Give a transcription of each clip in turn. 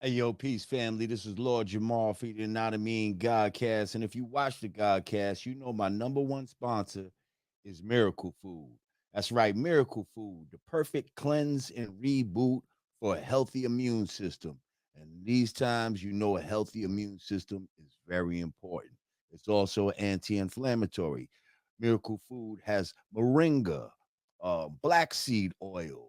Hey, yo, peace, family. This is Lord Jamar for the Yanadameen Godcast. And if you watch the Godcast, you know my number one sponsor is Miracle Food. That's right, Miracle Food, the perfect cleanse and reboot for a healthy immune system. And these times, you know a healthy immune system is very important. It's also anti inflammatory. Miracle Food has Moringa, black seed oil,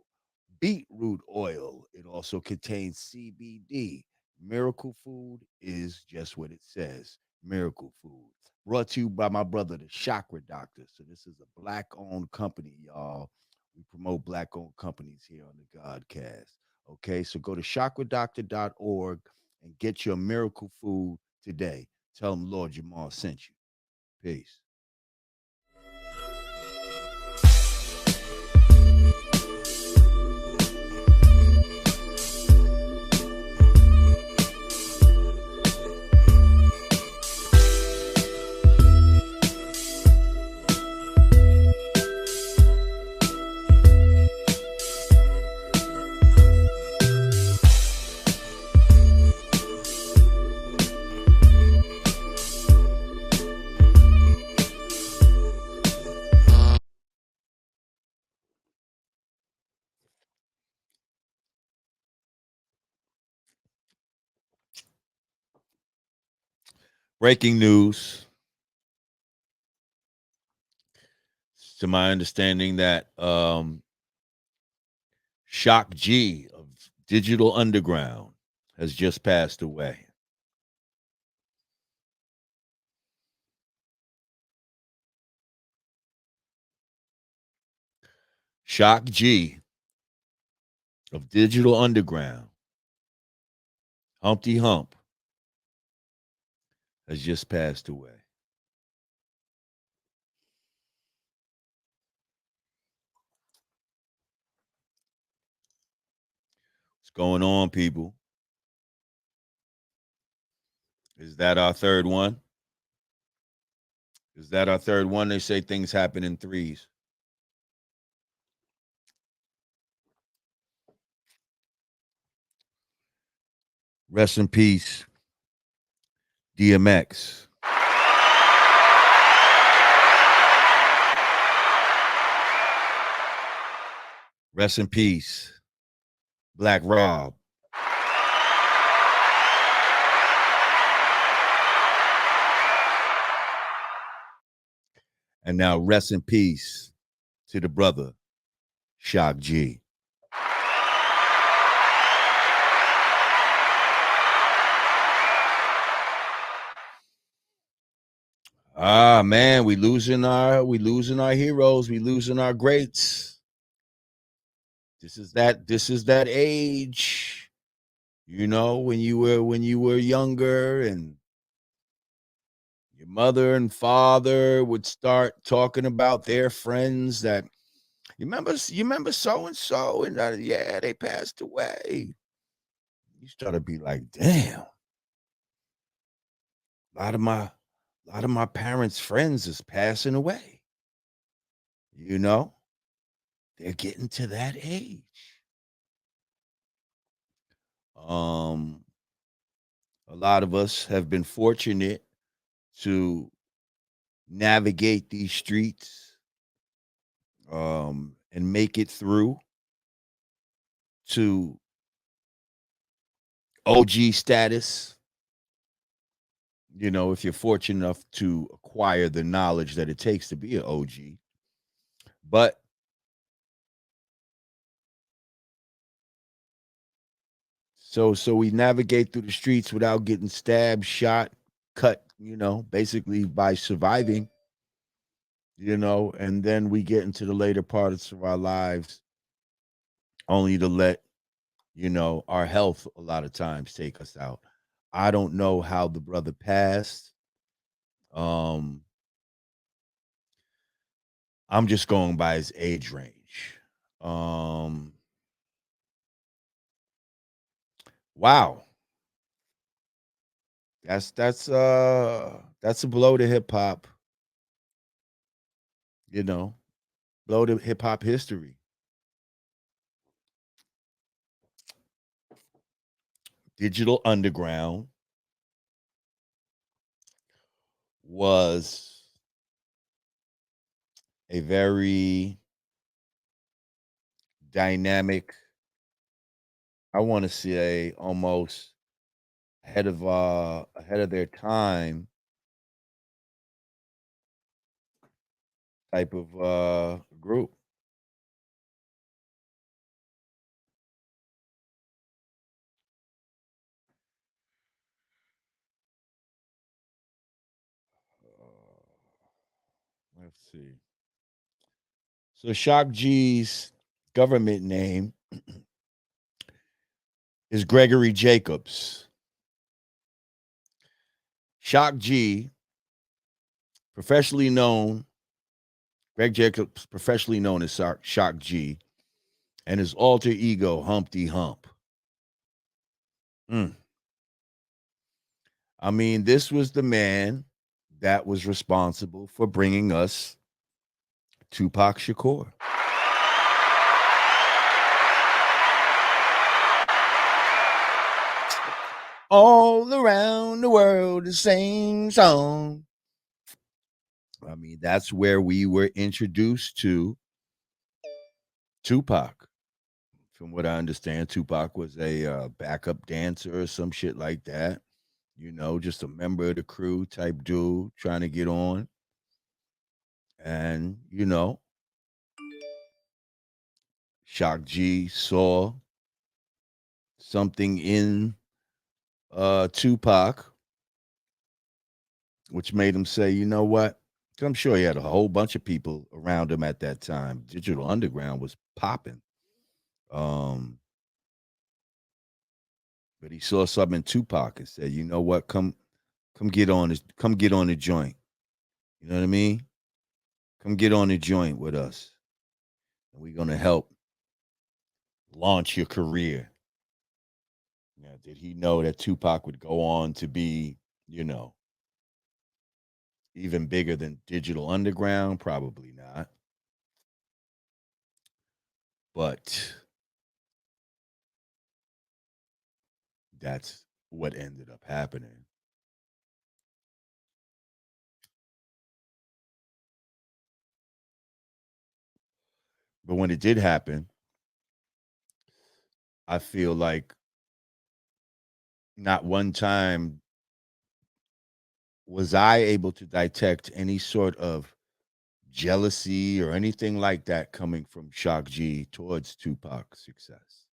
beet root oil. It also contains CBD. Miracle Food is just what it says. Miracle Food. Brought to you by my brother, the Chakra Doctor. So this is a black-owned company, y'all. We promote black-owned companies here on the Godcast. Okay, so go to chakradoctor.org and get your Miracle Food today. Tell them Lord Jamal sent you. Peace. Breaking news. To my understanding that Shock G of Digital Underground has just passed away. Shock G of Digital Underground, Humpty Hump, has just passed away. What's going on, people? Is that our third one? Is that our third one? They say things happen in threes. Rest in peace, DMX. Rest in peace, Black Rob. And now rest in peace to the brother, Shock G. Ah man, we losing our heroes, we losing our greats. This is that age, when you were younger and your mother and father would start talking about their friends that you remember so and so and yeah, they passed away. You start to be like, damn, a lot of my a lot of my parents' friends is passing away. You know, they're getting to that age. Um, a lot of us have been fortunate to navigate these streets and make it through to OG status. If you're fortunate enough to acquire the knowledge that it takes to be an OG. But so we navigate through the streets without getting stabbed, shot, cut, basically by surviving, and then we get into the later parts of our lives only to let, our health a lot of times take us out. I don't know how the brother passed. Um, I'm just going by his age range. Um, wow. That's a blow to hip hop, you know, blow to hip hop history. Digital Underground was a very dynamic, I want to say almost ahead of their time type of group. Let's see. So Shock G's government name is Gregory Jacobs. Shock G, professionally known, Greg Jacobs, professionally known as Shock G, and his alter ego, Humpty Hump. Mm. I mean, this was the man that was responsible for bringing us Tupac Shakur. All around the world, the same song. I mean, that's where we were introduced to Tupac. From what I understand, Tupac was a backup dancer or some shit like that. You know, just a member of the crew type dude trying to get on. And, Shock G saw something in Tupac, which made him say, you know what? 'Cause I'm sure he had a whole bunch of people around him at that time. Digital Underground was popping. Um, but he saw something in Tupac and said, you know what? Come get on the joint. You know what I mean? Come get on the joint with us. And we're gonna help launch your career. Now, did he know that Tupac would go on to be, you know, even bigger than Digital Underground? Probably not. But that's what ended up happening. But when it did happen, I feel like not one time was I able to detect any sort of jealousy or anything like that coming from Shock G towards Tupac's success.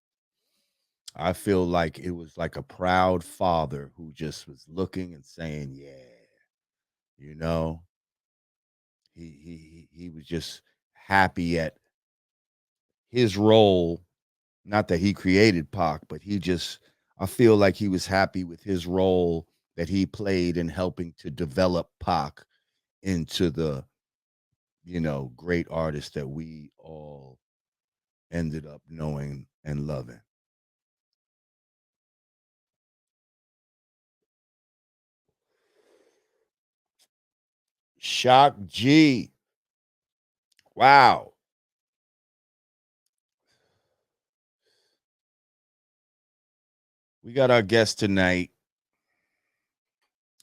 I feel like it was like a proud father who just was looking and saying, "Yeah, you know." He was just happy at his role. Not that he created Pac, but he just, I feel like he was happy with his role that he played in helping to develop Pac into the, great artist that we all ended up knowing and loving. Shock G. Wow. We got our guest tonight.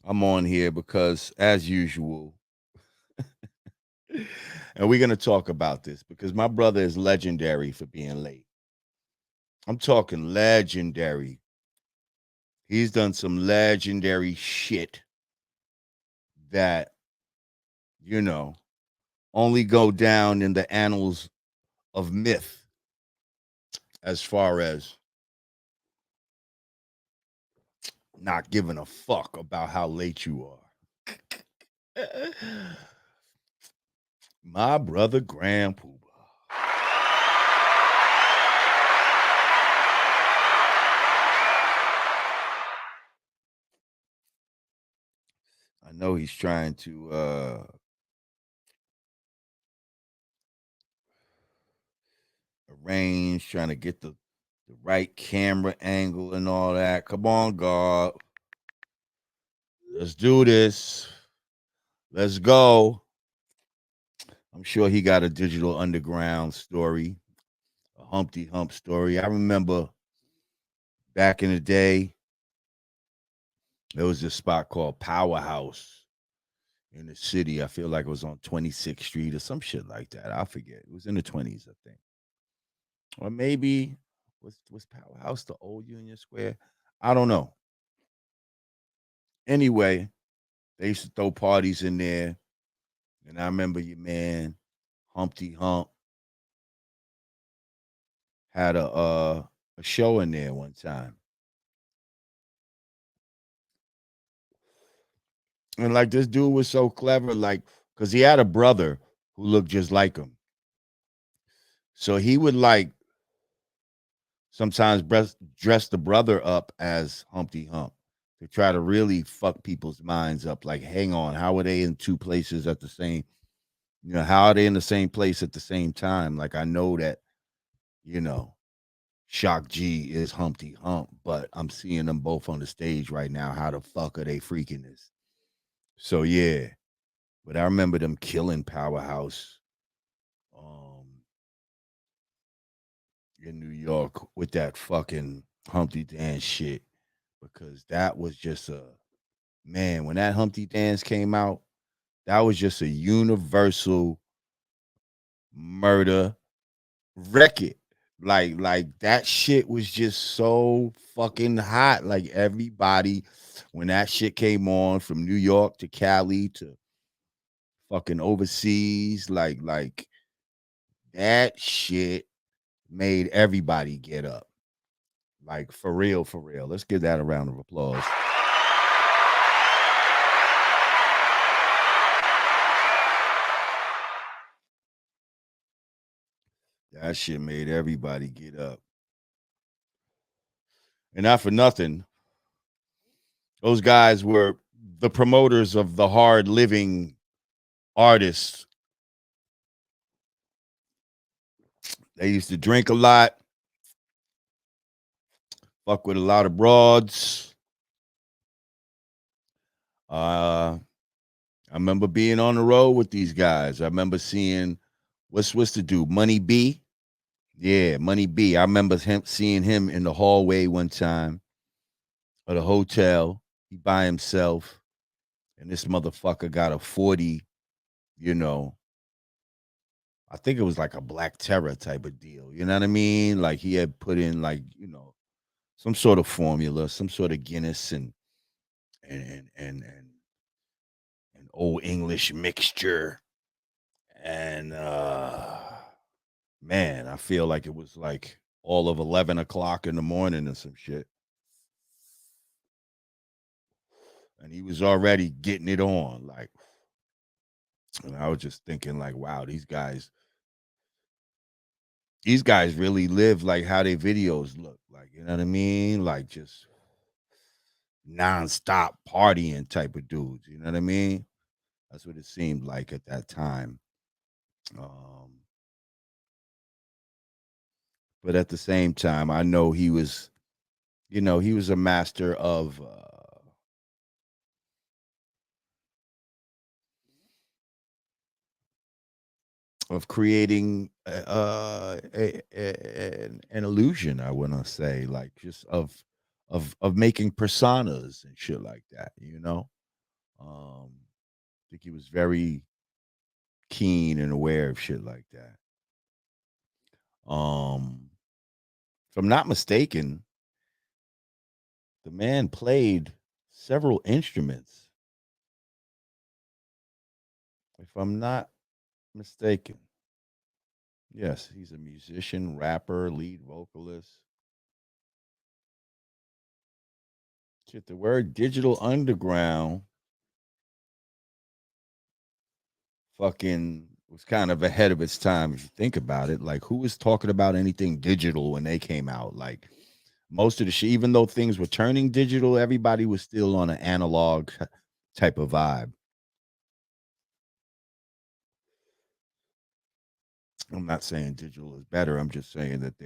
I'm on here because, as usual, and we're going to talk about this because my brother is legendary for being late. I'm talking legendary. He's done some legendary shit that, you know, only go down in the annals of myth as far as not giving a fuck about how late you are. My brother Grand Puba. I know he's trying to arrange, trying to get the right camera angle and all that. Come on, God. Let's do this. Let's go. I'm sure he got a digital underground story, a Humpty Hump story. I remember back in the day, There was this spot called Powerhouse in the city. I feel like it was on 26th Street or some shit like that. I forget. It was in the 20s, I think. Or maybe was Powerhouse the old Union Square? I don't know. Anyway, they used to throw parties in there. And I remember your man, Humpty Hump, had a show in there one time. And like this dude was so clever, like, because he had a brother who looked just like him. So he would like sometimes dress the brother up as Humpty Hump to try to really fuck people's minds up. Like, hang on, how are they in two places at the same, how are they in the same place at the same time? Like, I know that, you know, Shock G is Humpty Hump, but I'm seeing them both on the stage right now. How the fuck are they freaking this? So yeah, but I remember them killing Powerhouse um in New York with that fucking Humpty Dance shit because that was just a man when that Humpty Dance came out, that was just a universal murder record. Like that shit was just so fucking hot. Like everybody, when that shit came on from New York to Cali to fucking overseas, like that shit made everybody get up. Like for real, for real. Let's give that a round of applause. That shit made everybody get up. And not for nothing, those guys were the promoters of the hard living artists. They used to drink a lot, fuck with a lot of broads. I remember being on the road with these guys. I remember seeing what's the dude, Money B. Yeah, Money B. I remember seeing him in the hallway one time of the hotel. He by himself, and this motherfucker got a 40. You know, I think it was like a Black Terror type of deal. You know what I mean? Like he had put in like some sort of formula, some sort of Guinness and an old English mixture. And man, I feel like it was like all of 11 o'clock in the morning or some shit. And he was already getting it on. Like, and I was just thinking, like, wow, these guys really live like how their videos look. Like, you know what I mean? Like just nonstop partying type of dudes. You know what I mean? That's what it seemed like at that time. Um, but at the same time, I know he was a master of creating an illusion. I want to say, like, just of making personas and shit like that. I think he was very keen and aware of shit like that. If I'm not mistaken, the man played several instruments. If I'm not mistaken, yes, he's a musician, rapper, lead vocalist. Shit, the word digital underground fucking was kind of ahead of its time if you think about it. Like, who was talking about anything digital when they came out? Like, most of the shit, even though things were turning digital, everybody was still on an analog type of vibe. I'm not saying digital is better. I'm just saying that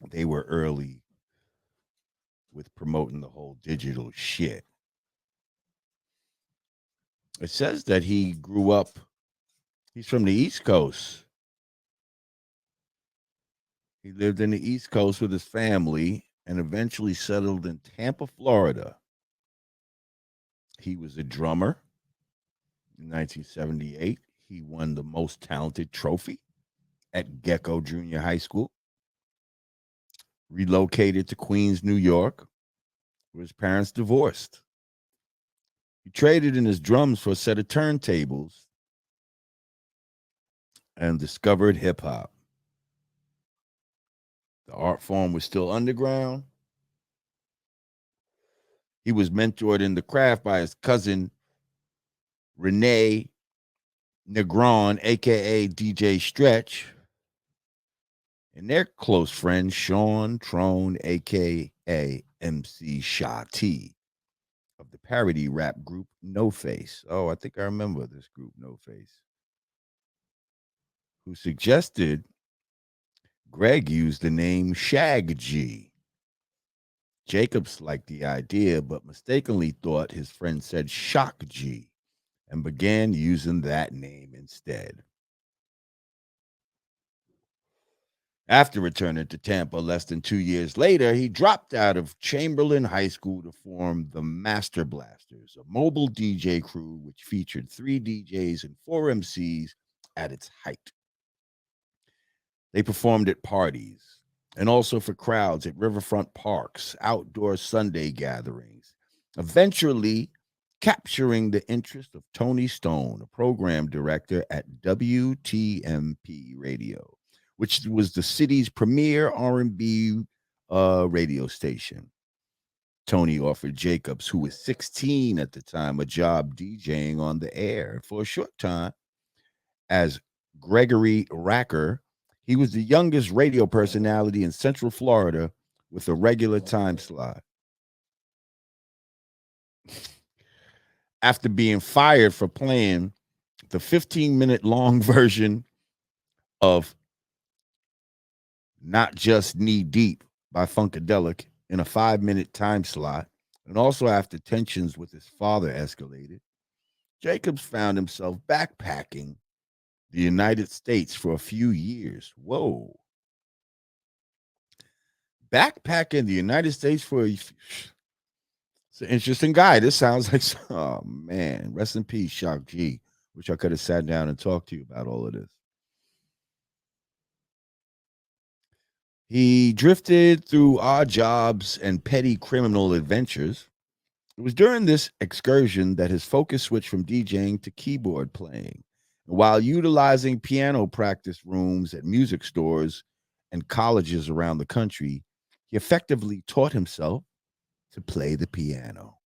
they were early with promoting the whole digital shit. It says that he grew up. He's from the East Coast. He lived in the East Coast with his family, and eventually settled in Tampa, Florida. He was a drummer. In 1978, he won the Most Talented Trophy at Gecko Junior High School. Relocated to Queens, New York, where his parents divorced. He traded in his drums for a set of turntables and discovered hip hop. The art form was still underground. He was mentored in the craft by his cousin, Renee Negron, aka DJ Stretch, and their close friend, Sean Trone, aka MC Shati, of the parody rap group No Face. Oh, I think I remember this group, No Face, who suggested Greg use the name Shag G. Jacobs liked the idea, but mistakenly thought his friend said Shock G and began using that name instead. After returning to Tampa less than 2 years later, he dropped out of Chamberlain High School to form the Master Blasters, a mobile DJ crew which featured 3 DJs and 4 MCs at its height. They performed at parties and also for crowds at riverfront parks, outdoor Sunday gatherings, eventually capturing the interest of Tony Stone, a program director at WTMP Radio, which was the city's premier R&B radio station. Tony offered Jacobs, who was 16 at the time, a job DJing on the air for a short time as Gregory Racker. He was the youngest radio personality in Central Florida with a regular time slot. After being fired for playing the 15-minute long version of Not Just Knee Deep by Funkadelic in a 5-minute time slot, and also after tensions with his father escalated, Jacobs found himself backpacking the United States for a few years. Whoa. Backpacking the United States for it's an interesting guy. This sounds like, oh man, rest in peace, Shock G. Wish I could have sat down and talked to you about all of this. He drifted through odd jobs and petty criminal adventures. It was during this excursion that his focus switched from DJing to keyboard playing. While utilizing piano practice rooms at music stores and colleges around the country, he effectively taught himself to play the piano.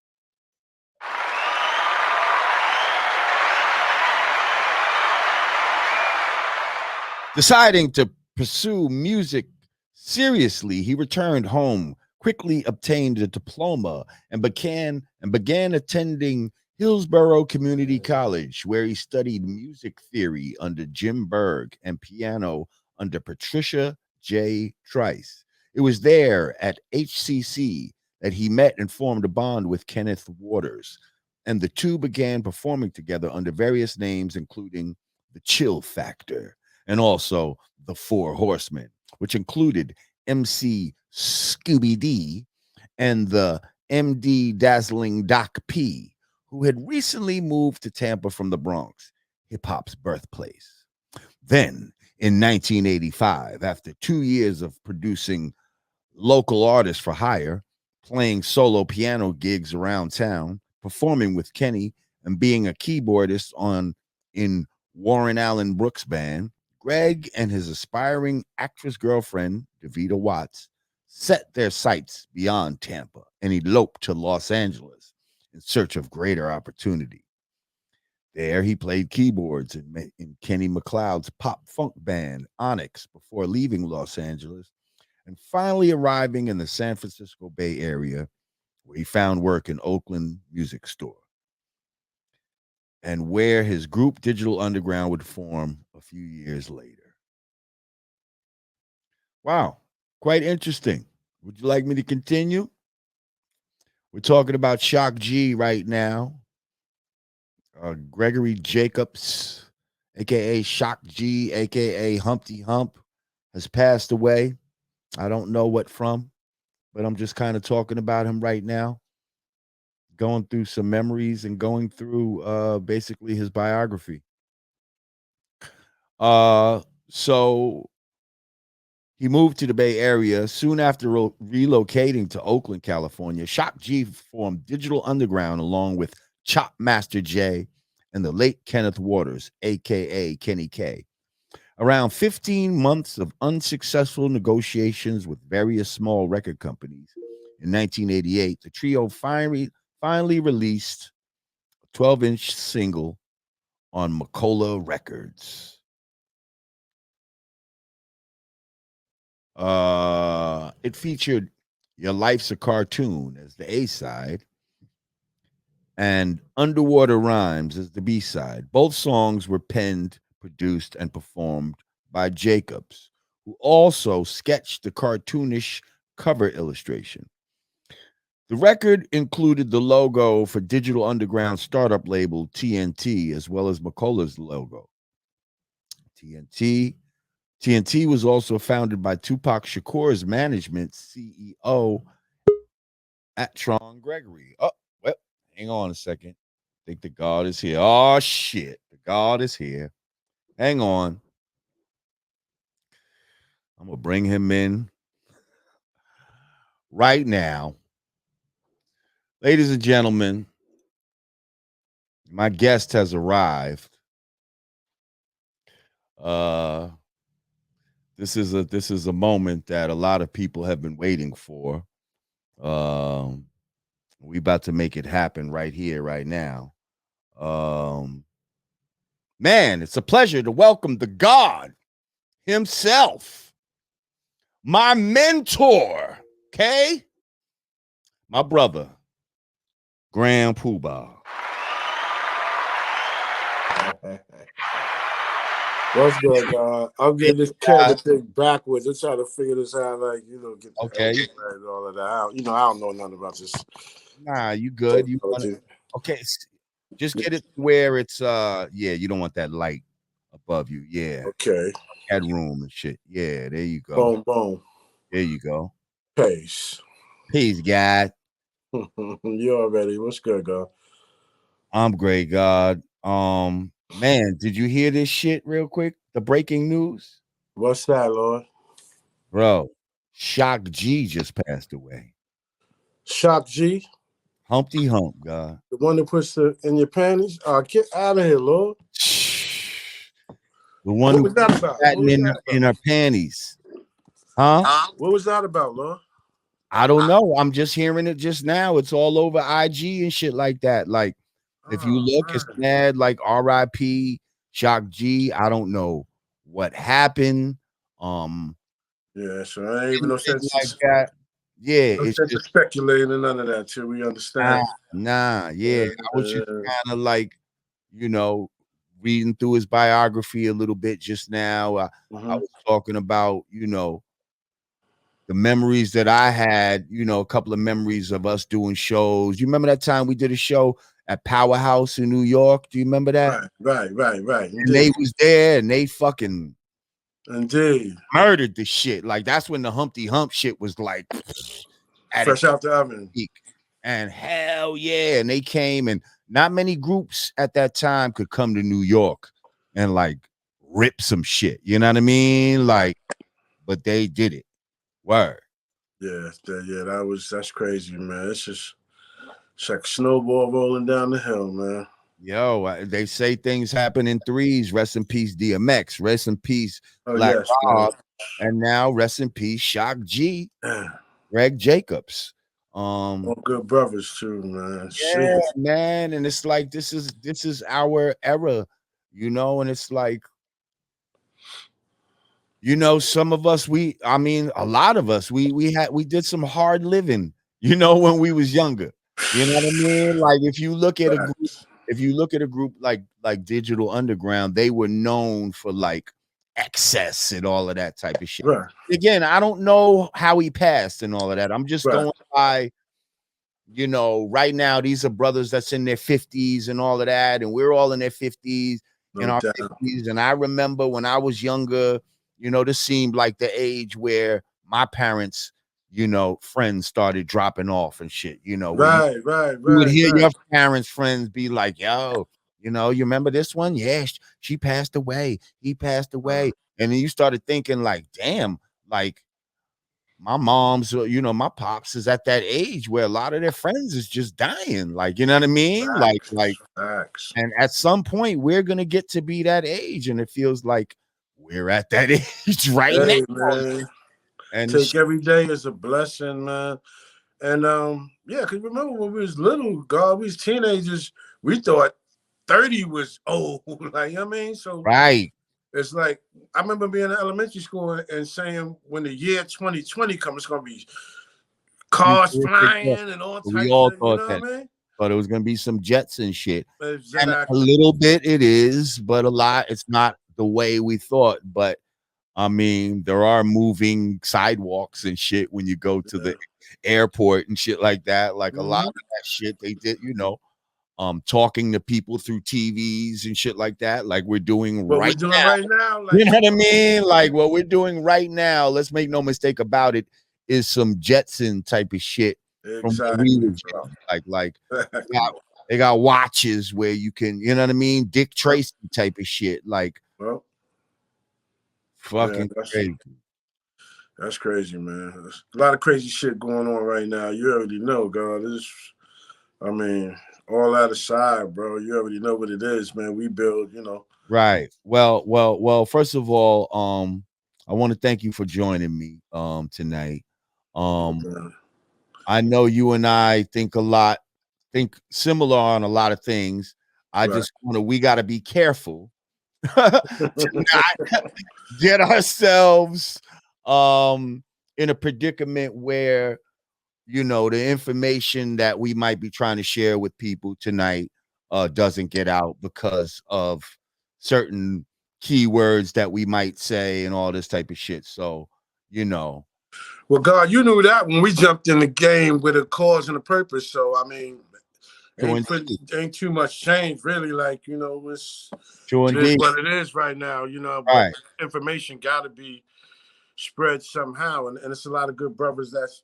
Deciding to pursue music seriously, he returned home, quickly obtained a diploma, and began attending Hillsborough Community College, where he studied music theory under Jim Berg and piano under Patricia J. Trice. It was there at HCC that he met and formed a bond with Kenneth Waters, and the two began performing together under various names, including the Chill Factor and also the Four Horsemen, which included MC Scooby D and the MD Dazzling Doc P, who had recently moved to Tampa from the Bronx, hip hop's birthplace. Then, in 1985, after 2 years of producing local artists for hire, playing solo piano gigs around town, performing with Kenny, and being a keyboardist in Warren Allen Brooks' band, Greg and his aspiring actress girlfriend, Davita Watts, set their sights beyond Tampa and eloped to Los Angeles in search of greater opportunity. There, he played keyboards in Kenny McLeod's pop funk band, Onyx, before leaving Los Angeles and finally arriving in the San Francisco Bay Area, where he found work in Oakland Music Store, and where his group Digital Underground would form a few years later. Wow, quite interesting. Would you like me to continue? We're talking about Shock G right now. Gregory Jacobs, aka Shock G, aka Humpty Hump, has passed away. I don't know what from, but I'm just kind of talking about him right now, going through some memories and going through basically his biography. So he moved to the Bay Area soon after relocating to Oakland, California. Shock G formed Digital Underground along with Chop Master J and the late Kenneth Waters, aka Kenny K. Around 15 months of unsuccessful negotiations with various small record companies, in 1988, the trio finally released a 12-inch single on Macola Records. It featured Your Life's a Cartoon as the A side and Underwater Rhymes as the B side. Both songs were penned, produced, and performed by Jacobs, who also sketched the cartoonish cover illustration. The record included the logo for Digital Underground startup label TNT, as well as Macola's logo. TNT was also founded by Tupac Shakur's management CEO at Tron Gregory. Oh, well, hang on a second. I think the God is here. Oh, shit. The God is here. Hang on. I'm going to bring him in right now. Ladies and gentlemen, my guest has arrived. This is a moment that a lot of people have been waiting for. We about to make it happen right here, right now. Man, it's a pleasure to welcome the God himself, my mentor, okay? My brother, Grand Puba. What's good, God? I'm getting this camera thing backwards. I'm trying to figure this out, like, get the Okay. and all of that. I don't know nothing about this. Nah, you good. You wanna, okay, just get it where it's you don't want that light above you. Yeah. Okay. Headroom and shit. Yeah, there you go. Boom, boom. There you go. Peace. Peace, God. You already. What's good, God? I'm great, God. Man, did you hear this shit real quick? The breaking news? What's that, Lord? Bro, Shock G just passed away. Shock G? Humpty Hump, God. The one that puts in your panties? Get out of here, Lord. The one what was that about? In her panties. Huh? What was that about, Lord? I don't know. I'm just hearing it just now. It's all over IG and shit like that. Like, if you look, it's mad like RIP, Shock G. I don't know what happened. Yeah, so I ain't even no sense like that. Yeah, no it's sense just of speculating and none of that till we understand. yeah. I was just kind of like, reading through his biography a little bit just now. I was talking about, the memories that I had, a couple of memories of us doing shows. You remember that time we did a show at Powerhouse in New York? Do you remember that? Right. And they was there and they fucking murdered the shit. Like, that's when the Humpty Hump shit was like fresh out the oven. And hell yeah. And they came, and not many groups at that time could come to New York and like rip some shit. You know what I mean? Like, but they did it. Word. Yeah, that's crazy, man. It's like a snowball rolling down the hill, man. Yo, they say things happen in threes. Rest in peace, DMX. Rest in peace, Black yes, Rob. And now rest in peace, Shock G, Greg Jacobs. All good brothers too, man. Yeah, man. And it's like this is our era, and it's like, some of us, a lot of us, we did some hard living, when we was younger. You know what I mean? Like, if you look at a group like Digital Underground, they were known for like excess and all of that type of shit. Right. Again, I don't know how he passed and all of that. I'm just going by, right now, these are brothers that's in their 50s and all of that, and we're all in their 50s and our 50s. And I remember when I was younger, this seemed like the age where my parents friends started dropping off and shit, where Right, you would hear your parents' friends be like, yo, you remember this one? Yeah, she passed away. He passed away. And then you started thinking like, damn, like my mom's, my pops is at that age where a lot of their friends is just dying. Like, you know what I mean? Like, Facts. and at some point we're going to get to be that age. And it feels like we're at that age right now. Hey, man. And Take every day as a blessing, man. And yeah, because remember when we was little, God, we was teenagers, we thought 30 was old. Like, you know what I mean? So right. it's like, I remember being in elementary school and saying when the year 2020 comes, it's going to be cars flying and all We types all of, you thought know that. what I mean? But it was going to be some jets and shit. And a Exactly. little bit it is, but a lot, it's not the way we thought. But I mean, there are moving sidewalks and shit when you go to the airport and shit like that. Like a lot of that shit they did, talking to people through TVs and shit like that, like we're doing What we're right doing now. right now, like, You know what I mean? Like what we're doing right now, let's make no mistake about it, is some Jetson type of shit from when we exactly, was bro. young. Like Exactly. they got watches where you can, you know what I mean? Dick Well, Tracy type of shit. Like man, fucking crazy. that's crazy, man. There's a lot of crazy shit going on right now. You already know, God. I mean, all that aside, bro, you already know what it is, man. We build, Right. Well, first of all, I want to thank you for joining me tonight. Okay. I know you and I think similar on a lot of things. I Right. just we got to be careful to not get ourselves in a predicament where the information that we might be trying to share with people tonight doesn't get out because of certain keywords that we might say and all this type of shit. So, Well, God, you knew that when we jumped in the game with a cause and a purpose. So, I mean, true ain't too much change, really. Like, true it is indeed. what it is right now, but Right. information got to be spread somehow. And it's a lot of good brothers that's,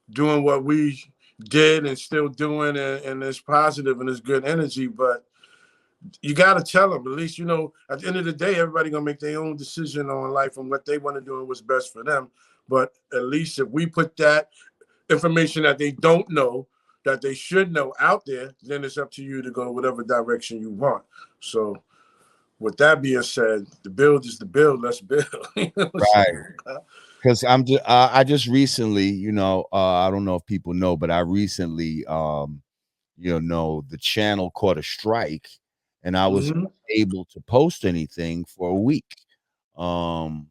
doing what we did and still doing, and it's positive and it's good energy. But you got to tell them, at least, at the end of the day, everybody going to make their own decision on life and what they want to do and what's best for them. But at least if we put that information that they don't know, that they should know out there, then it's up to you to go whatever direction you want. So with that being said, the build is the build. Let's build. Right. Because I just recently, I don't know if people know, but I recently, the channel caught a strike, and I was able to post anything for a week. And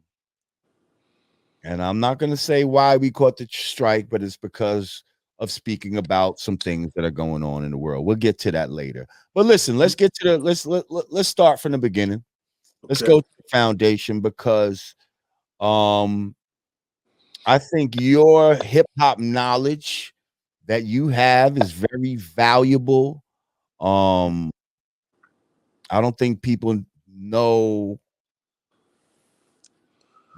I'm not going to say why we caught the strike, but it's because of speaking about some things that are going on in the world. We'll get to that later. But listen, let's get to let's start from the beginning. Let's Okay. go to the foundation because I think your hip hop knowledge that you have is very valuable. I don't think people know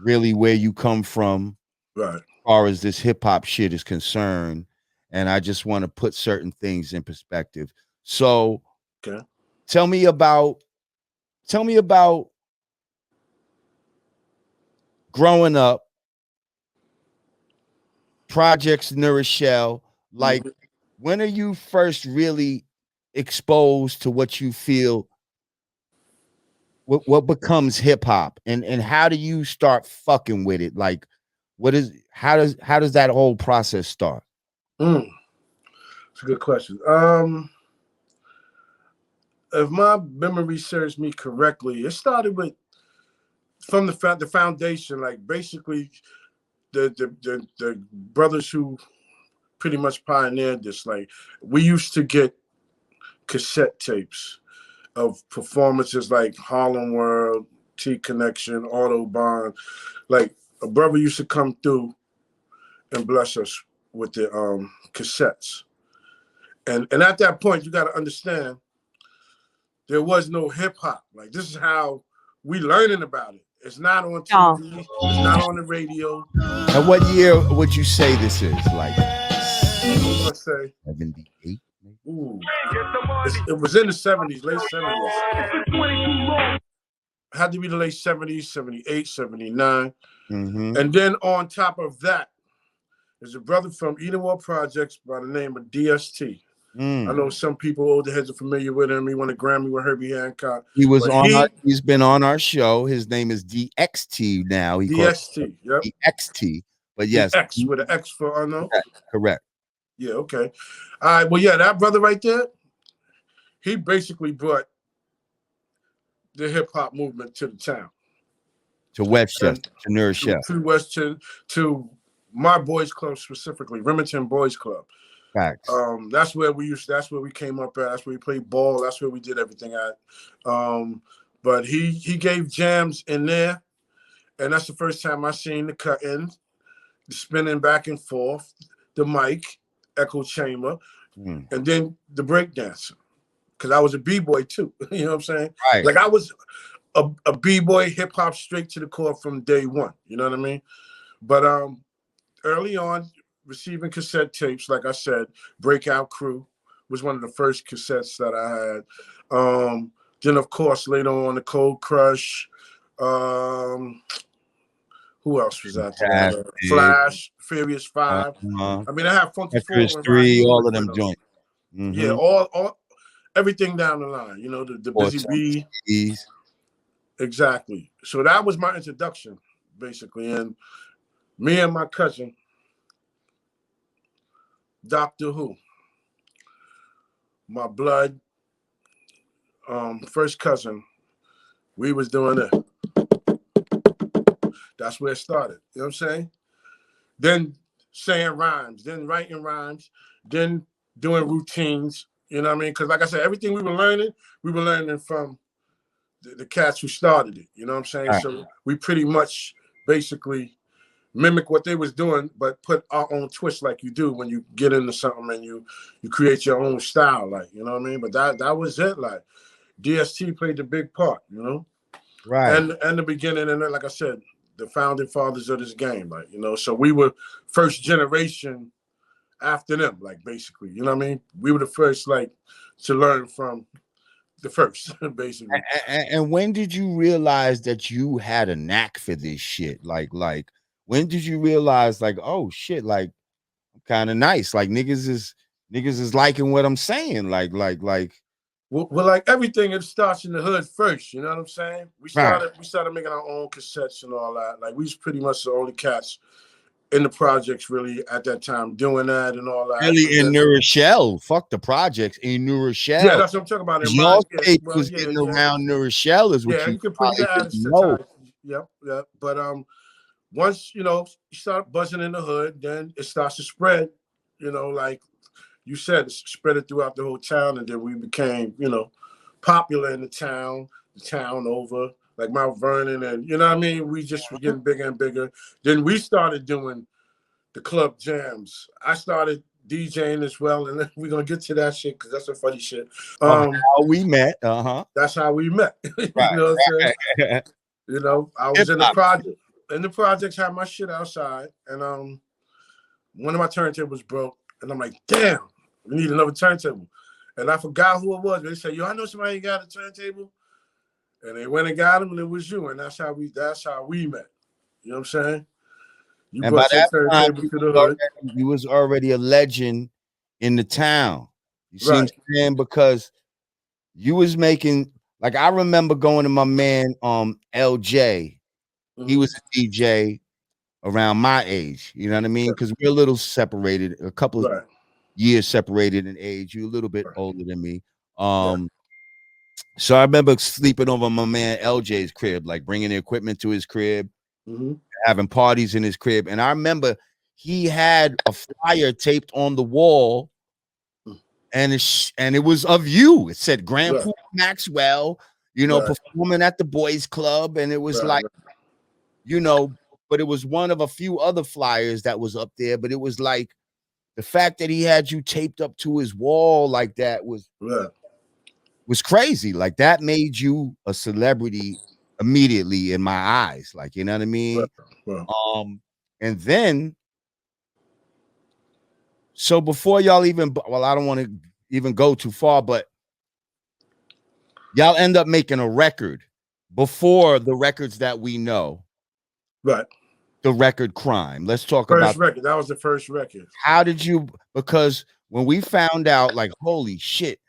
really where you come from Right. as far as this hip hop shit is concerned. And I just want to put certain things in perspective. So Okay. tell me about growing up, Projects New Rochelle. Like, when are you first really exposed to what you feel what becomes hip hop, and how do you start fucking with it? Like, how does that whole process start? It's a good question. If my memory serves me correctly, it started from the foundation, like basically the brothers who pretty much pioneered this. Like, we used to get cassette tapes of performances like Harlem World, T Connection, Autobahn. Like, a brother used to come through and bless us with the cassettes. And at that point, you got to understand, there was no hip hop. Like, this is how we learning about it. It's not on No. TV. It's not on the radio. And what year would you say this is? Like I'm gonna say, 78? ooh, it was in the 70s, late 70s. Had to be the late 70s, 78, 79. Mm-hmm. And then on top of that, there's a brother from Edenwald Projects by the name of DST. I know some people, older heads, are familiar with him. He won a Grammy with Herbie Hancock. He was he's been on our show. His name is DXT now. He DST, yep. DXT. But yes. X with an X for unknown. Correct. Yeah, okay. All right, well, yeah, that brother right there, he basically brought the hip-hop movement to the town. To Westchester, to Nourishell. To Westchester, to my boys club specifically, Remington Boys Club. Facts. That's where we came up at. That's where we played ball. That's where we did everything at. But he gave jams in there, and that's the first time I seen the cutting, the spinning back and forth, the mic, echo chamber, and then the breakdancer. Because I was a b-boy too. You know what I'm saying? Right. Like I was a b-boy, hip hop straight to the core from day one. You know what I mean? But early on, receiving cassette tapes, like I said, Breakout Crew was one of the first cassettes that I had. Then, of course, later on, the Cold Crush. Who else was out there? Flash, Furious 5. I mean, I have Funky 4 3, all of them joints. Yeah, all everything down the line. You know, the Busy Bee. Exactly. So that was my introduction, basically. And me and my cousin, Doctor Who, my blood, first cousin, we was doing it. That's where it started. You know what I'm saying? Then saying rhymes, then writing rhymes, then doing routines. You know what I mean? Because like I said, everything we were learning from the cats who started it. You know what I'm saying? Right. So we pretty much basically mimic what they was doing, but put our own twist like you do when you get into something and you create your own style, like, you know what I mean? But that was it. Like DST played a big part, you know? Right. And the beginning, and then, like I said, the founding fathers of this game, like, you know, so we were first generation after them, like, basically, you know what I mean? We were the first, like, to learn from the first, basically. And when did you realize that you had a knack for this shit? Like, when did you realize, like, oh shit, like, I'm kind of nice. Like niggas is liking what I'm saying. Like. Well, like everything, it starts in the hood first. You know what I'm saying? We started making our own cassettes and all that. Like we was pretty much the only cats in the projects really at that time doing that and all that. Really in Nourishell. Fuck the projects in Nourishell. Yeah, that's what I'm talking about. In your tape was getting around Nourishell is what you can put your ads to time. Yep. But once you know you start buzzing in the hood, then it starts to spread. You know, like you said, spread it throughout the whole town, and then we became, you know, popular in the town over, like Mount Vernon, and you know what I mean? We just were getting bigger and bigger. Then we started doing the club jams. I started DJing as well, and then we're gonna get to that shit because that's some funny shit. How we met. That's how we met. You right, know what I'm saying? You know, I was in the project. In the projects, had my shit outside, and one of my turntables broke, and I'm like, damn. We need another turntable. And I forgot who it was. They said, yo, I know somebody got a turntable. And they went and got him, and it was you. And that's how we met. You know what I'm saying? You and brought by your that time, turntable to the hood. You was already a legend in the town. You see what I'm saying? Because you was making, like, I remember going to my man LJ. He was a DJ around my age. You know what I mean? Because we're a little separated, a couple of years separated in age. You're a little bit older than me. So I remember sleeping over my man LJ's crib, like bringing the equipment to his crib, having parties in his crib. And I remember he had a flyer taped on the wall, and it was of you. It said Grand Puba Maxwell, you know, performing at the boys club. And it was like, you know, but it was one of a few other flyers that was up there. But it was like, the fact that he had you taped up to his wall like that was crazy. Like that made you a celebrity immediately in my eyes, like, you know what I mean? Well, And then, so before y'all even, well, I don't want to even go too far, but y'all end up making a record before the records that we know, right. the record Crime. Let's talk First about record. That was the first record. how did you, because when we found out, like, holy shit,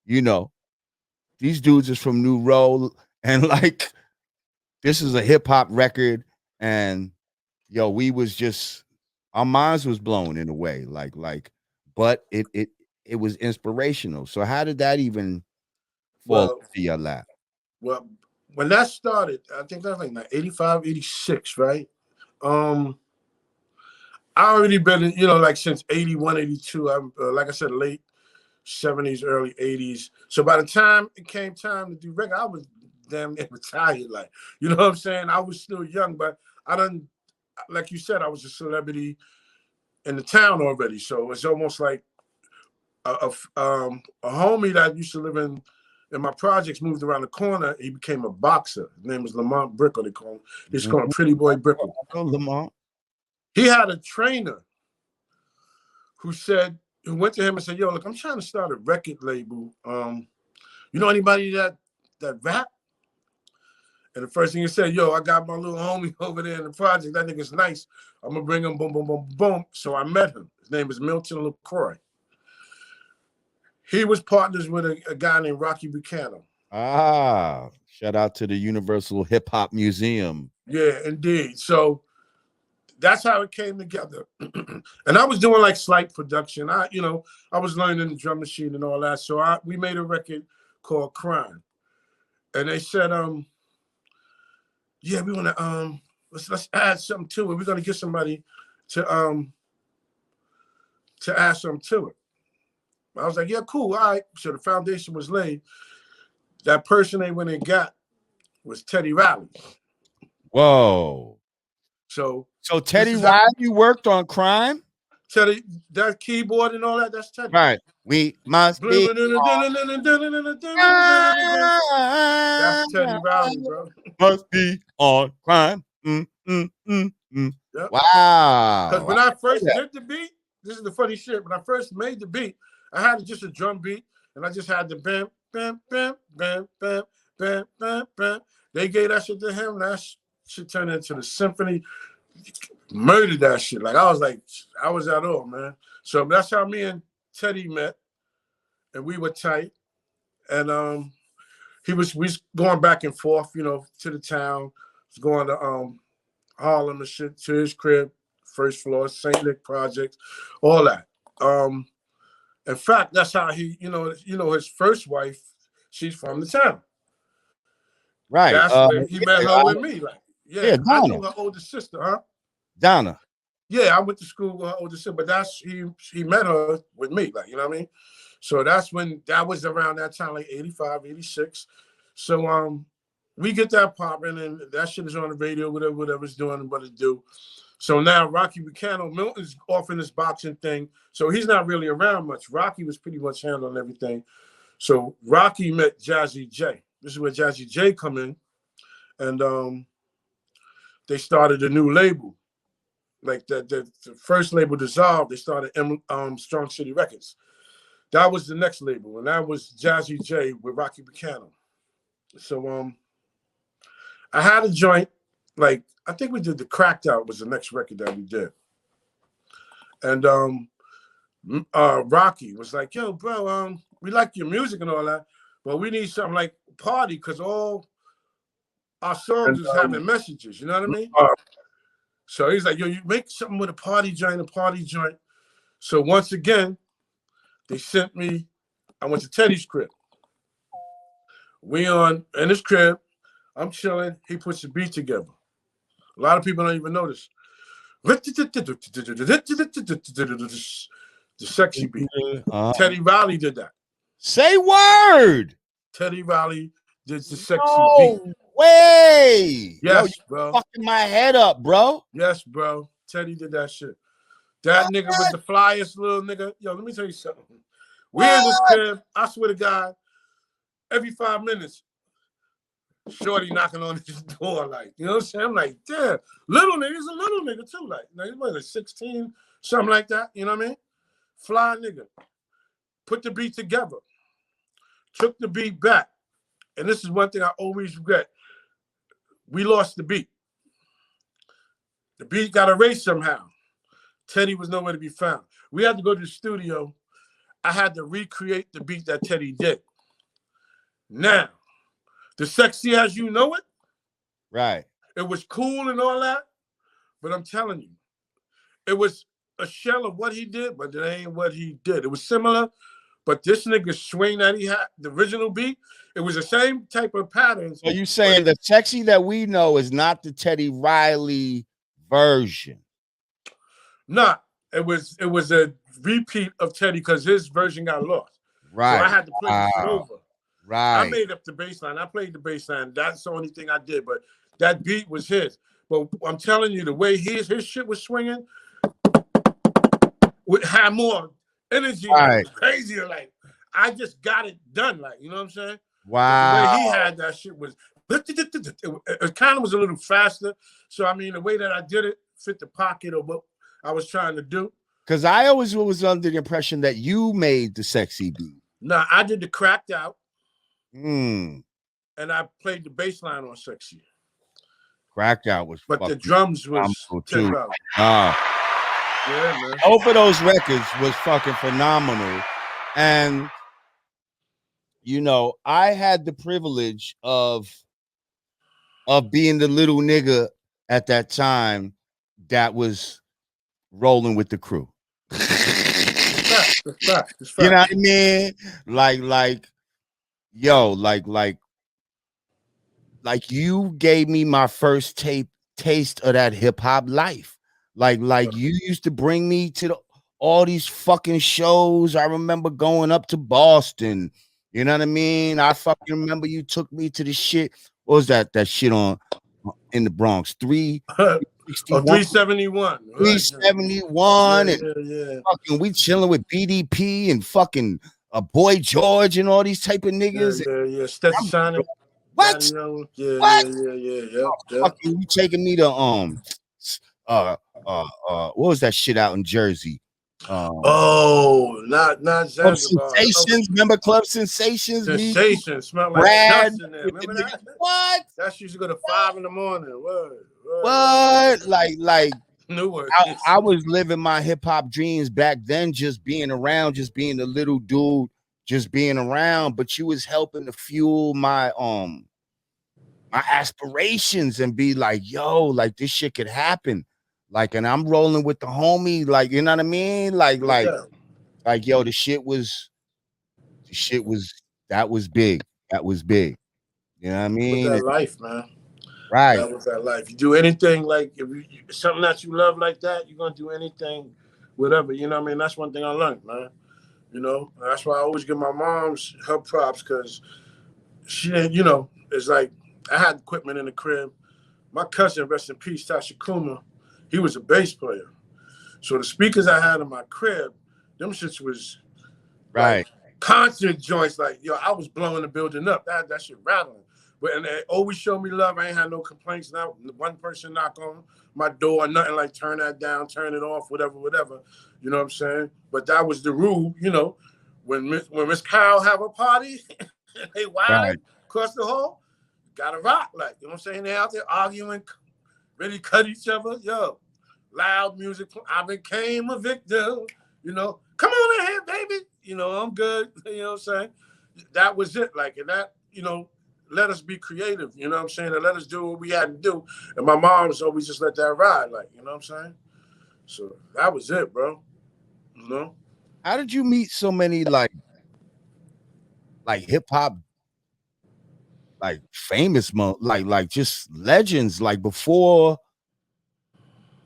you know, these dudes is from New Row, and like, this is a hip hop record, and yo, we was just, our minds was blown in a way, but it was inspirational. So how did that even fall Well, into your lap? well, when that started, I think that was like 85, 86, right? I already been, like since 81, 82. I'm, like I said, late 70s, early 80s. So by the time it came time to do record, I was damn near retired. Like, you know what I'm saying? I was still young, but I done, like you said, I was a celebrity in the town already. So it's almost like a homie that used to live in my projects moved around the corner. He became a boxer. His name was Lamont Brickle. They call him. They just call him Pretty Boy Brickle. Lamont. He had a trainer who went to him and said, "Yo, look, I'm trying to start a record label. You know anybody that rap?" And the first thing he said, "Yo, I got my little homie over there in the project. That nigga's nice. I'm gonna bring him. Boom, boom, boom, boom." So I met him. His name is Milton LaCroix. He was partners with a guy named Rocky Buchanan. Shout out to the Universal Hip Hop Museum. Yeah, indeed. So that's how it came together. And I was doing like slight production. I was learning the drum machine and all that. So we made a record called Crime. And they said, yeah, we want to let's add something to it. We're gonna get somebody to add something to it. I was like, yeah, cool, all right. So the foundation was laid. That person they went and got was Teddy Riley. Whoa. So Teddy Riley worked on Crime? Teddy, that keyboard and all that, that's Teddy. Right. We must be. That's Teddy Riley, bro. Must be on Crime. Yep. Wow. Because when I first did the beat, this is the funny shit. When I first made the beat, I had just a drum beat, and I just had the bam, bam, bam, bam, bam, bam, bam, bam. They gave that shit to him. That shit turned into the symphony. Murdered that shit. Like I was at all, man. So that's how me and Teddy met, and we were tight. And we was going back and forth, to the town. Was going to Harlem and shit, to his crib, first floor, St. Nick Project, all that. In fact, that's how he, his first wife, she's from the town. Right. That's where he met her with me. Like, yeah, I knew her older sister, huh? Donna. Yeah, I went to school with her older sister, but he met her with me, like, you know what I mean? So that was around that time, like 85, 86. So we get that popping, and that shit is on the radio, whatever's doing what it do. So now Rocky Buchanan, Milton's off in this boxing thing, so he's not really around much. Rocky was pretty much handling everything. So Rocky met Jazzy J. This is where Jazzy J come in, and they started a new label. Like the first label dissolved, they started Strong City Records. That was the next label, and that was Jazzy J with Rocky Buchanan. So I had a joint, like I think we did the Cracked Out was the next record that we did. And Rocky was like, yo, bro, we like your music and all that, but we need something like party, because all our songs is having messages, you know what I mean? So he's like, yo, you make something with a party joint. So once again, they sent me, I went to Teddy's crib. We in his crib, I'm chilling, he puts the beat together. A lot of people don't even notice. The sexy beat. Teddy Riley did that. Say word. Teddy Riley did the sexy beat. Way. Yes, yo, bro. Fucking my head up, bro. Yes, bro. Teddy did that shit. That nigga was the flyest little nigga. Yo, let me tell you something. We in this crib, I swear to God, every 5 minutes, Shorty knocking on his door, like, you know what I'm saying? I'm like, damn, little nigga's a little nigga too, like, he was like 16, something like that, you know what I mean? Fly nigga. Put the beat together. Took the beat back. And this is one thing I always regret. We lost the beat. The beat got erased somehow. Teddy was nowhere to be found. We had to go to the studio. I had to recreate the beat that Teddy did. Now, the Sexy As You Know It, right. It was cool and all that, but I'm telling you, it was a shell of what he did, but it ain't what he did. It was similar, but this nigga swing that he had, the original beat, it was the same type of patterns. So you saying the Sexy that we know is not the Teddy Riley version? Nah, it was a repeat of Teddy because his version got lost. Right. So I had to play the shit over. Right. I made up the bass line. I played the bass line. That's the only thing I did, but that beat was his. But I'm telling you, the way his shit was swinging, would have more energy, right. Crazier. Like, I just got it done. Like, you know what I'm saying? Wow. But the way he had that shit was, it kind of was a little faster. So, I mean, the way that I did it fit the pocket of what I was trying to do. Because I always was under the impression that you made the Sexy beat. No, I did the Cracked Out. And I played the bass line on Sexy. Cracked Out was, but the drums was too. Yeah, man. Both of those records was fucking phenomenal. And you know, I had the privilege of being the little nigga at that time that was rolling with the crew. It's fact. You know what I mean? Like you gave me my first taste of that hip hop life. Like you used to bring me to all these fucking shows. I remember going up to Boston. You know what I mean? I fucking remember you took me to the shit. What was that shit on in the Bronx? 371. 371. And fucking we chilling with BDP and fucking Boy George and all these type of niggas. Yeah. Stetson. What? Yeah. Fucking you taking me to what was that shit out in Jersey? Not Club Sensations. Remember Club Sensations? Sensations. Smell like Brad dust in there. Remember that? What? That used to go to 5 in the morning. What? Like Newark. I was living my hip hop dreams back then, just being around, just being a little dude, just being around. But you was helping to fuel my my aspirations and be like, yo, like this shit could happen. Like, and I'm rolling with the homie, like, you know what I mean? Like, yo, the shit was that was big. That was big. You know what I mean? That life, man. Right. That was that life. You do anything like if you something that you love like that, you're gonna do anything, whatever. You know what I mean? That's one thing I learned, man. You know, that's why I always give my mom's her props because she didn't, you know, it's like I had equipment in the crib. My cousin, rest in peace, Tasha Kuma, he was a bass player. So the speakers I had in my crib, them shits was right. Like, concert joints, like, yo, I was blowing the building up. That shit rattling. But and they always showed me love. I ain't had no complaints. Now one person knock on my door, nothing like turn that down, turn it off, whatever. You know what I'm saying? But that was the rule, you know. When Miss Kyle have a party, they wild across the hall, gotta rock. Like, you know what I'm saying? They out there arguing, ready to cut each other. Yo, loud music. I became a victim. You know, come on in here, baby. You know, I'm good. You know what I'm saying? That was it. Like, and that, you know, let us be creative. You know what I'm saying? And let us do what we had to do. And my mom's always just let that ride. Like, you know what I'm saying? So that was it, bro. You know? How did you meet so many like hip hop, like famous, like just legends? Like before,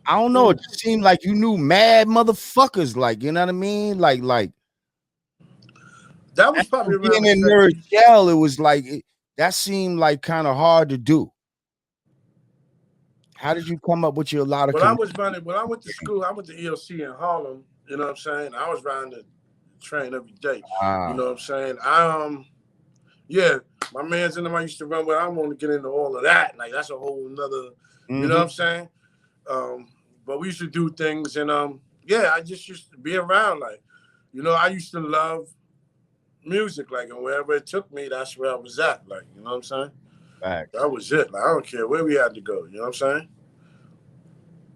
I don't know. It just seemed like you knew mad motherfuckers. Like, you know what I mean? Like that was probably being in Nerd Jail. It was like that seemed like kind of hard to do. How did you come up with your lot of? When I went to school, I went to ELC in Harlem. You know what I'm saying? I was riding the train every day. You know what I'm saying? My man's in them I used to run with. I don't want to get into all of that. Like that's a whole nother, you know what I'm saying? But we used to do things, and yeah, I just used to be around. Like, you know, I used to love music, like, and wherever it took me, that's where I was at. Like, you know what I'm saying? Facts. That was it. Like, I don't care where we had to go. You know what I'm saying?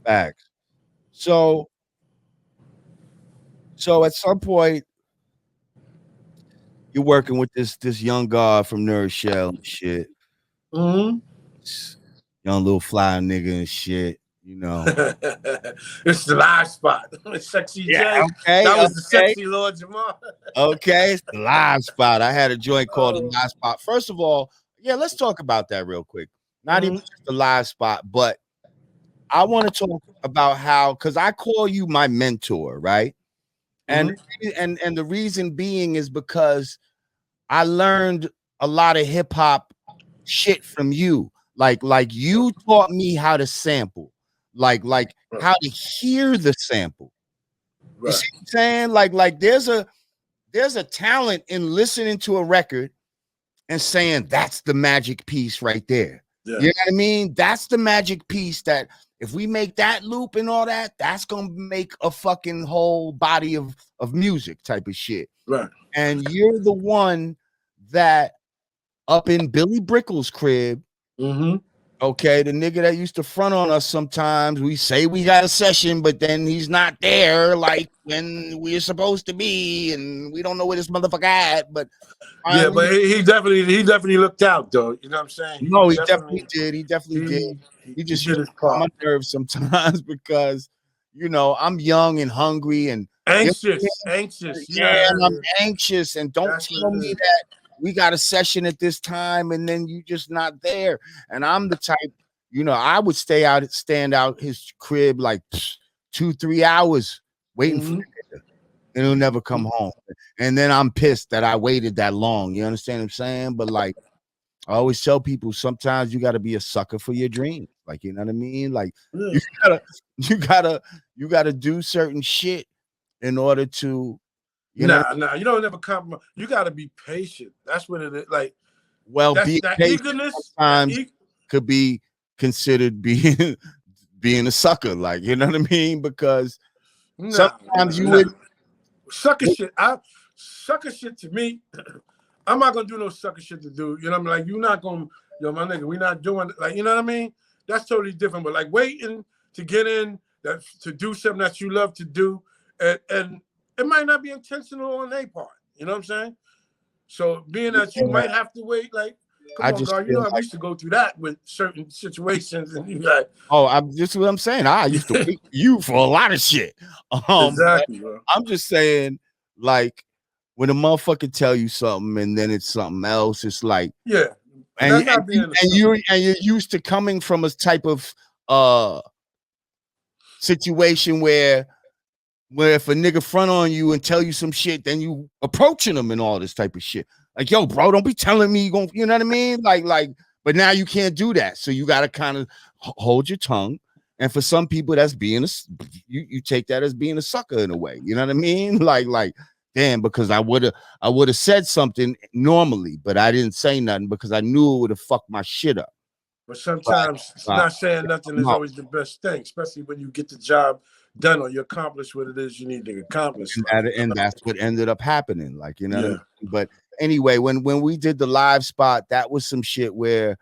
Facts. So at some point you're working with this young god from Nerd Shell and shit. Mm-hmm. Young little fly nigga and shit, you know. It's the live spot. Sexy Yeah, J. okay, That was the okay. sexy Lord Jamar. Okay, it's the live spot. I had a joint called the Oh. live spot. First of all, yeah, let's talk about that real quick. Not even Mm-hmm. just the live spot, but I want to talk about how, because I call you my mentor, right? And Mm-hmm. and the reason being is because I learned a lot of hip hop shit from you. Like you taught me how to sample, like Right. how to hear the sample. You Right. see what I'm saying? Like there's a talent in listening to a record and saying that's the magic piece right there. Yeah. You know what I mean? That's the magic piece that if we make that loop and all that, that's gonna make a fucking whole body of music type of shit. Right. And you're the one that up in Billy Brickle's crib, Mm-hmm. okay, the nigga that used to front on us sometimes. We say we got a session, but then he's not there like when we're supposed to be, and we don't know where this motherfucker at. But Yeah, finally, but he definitely looked out though. You know what I'm saying? no, he definitely did. He definitely did. He He just did used his to get on my part. nerves sometimes because, you know, I'm young and hungry and you Anxious. You yeah, know, and I'm anxious. And don't that's what tell it me is. that we got a session at this time and then you just not there. And I'm the type, you know, I would stand out his crib like 2-3 hours waiting for Mm-hmm. the nigga, and he'll never come home. And then I'm pissed that I waited that long. You understand what I'm saying? But like I always tell people, sometimes you got to be a sucker for your dreams. Like, you know what I mean? Like Yeah. you gotta, you gotta do certain shit in order to, you know, Nah. You don't ever compromise. You got to be patient. That's what it is. Like well, that's being that patient eagerness. sometimes could be considered being being a sucker. Like, you know what I mean? Because sometimes you Nah. would. Sucker shit. Sucker shit to me. I'm not gonna do no sucker shit to do. You know what I mean? Like you're not gonna, yo, my nigga, we not doing like you know what I mean? That's totally different. But like waiting to get in that to do something that you love to do, and it might not be intentional on their part. You know what I'm saying? So being that you Yeah, might have to wait, like, come I on, just God, you feel know I like, used to go through that with certain situations, and you like oh, I'm just what I'm saying. I used to wait for you for a lot of shit. But exactly, bro. I'm just saying, like, when a motherfucker tell you something and then it's something else, it's like, Yeah, and that's not being a sucker. you're used to coming from a type of situation where if a nigga front on you and tell you some shit, then you approaching them and all this type of shit. Like, yo, bro, don't be telling me you gonna, you know what I mean? But now you can't do that. So you gotta kind of hold your tongue. And for some people, that's being you take that as being a sucker in a way. You know what I mean? Like, damn, because I would have said something normally, but I didn't say nothing because I knew it would have fucked my shit up. But But sometimes uh, not saying nothing is no. always the best thing, especially when you get the job done or you accomplish what it is you need to accomplish. Like, And that's what ended up happening. Like, you know what I yeah, mean? But anyway, when we did the live spot, that was some shit where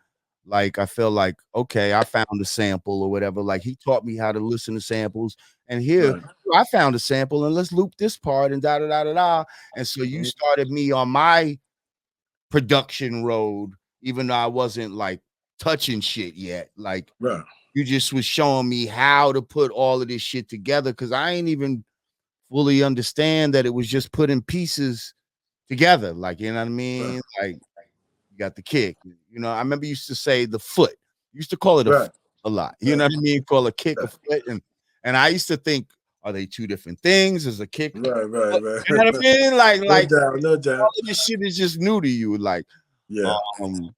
like I feel like, okay, I found a sample or whatever. Like he taught me how to listen to samples. And here right. I found a sample and let's loop this part and da da da da da. And so you started me on my production road, even though I wasn't like touching shit yet. Like Right. you just was showing me how to put all of this shit together because I ain't even fully understand that it was just putting pieces together. Like, you know what I Right. mean? Like, you got the kick. You know, I remember you used to say the foot. You used to call it a Right. foot a lot. You Right. know what I mean? Call a kick a Right. foot. And I used to think, are they two different things? Is a kick? Right. Foot? Right. You know what I mean? No Like doubt. No all doubt. of this shit is just new to you. Like, Yeah. um,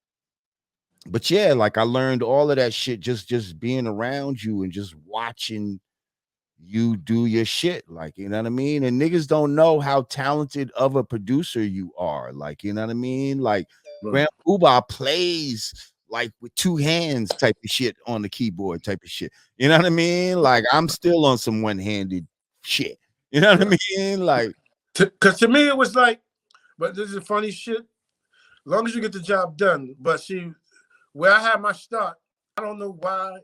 but yeah, like I learned all of that shit just being around you and just watching you do your shit, like, you know what I mean? And niggas don't know how talented of a producer you are, like, you know what I mean? Like, Right. Grand Puba plays like with two hands type of shit on the keyboard type of shit. You know what I mean? Like I'm still on some one-handed shit. You know what I mean? Like, Because to me it was like, but this is funny shit. As long as you get the job done. But see, where I had my start, I don't know why,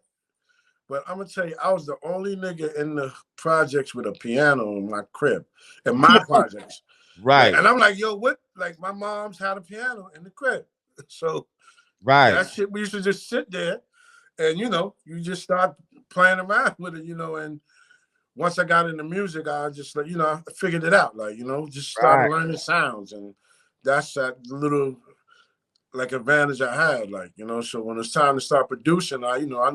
but I'm gonna tell you, I was the only nigga in the projects with a piano in my crib, in my projects. right, And I'm like, yo, what? Like my mom's had a piano in the crib. So right. that shit, we used to just sit there and, you just start playing around with it, and once I got into music, I just, like, I figured it out, like, just started learning sounds. And that's that little, like, advantage I had, like, so when it's time to start producing, I knew a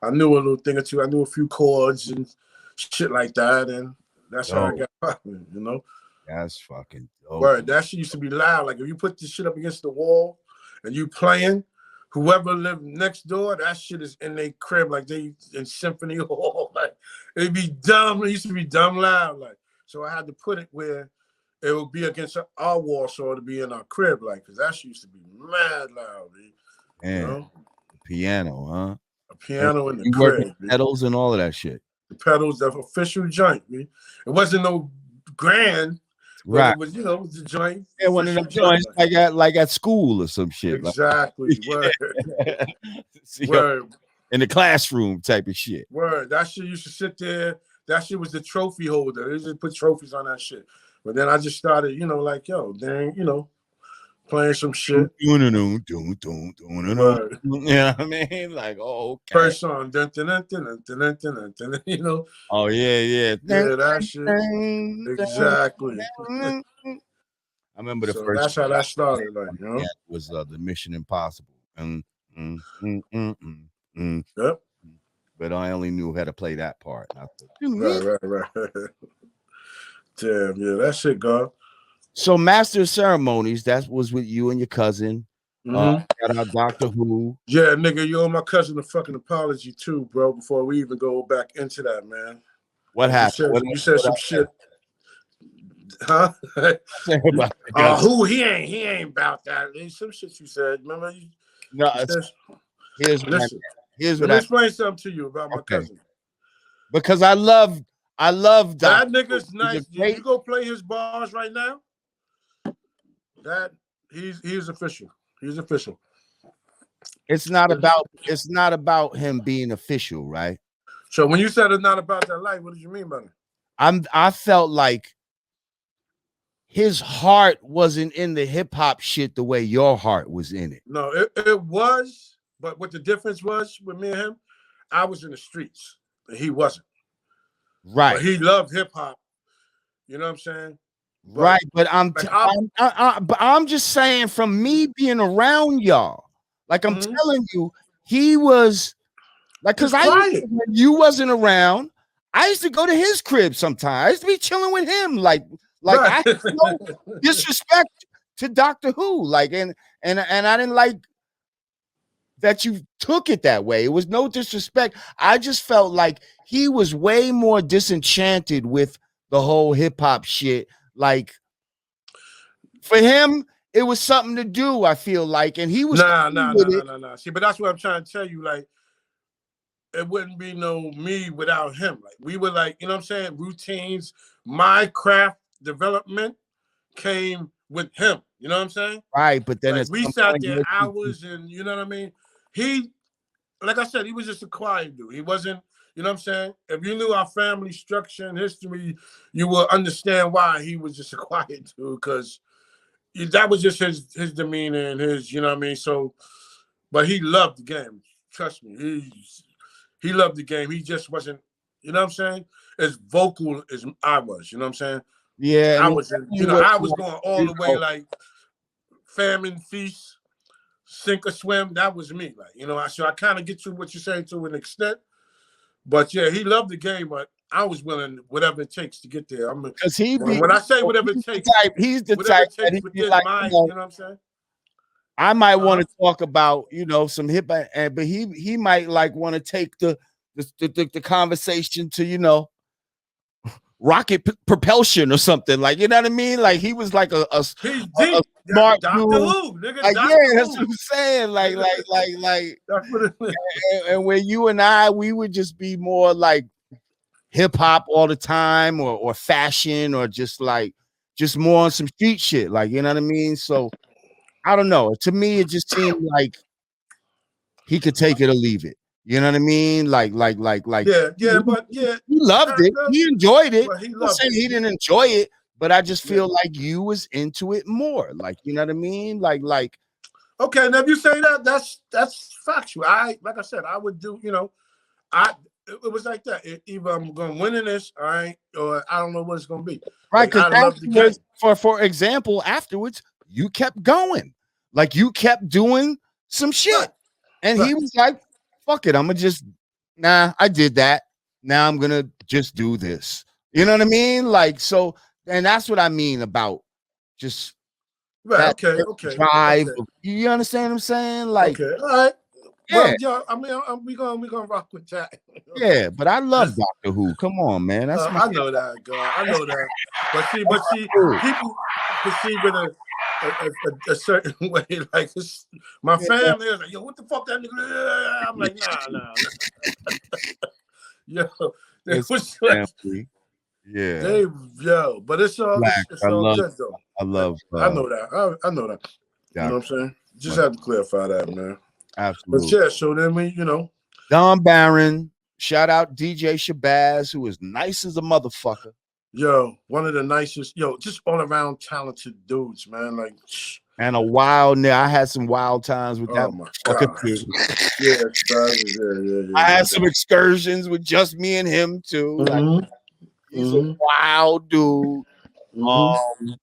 little thing or two. I knew a few chords and shit like that. And that's how I got popping, That's fucking dope. Word, that shit used to be loud. Like if you put this shit up against the wall and you playing, whoever lived next door, that shit is in their crib, like they in symphony hall. Like it'd be dumb. It used to be dumb loud. Like so, I had to put it where it would be against our wall, so it'd be in our crib, like because that shit used to be mad loud. Man, piano, huh? A piano in the you crib. Working pedals and all of that shit. The pedals, the official joint. It wasn't no grand. Right. It was, the joint. Yeah, one of them joints like at school or some shit. Exactly. Like. Word. Word. In the classroom type of shit. Word. That shit used to sit there. That shit was the trophy holder. They just put trophies on that shit. But then I just started, like, yo, dang, playing some shit. You know what I mean? Like, oh, okay. First song. Oh, yeah. Yeah, that shit. Exactly. I remember the first. That's how that started, like, was the Mission Impossible. Yep. But I only knew how to play that part. Right. Damn, yeah, that shit, God. So Master of Ceremonies, that was with you and your cousin. Got our Doctor Who. Yeah, nigga, you owe my cousin a fucking apology too, bro, before we even go back into that, man. What happened? You said some shit. Huh? Who he ain't about that. Some shit you said. Remember? Here's what let me explain something to you about my cousin. Because I love that nigga's nice. Did you go play his bars right now? That he's official. He's official. It's not about him being official, right? So when you said it's not about that life, what did you mean by that? I felt like his heart wasn't in the hip hop shit the way your heart was in it. No, it was, but what the difference was with me and him, I was in the streets and he wasn't. Right. But he loved hip hop. You know what I'm saying? Right, but I'm just saying from me being around y'all, like I'm telling you, he was like, because when you wasn't around, I used to go to his crib sometimes. I used to be chilling with him, like I had no disrespect to Doctor Who, like, and I didn't like that you took it that way. It was no disrespect. I just felt like he was way more disenchanted with the whole hip hop shit. Like for him, it was something to do, I feel like, and he was nah. See, but that's what I'm trying to tell you. Like, it wouldn't be no me without him. Like, we were like, you know what I'm saying? Routines, my craft development came with him. You know what I'm saying? Right, but then like, we sat there hours, and you know what I mean? He, like I said, he was just a quiet dude. He wasn't. You know what I'm saying? If you knew our family structure and history, you will understand why he was just a quiet dude, because that was just his demeanor and his, you know what I mean? So, but he loved the game. Trust me. He loved the game. He just wasn't, you know what I'm saying? As vocal as I was, you know what I'm saying? Yeah. I was, I was going all the way, like famine, feast, sink or swim. That was me. Like, so I kind of get you what you're saying to an extent. But yeah, he loved the game, but I was willing whatever it takes to get there. Because when I say whatever it takes, he's the type that he'd be like, you know what I'm saying? I might want to talk about, some hip hop, but he might like want to take the conversation to, rocket propulsion or something, like, you know what I mean? Like he was like a smart Doctor dude. Who, nigga, Like, Doctor yeah, that's Who. what I'm saying. Like, That's what it is. and when you and I, we would just be more like hip hop all the time, or fashion, or just more on some street shit. Like, you know what I mean? So I don't know. To me, it just seemed like he could take it or leave it. You know what I mean? Like, But yeah, he loved it. He enjoyed it. but he I'm not loved saying it. he didn't enjoy it, but I just feel like you was into it more. Like, you know what I mean? Like. Okay, now if you say that, that's factual. Like I said, I would do. It was like that. Either I'm going to win in this, all right, or I don't know what it's going to be. Right, like, because I love the game. For example, afterwards, you kept going. Like, you kept doing some shit. Right. And he was like, fuck it, I'm going to just, I did that. Now I'm going to just do this. You know what I mean? Like, so, and that's what I mean about just that drive. Okay. You understand what I'm saying? Like, okay, all right. Yeah. Well, I mean, we gonna rock with that. Yeah, but I love Doctor Who. Come on, man. That's I know that, God. I know that. But see, people perceive it a certain way. Like, my family is like, yo, what the fuck that nigga? I'm like, nah. Yo, they was like, yeah. But it's all good though. I love. I know that. I know that. You know what I'm saying? Just have to clarify that, man. Absolutely. But yeah, so then we, Don Barron, shout out DJ Shabazz, who is nice as a motherfucker. Yo, one of the nicest, just all around talented dudes, man. Like, and a wild I had some wild times with that fucking kid. Yeah. I had some excursions with just me and him too. Mm-hmm. Like, he's a wild dude. Mm-hmm.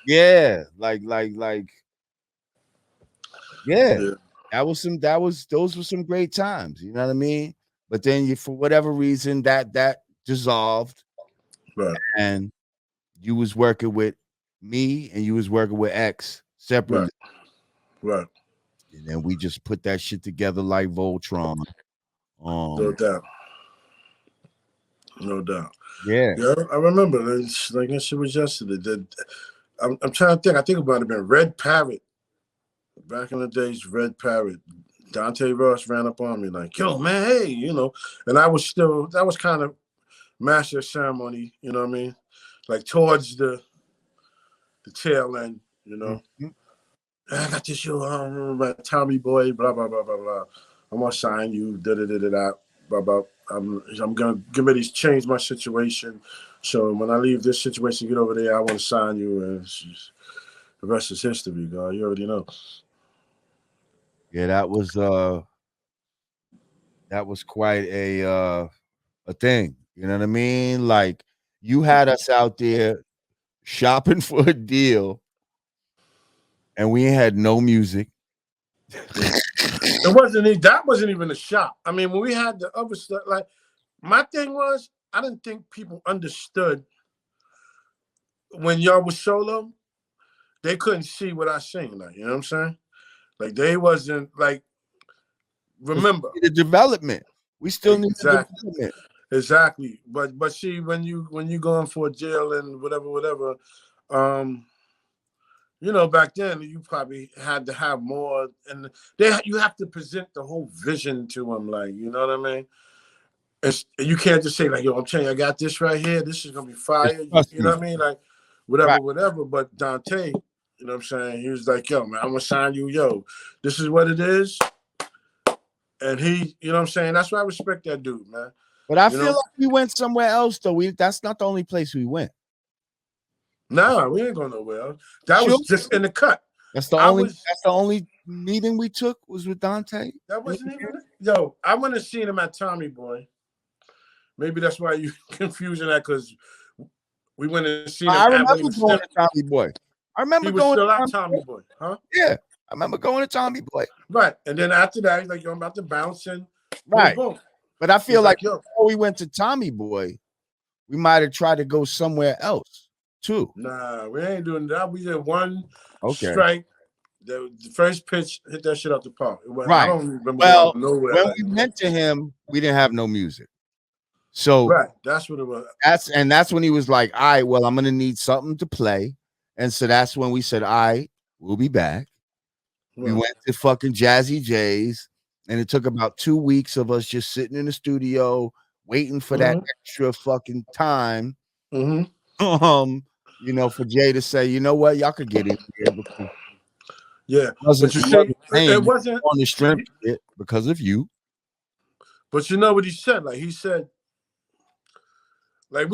Yeah, yeah. Those were some great times, you know what I mean? But then for whatever reason that dissolved. Right. And you was working with me and you was working with X separately. Right. And then we just put that shit together like Voltron. No doubt. Yeah. Yeah, I remember. Like that shit was yesterday. I'm trying to think. I think about it being Red Parrot. Back in the days, Red Parrot. Dante Ross ran up on me like, yo, man, hey, and that was kind of master of ceremony, you know what I mean? Like towards the tail end, Mm-hmm. I got this my Tommy boy, blah, blah, blah, blah, blah. I'm gonna sign you, da-da-da-da-da, blah, blah. I'm gonna get ready to change my situation. So when I leave this situation, get over there, I want to sign you, and the rest is history, God. You already know. Yeah, that was quite a thing. You know what I mean? Like, you had us out there shopping for a deal, and we had no music. That wasn't even a shop. I mean, when we had the other stuff, like, my thing was, I didn't think people understood when y'all was solo. They couldn't see what I sing, like, you know what I'm saying? Like, they wasn't like. Remember the development. We still need the development. Exactly, but see, when you going for jail and whatever, back then you probably had to have more, and you have to present the whole vision to them, like, you know what I mean? You can't just say like, yo, I'm telling you, I got this right here. This is gonna be fire. You know what I mean? Like, whatever. But Dante, you know what I'm saying? He was like, yo, man, I'm gonna sign you. Yo, this is what it is. And he, you know what I'm saying? That's why I respect that dude, man. But I feel like we went somewhere else, though. That's not the only place we went. Nah, we ain't going nowhere else. That was just in the cut. That's the only meeting we took was with Dante. That wasn't even it. Yo, I went and seen him at Tommy Boy. Maybe that's why you confusing that, because we went and seen him. I remember going to Tommy Boy. I remember he was going still at Tommy Boy, huh? Yeah, I remember going to Tommy Boy. Right, and then after that, he's like, yo, I'm about to bounce and right. Boom. But I feel like before we went to Tommy Boy, we might have tried to go somewhere else too. Nah, we ain't doing that. We did one strike. The first pitch hit that shit out the park. Right. I don't remember nowhere. When we went to him, we didn't have no music. So right, that's what it was. That's when he was like, all right, well, I'm gonna need something to play. And so that's when we said, all right, we'll be back. We Right. went to fucking Jazzy J's, and it took about 2 weeks of us just sitting in the studio waiting for that extra fucking time. You know, for Jay to say, you know what, y'all could get in here because but you it see, wasn't saying it wasn't on the strength of it because of you. But you know what he said? Like he said, like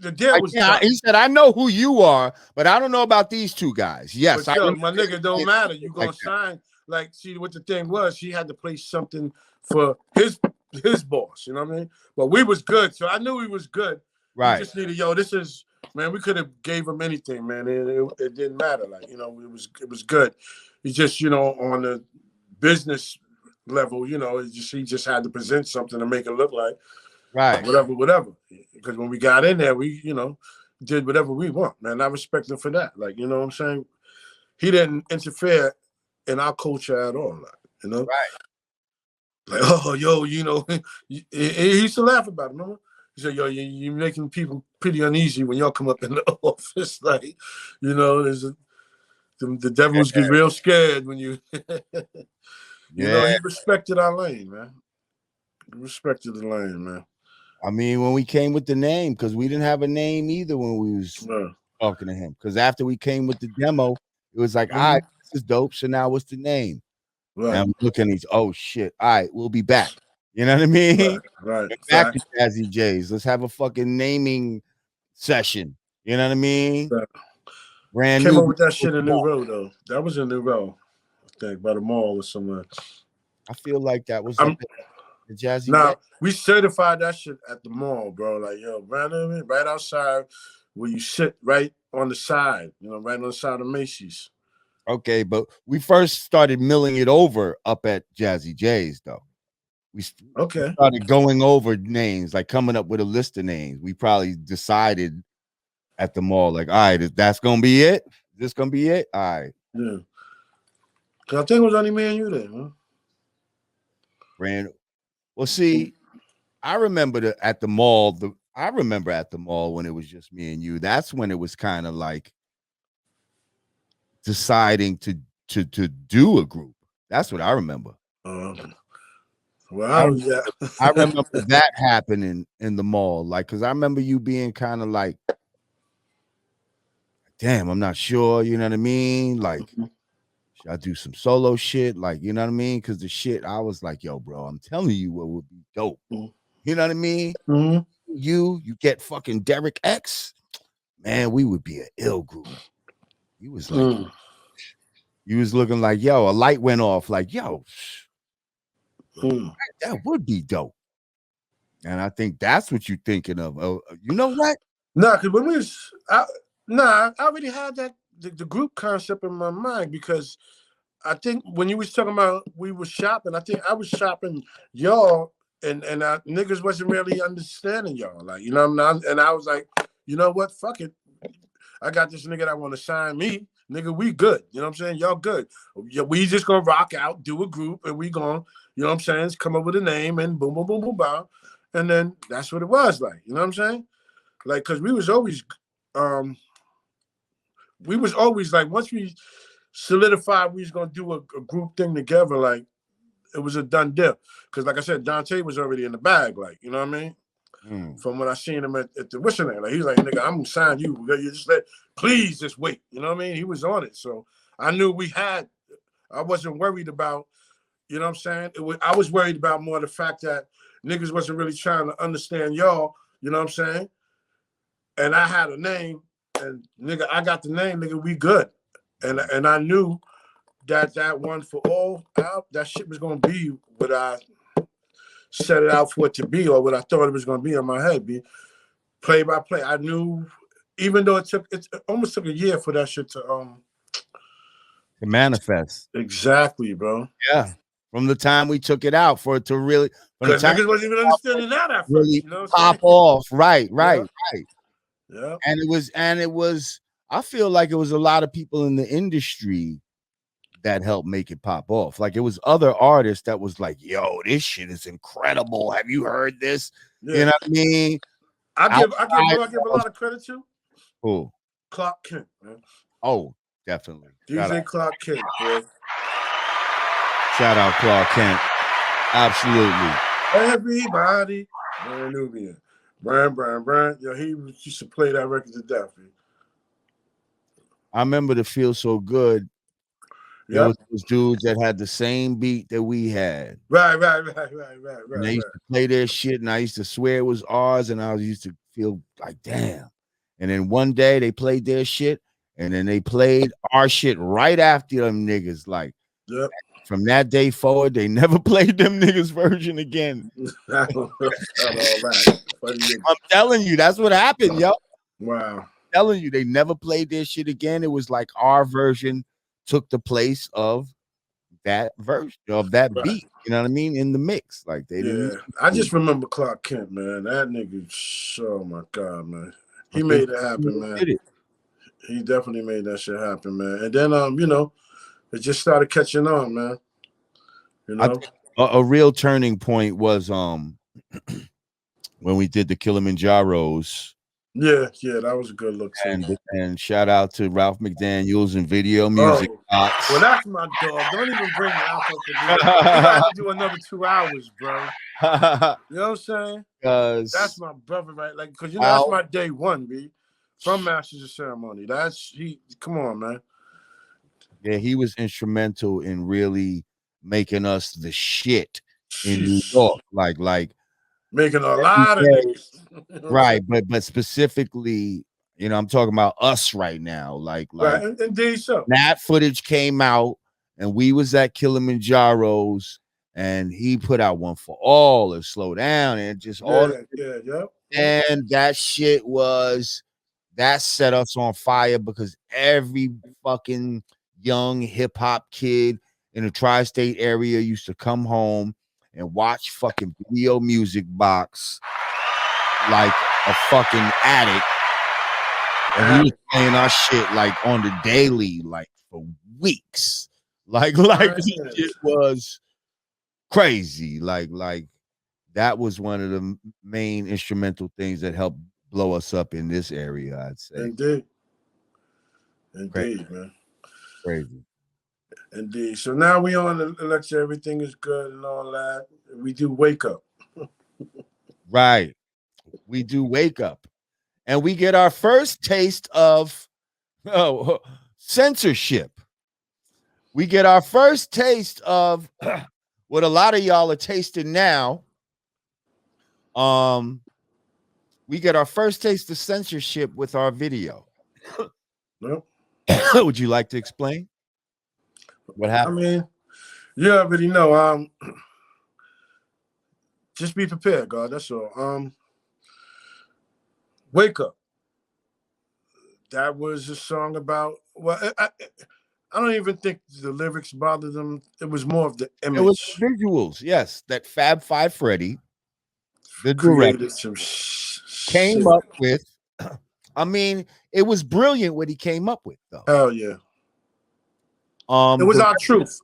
the deal was done. He said, I know who you are, but I don't know about these two guys. Yes, but yo, my nigga, don't matter. You gonna sign? Like, see what the thing was? He had to play something for his boss. You know what I mean? But we was good, so I knew he was good. Right. We just needed, this is, man. We could have gave him anything, man. It didn't matter. Like, it was good. He just, on the business level, he just had to present something to make it look like whatever. Because when we got in there, we, did whatever we want, man. I respect him for that. Like, you know what I'm saying? He didn't interfere in our culture at all. Like, Like, oh, yo, he used to laugh about it, remember? He said, yo, you're making people pretty uneasy when y'all come up in the office. Like, the devils get real scared when you, he respected our lane, man. He respected the lane, man. I mean, when we came with the name, because we didn't have a name either when we was talking to him. Because after we came with the demo, it was like, all right, this is dope. So now what's the name? Right. And I'm looking at oh shit. All right, we'll be back. You know what I mean? Right. Back to Jazzy J's. Let's have a fucking naming session. You know what I mean? Right. Brand Came new. up with that shit in New Road, though. That was in New Road, I think, by the mall or somewhere. I feel like that was the Jazzy. Now, we certified that shit at the mall, bro. Like, yo, right outside where you sit right on the side, right on the side of Macy's. Okay, but we first started milling it over up at Jazzy J's, though. We started going over names, like coming up with a list of names. We probably decided at the mall, like, all right, that's gonna be it. Is this gonna be it? All right. Yeah. Cause I think it was only me and you there, huh? Randall. Well, see, I remember at the mall. I remember at the mall when it was just me and you. That's when it was kind of like deciding to do a group. That's what I remember. Well, I remember that happening in the mall, like, because I remember you being kind of like, damn, I'm not sure, you know what I mean? Like, should I do some solo shit? Like, you know what I mean? Because the shit, I was like, yo, bro, I'm telling you what would be dope. You know what I mean? You get fucking Derek X, man, we would be an ill group. He was like, he was looking like, yo, a light went off, like, yo, that would be dope. And I think that's what you're thinking of. Oh, you know what? Nah, because when I already had that the group concept in my mind, because I think when you was talking about we were shopping, I think I was shopping y'all, and niggas wasn't really understanding y'all, like, you know what I mean? And I was like, you know what, fuck it, I got this nigga that want to sign me, nigga, we good, you know what I'm saying? Y'all good. We just gonna rock out, do a group, and we gonna, you know what I'm saying, come up with a name and boom, boom, boom, boom, boom, and then that's what it was like, you know what I'm saying? Like, cause we was always like, once we solidified we was gonna do a group thing together, like, it was a done deal. Cause like I said, Dante was already in the bag, like, you know what I mean? From when I seen him at the whistling, like, he was like, nigga, I'm gonna sign you. You just please just wait. You know what I mean? He was on it. So I knew I wasn't worried about, you know what I'm saying? I was worried about more the fact that niggas wasn't really trying to understand y'all, you know what I'm saying? And I had a name, and nigga, I got the name, nigga, we good. And I knew that one for all out, that shit was gonna be what I set it out for it to be, or what I thought it was gonna be in my head, be play by play. I knew, even though it almost took a year for that shit to manifest. Exactly, bro. Yeah. From the time we took it out for it to really, because niggas wasn't even understanding that at first. Really, you know what pop off. Right. Yeah. And it was, I feel like it was a lot of people in the industry that helped make it pop off. Like, it was other artists that was like, yo, this shit is incredible. Have you heard this? Yeah. You know what I mean? I give a lot of credit to who? Clark Kent, man. Oh, definitely. DJ Clark Kent, boy. Shout out Clark Kent. Absolutely. Everybody, brand Nubian. Brand. Yo, he used to play that record to death. I remember the Feel So Good. There Yep. was those dudes that had the same beat that we had. Right. And they used to play their shit, and I used to swear it was ours, and I used to feel like, damn. And then one day they played their shit, and then they played our shit right after them niggas. Like, yep. From that day forward, they never played them niggas version again. I'm telling you, that's what happened, yo. Wow. I'm telling you, they never played their shit again. It was like our version took the place of that version of that beat. You know what I mean? In the mix. Like they didn't. I just remember Clark Kent, man. That nigga, oh my God, man. He made it happen, man. He definitely made that shit happen, man. And then it just started catching on, man. You know, a real turning point was when we did the Kilimanjaros. Yeah, that was a good look too. And shout out to Ralph McDaniels and Video Music. Well, that's my dog. Don't even bring Ralph up. We got to do another 2 hours, bro. You know what I'm saying? Because that's my brother, right? Like, because that's my day one, B. From Masters of Ceremony. Come on, man. Yeah, he was instrumental in really making us the shit in New York. Like making a lot of niggas. Right, but specifically, I'm talking about us right now. Like right, indeed so. That footage came out, and we was at Kilimanjaro's, and he put out One for All and Slow Down, and just all. And that shit that set us on fire because every fucking young hip hop kid in the tri-state area used to come home and watch fucking Video Music Box like a fucking addict. And we was playing our shit like on the daily, like for weeks. Like this shit was crazy. Like that was one of the main instrumental things that helped blow us up in this area, I'd say. Indeed, Crazy. Man. Crazy. Indeed. So now we on the lecture. Everything is good and all that. We do Wake Up. Right. We do Wake Up. And we get our first taste of censorship. We get our first taste of what a lot of y'all are tasting now. We get our first taste of censorship with our video. Nope. Would you like to explain what happened? I mean, you already know. Just be prepared, God. That's all. Wake Up. That was a song about. Well, I don't even think the lyrics bothered them. It was more of the image. It was the visuals, yes. That Fab Five Freddy, the director, came up with. I mean, it was brilliant what he came up with, though. Hell yeah. It was our truth.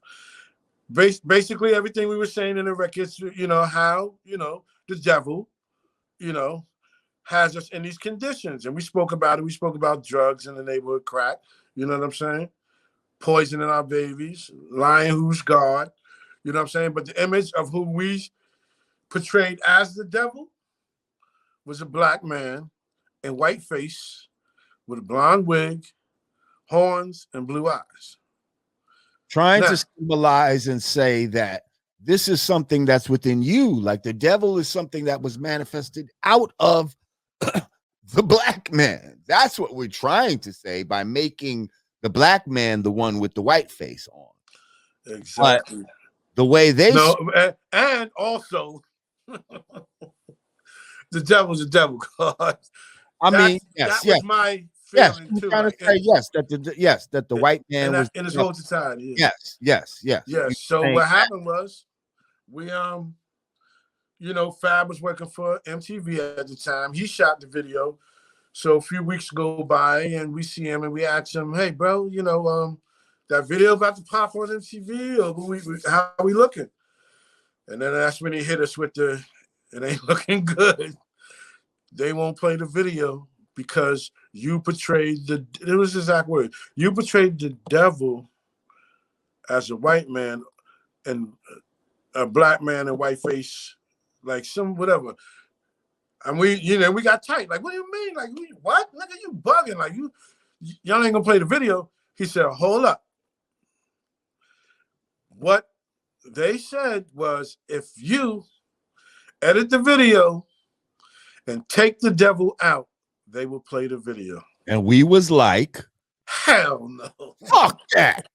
Basically, everything we were saying in the records, how, the devil, has us in these conditions. And we spoke about it. We spoke about drugs in the neighborhood, crack. You know what I'm saying? Poisoning our babies, lying who's God. You know what I'm saying? But the image of who we portrayed as the devil was a black man in white face with a blonde wig, horns, and blue eyes. Trying to symbolize and say that this is something that's within you. Like the devil is something that was manifested out of the black man. That's what we're trying to say by making the black man the one with the white face on. Exactly. But the way they and also the devil's a devil. God. That was my feeling too. Trying to say that the white man was in his whole society. Yes. So what happened was we Fab was working for MTV at the time. He shot the video. So a few weeks go by and we see him and we ask him, hey, bro, that video about to pop on MTV or how are we looking? And then that's when he hit us with it ain't looking good. They won't play the video. because you portrayed it was the exact word. You portrayed the devil as a white man and a black man and white face, like some whatever. And we got tight. Like, what do you mean? Like, what? Look at you bugging. Like, y'all ain't gonna play the video. He said, hold up. What they said was, if you edit the video and take the devil out, they will play the video. And we was like, hell no. Fuck that.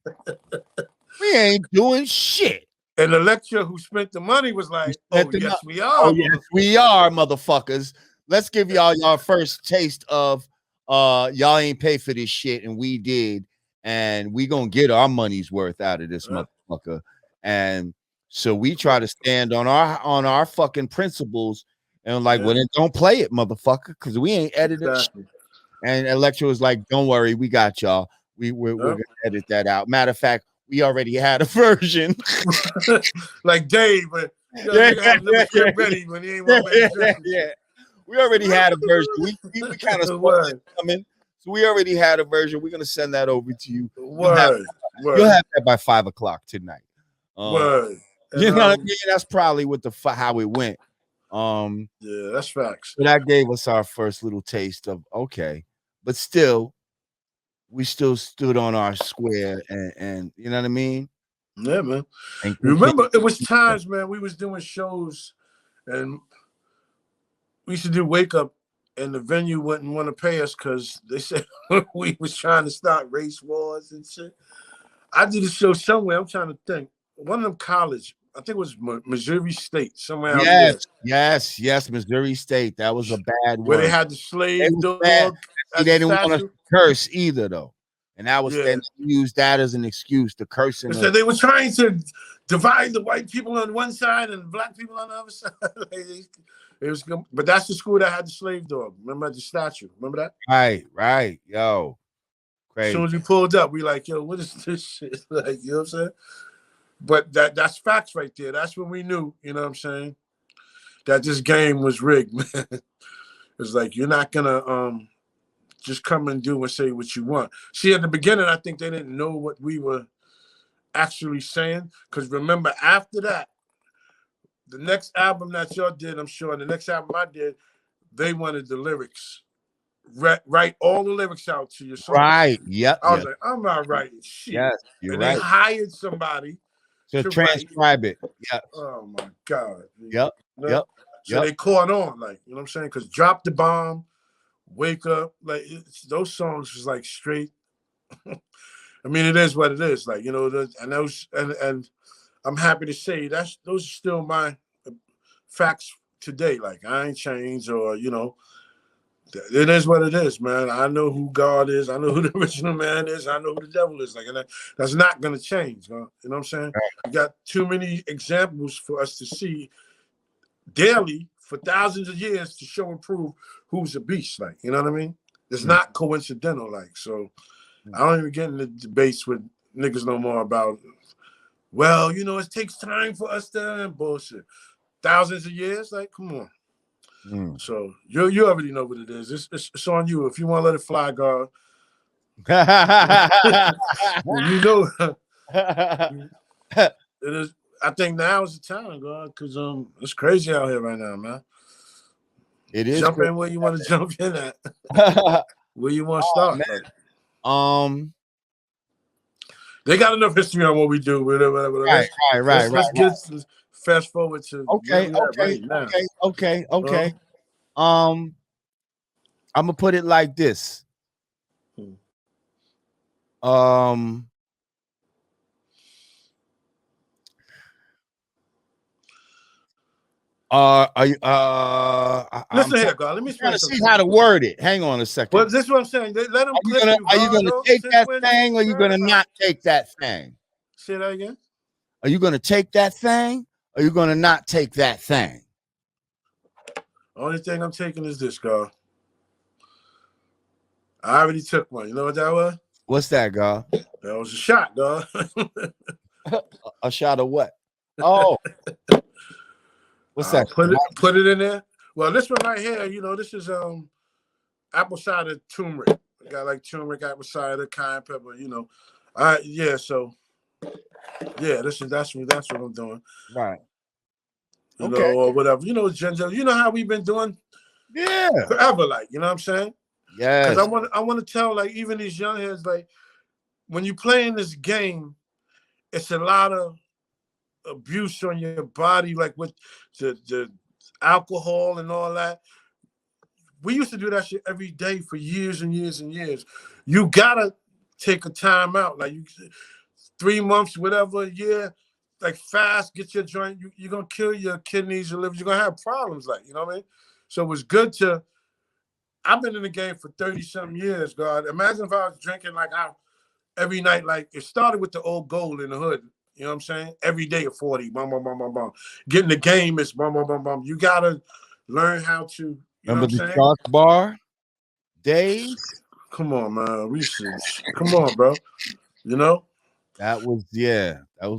We ain't doing shit. And the lecturer who spent the money was like, oh, yes, we are. Oh, yes, we are, motherfuckers. Let's give y'all first taste of y'all ain't pay for this shit, and we did. And we gonna get our money's worth out of this motherfucker. And so we try to stand on our fucking principles and like, well, then don't play it, motherfucker, because we ain't edited shit. And the lecturer was like, don't worry, we got y'all. We're gonna edit that out. Matter of fact, we already had a version. Like Dave, but get ready when he ain't yeah. We already had a version. We kind of saw it coming. So we already had a version. We're gonna send that over to you. You'll have that by 5 o'clock tonight. You know what I mean? That's probably what how it went. Yeah, that's facts. But that gave us our first little taste of okay, but still, we still stood on our square, and you know what I mean? Yeah, man. And remember, it was times, man, we was doing shows, and we used to do Wake Up, and the venue wouldn't want to pay us because they said we was trying to start race wars and shit. I did a show somewhere. I'm trying to think. One of them college, I think it was Missouri State, somewhere out there. Yes, Missouri State. That was a bad one. Where they had the slave dog. They didn't want to curse either, though. And that was then used that as an excuse to curse. So they were trying to divide the white people on one side and black people on the other side. It was, but that's the school that had the slave dog. Remember the statue? Remember that? Right. Yo, crazy. As soon as we pulled up, we like, yo, what is this shit? Like, you know what I'm saying? But that's facts right there. That's when we knew, you know what I'm saying, that this game was rigged, man. It's like, you're not gonna just come and do and say what you want. See, at the beginning, I think they didn't know what we were actually saying. Because remember, after that, the next album that y'all did, I'm sure, the next album I did, they wanted the lyrics. Write all the lyrics out to your song. Right. Yep. I was like, I'm not writing shit. Yes, you're and right. They hired somebody to transcribe it. Yep. Oh my God. Yep. Yep. So they caught on, like, you know what I'm saying? Because Drop the Bomb, Wake Up, like those songs was like straight. I mean, it is what it is. Like, you know, and those and I'm happy to say those are still my facts today. Like, I ain't changed, or you know, it is what it is, man. I know who God is. I know who the original man is. I know who the devil is. Like, and that's not gonna change. Huh? You know what I'm saying? You got too many examples for us to see daily for thousands of years to show and prove who's a beast. Like, you know what I mean? It's not coincidental. Like, so I don't even get into debates with niggas no more about, well, you know, it takes time for us to bullshit. Thousands of years, like, come on. So you already know what it is. It's on you. If you want to let it fly, God. You know, it is. I think now is the time, God, because it's crazy out here right now, man. It is. Jump in where you want to jump in at. Where you want to start. Like. They got enough history on what we do. Whatever. Right. Let's get fast forward to okay. I'm gonna put it like this. Listen here, God. Let me try to see how to word it. Hang on a second. Well, this is what I'm saying. Let them. Are you gonna take that thing, or are you gonna not take that thing? Say that again. Are you gonna take that thing, or are you gonna not take that thing? Only thing I'm taking is this, God. I already took one. You know what that was? What's that, God? That was a shot, God. A shot of what? Oh. What's that? Put it in there. Well, this one right here, you know, this is apple cider turmeric. I got like turmeric, apple cider, cayenne pepper. Yeah. So yeah, that's what I'm doing. Right. Okay. Or whatever. Ginger. You know how we've been doing Yeah. forever. Like, you know what I'm saying? Because Yes. I want to tell like even these young heads like when you play in this game, it's a lot of abuse on your body, like with the alcohol and all that. We used to do that shit every day for years and years and years. You gotta take a time out, like 3 months, whatever, a year, like fast, get your joint. You're gonna kill your kidneys, your liver. You're gonna have problems, like you know what I mean. So it was good to. I've been in the game for 30-something years, God. Imagine if I was drinking like every night, like it started with the old gold in the hood. You know what I'm saying? Every day at 40, bum, bum, bum, bum, bum. Getting the game is bum, bum, bum, bum. You gotta learn how to, you know what Remember I'm the saying? Shark Bar days? Come on, man. Come on, bro. You know? That was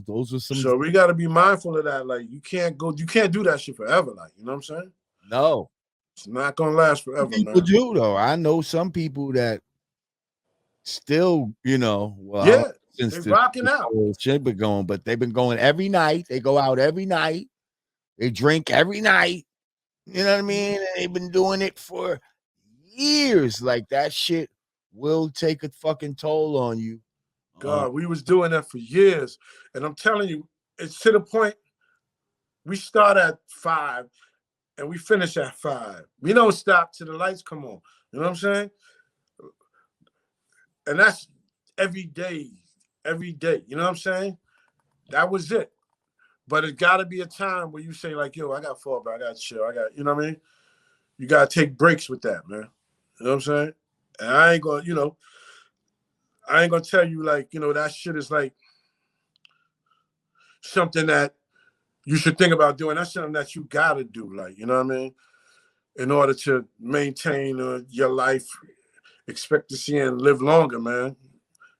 those were some So we gotta be mindful of that. Like you can't do that shit forever. Like, you know what I'm saying? no. It's not gonna last Some forever, people man. do though. I know some people that still, well, I don't Yeah, know since they this, rocking this out. whole shit been going, but they've been going every night. They go out every night. They drink every night. You know what I mean? And they've been doing it for years. Like that shit will take a fucking toll on you. Uh, God, we was doing that for years. And I'm telling you, it's to the point we start at 5 and we finish at 5. We don't stop till the lights come on. You know what I'm saying? And that's every day, every day. You know what I'm saying? That was it. But it got to be a time where you say like, yo, I got fall back, I got chill, I got, you know what I mean? You got to take breaks with that, man. You know what I'm saying? And I ain't gonna tell you like, that shit is like something that you should think about doing. That's something that you gotta do, like, you know what I mean? In order to maintain your life expectancy and live longer, man.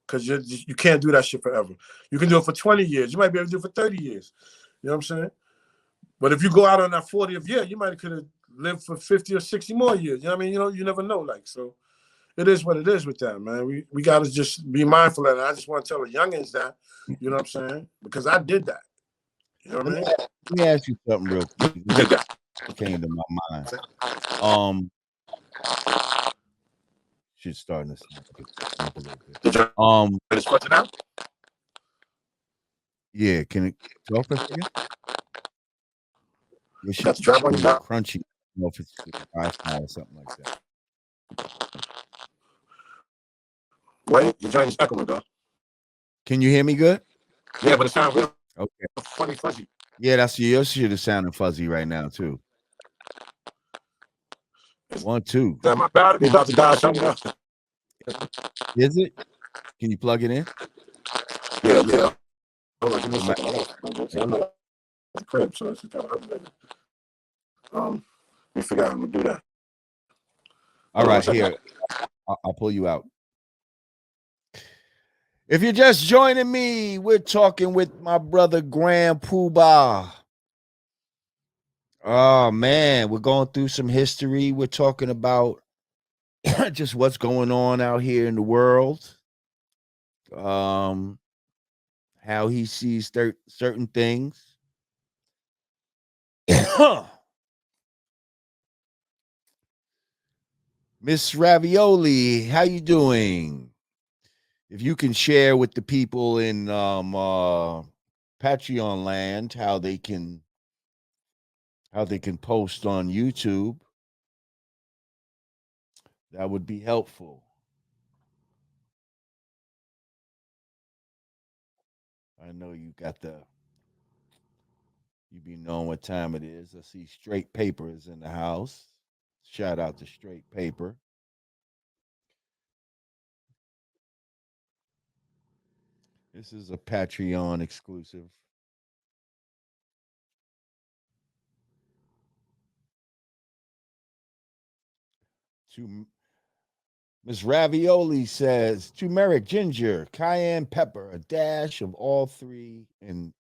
Because you can't do that shit forever. You can do it for 20 years. You might be able to do it for 30 years. You know what I'm saying? But if you go out on that 40th year, you might could have lived for 50 or 60 more years. You know what I mean? You never know. Like, so it is what it is with that, man. We got to just be mindful of that. I just want to tell the youngins that, you know what I'm saying? Because I did that. You know what I mean? let me ask you something real quick. It came to my mind. Shit's starting to snap a little bit. Yeah, can it talk for a second? Your shit a little crunchy. I don't know if it's the Wi-Fi or something like that. Wait, your joint is echoing, though. Can you hear me good? Yeah, but it sounds real Okay. funny, fuzzy. Yeah, that's your shit is sounding fuzzy right now too. 1, 2. My battery about to die. Something else. Is it? Can you plug it in? Yeah. Hold on, give me a It might- second. I'm at the crib, so it's kind of updated. Let me figure out how I'm gonna do that. All right, here. I'll pull you out. If you're just joining me, we're talking with my brother Grand Puba. Oh man, we're going through some history. We're talking about just what's going on out here in the world. How he sees certain things. Miss Ravioli, how you doing? If you can share with the people in Patreon land how they can post on YouTube, that would be helpful. I know you be knowing what time it is. I see Straight Paper is in the house. Shout out to Straight Paper. This is a Patreon exclusive. Miss Ravioli says turmeric, ginger, cayenne pepper, a dash of all three, and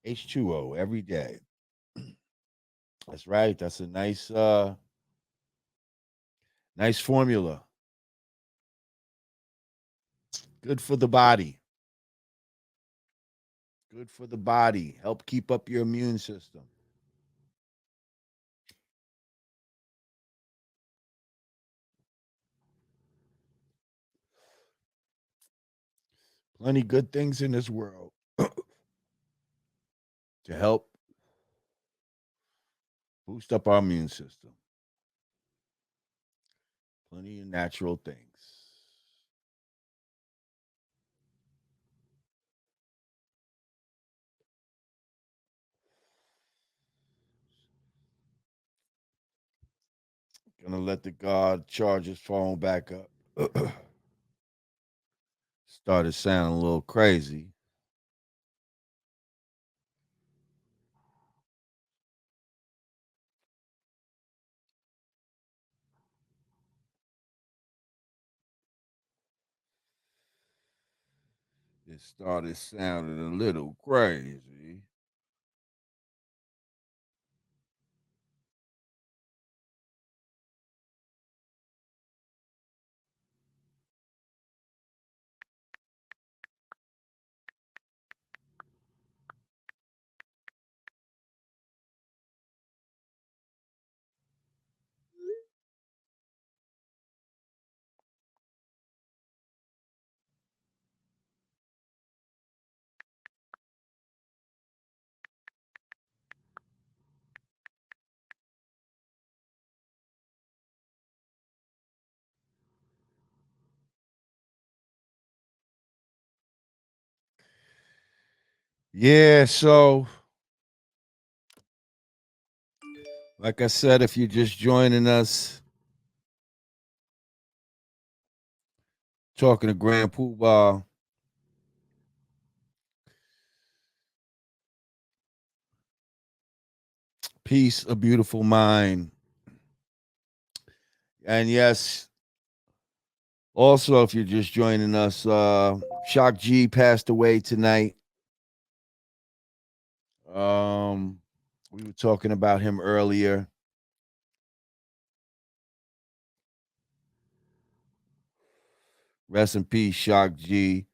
H2O every day. That's right. That's a nice Nice formula. Good for the body. Good for the body. Help keep up your immune system. Plenty good things in this world to help boost up our immune system. Plenty of natural things. Gonna let the God charge his phone back up. Started sounding a little crazy. It started sounding a little crazy. Yeah, so like I said, if you're just joining us, talking to Grand Puba, peace, a beautiful mind. And yes, also if you're just joining us, Shock G passed away tonight. We were talking about him earlier. Rest in peace, Shock G.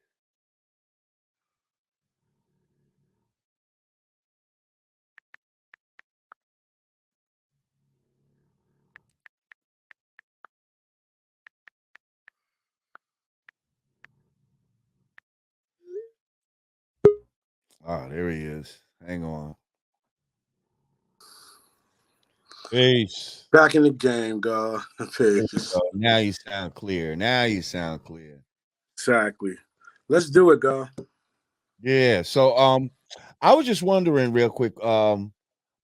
Oh, there he is. Hang on. Peace. Back in the game, God. There you Peace. go. Now you sound clear. Now you sound clear. Exactly. Let's do it, God. Yeah. So I was just wondering real quick,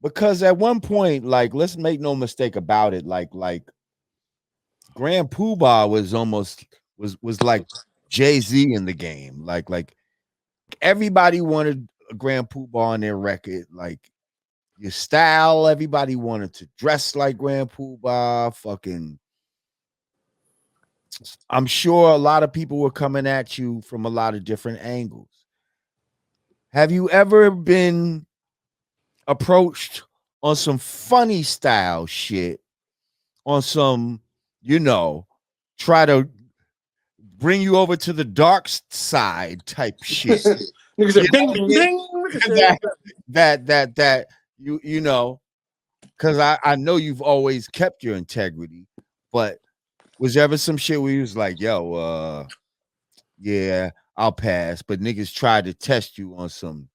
because at one point, like, let's make no mistake about it, like Grand Poobah was almost was like Jay-Z in the game. Like everybody wanted a Grand Poobah on their record. Like your style, everybody wanted to dress like Grand Poobah. Fucking, I'm sure a lot of people were coming at you from a lot of different angles. Have you ever been approached on some funny style shit, on some, you know, try to bring you over to the dark side type shit? Nigga You said, know ding, what I ding, mean? ding. that that you know, because I know you've always kept your integrity, but was there ever some shit where you was like, yo, yeah, I'll pass, but niggas tried to test you on some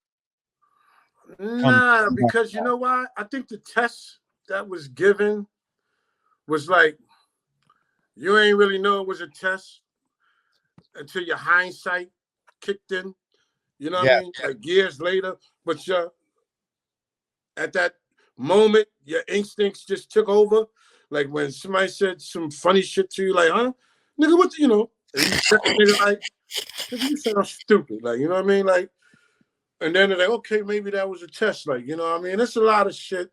come Nah, because you know why? I think the test that was given was like, you ain't really know it was a test until your hindsight kicked in. You know what yeah, I mean? Like years later, but at that moment, your instincts just took over. Like when somebody said some funny shit to you, like, huh? Nigga, what, you know? And you check the nigga like, nigga, you sound stupid. Like, you know what I mean? Like, and then they're like, okay, maybe that was a test. Like, you know what I mean? It's a lot of shit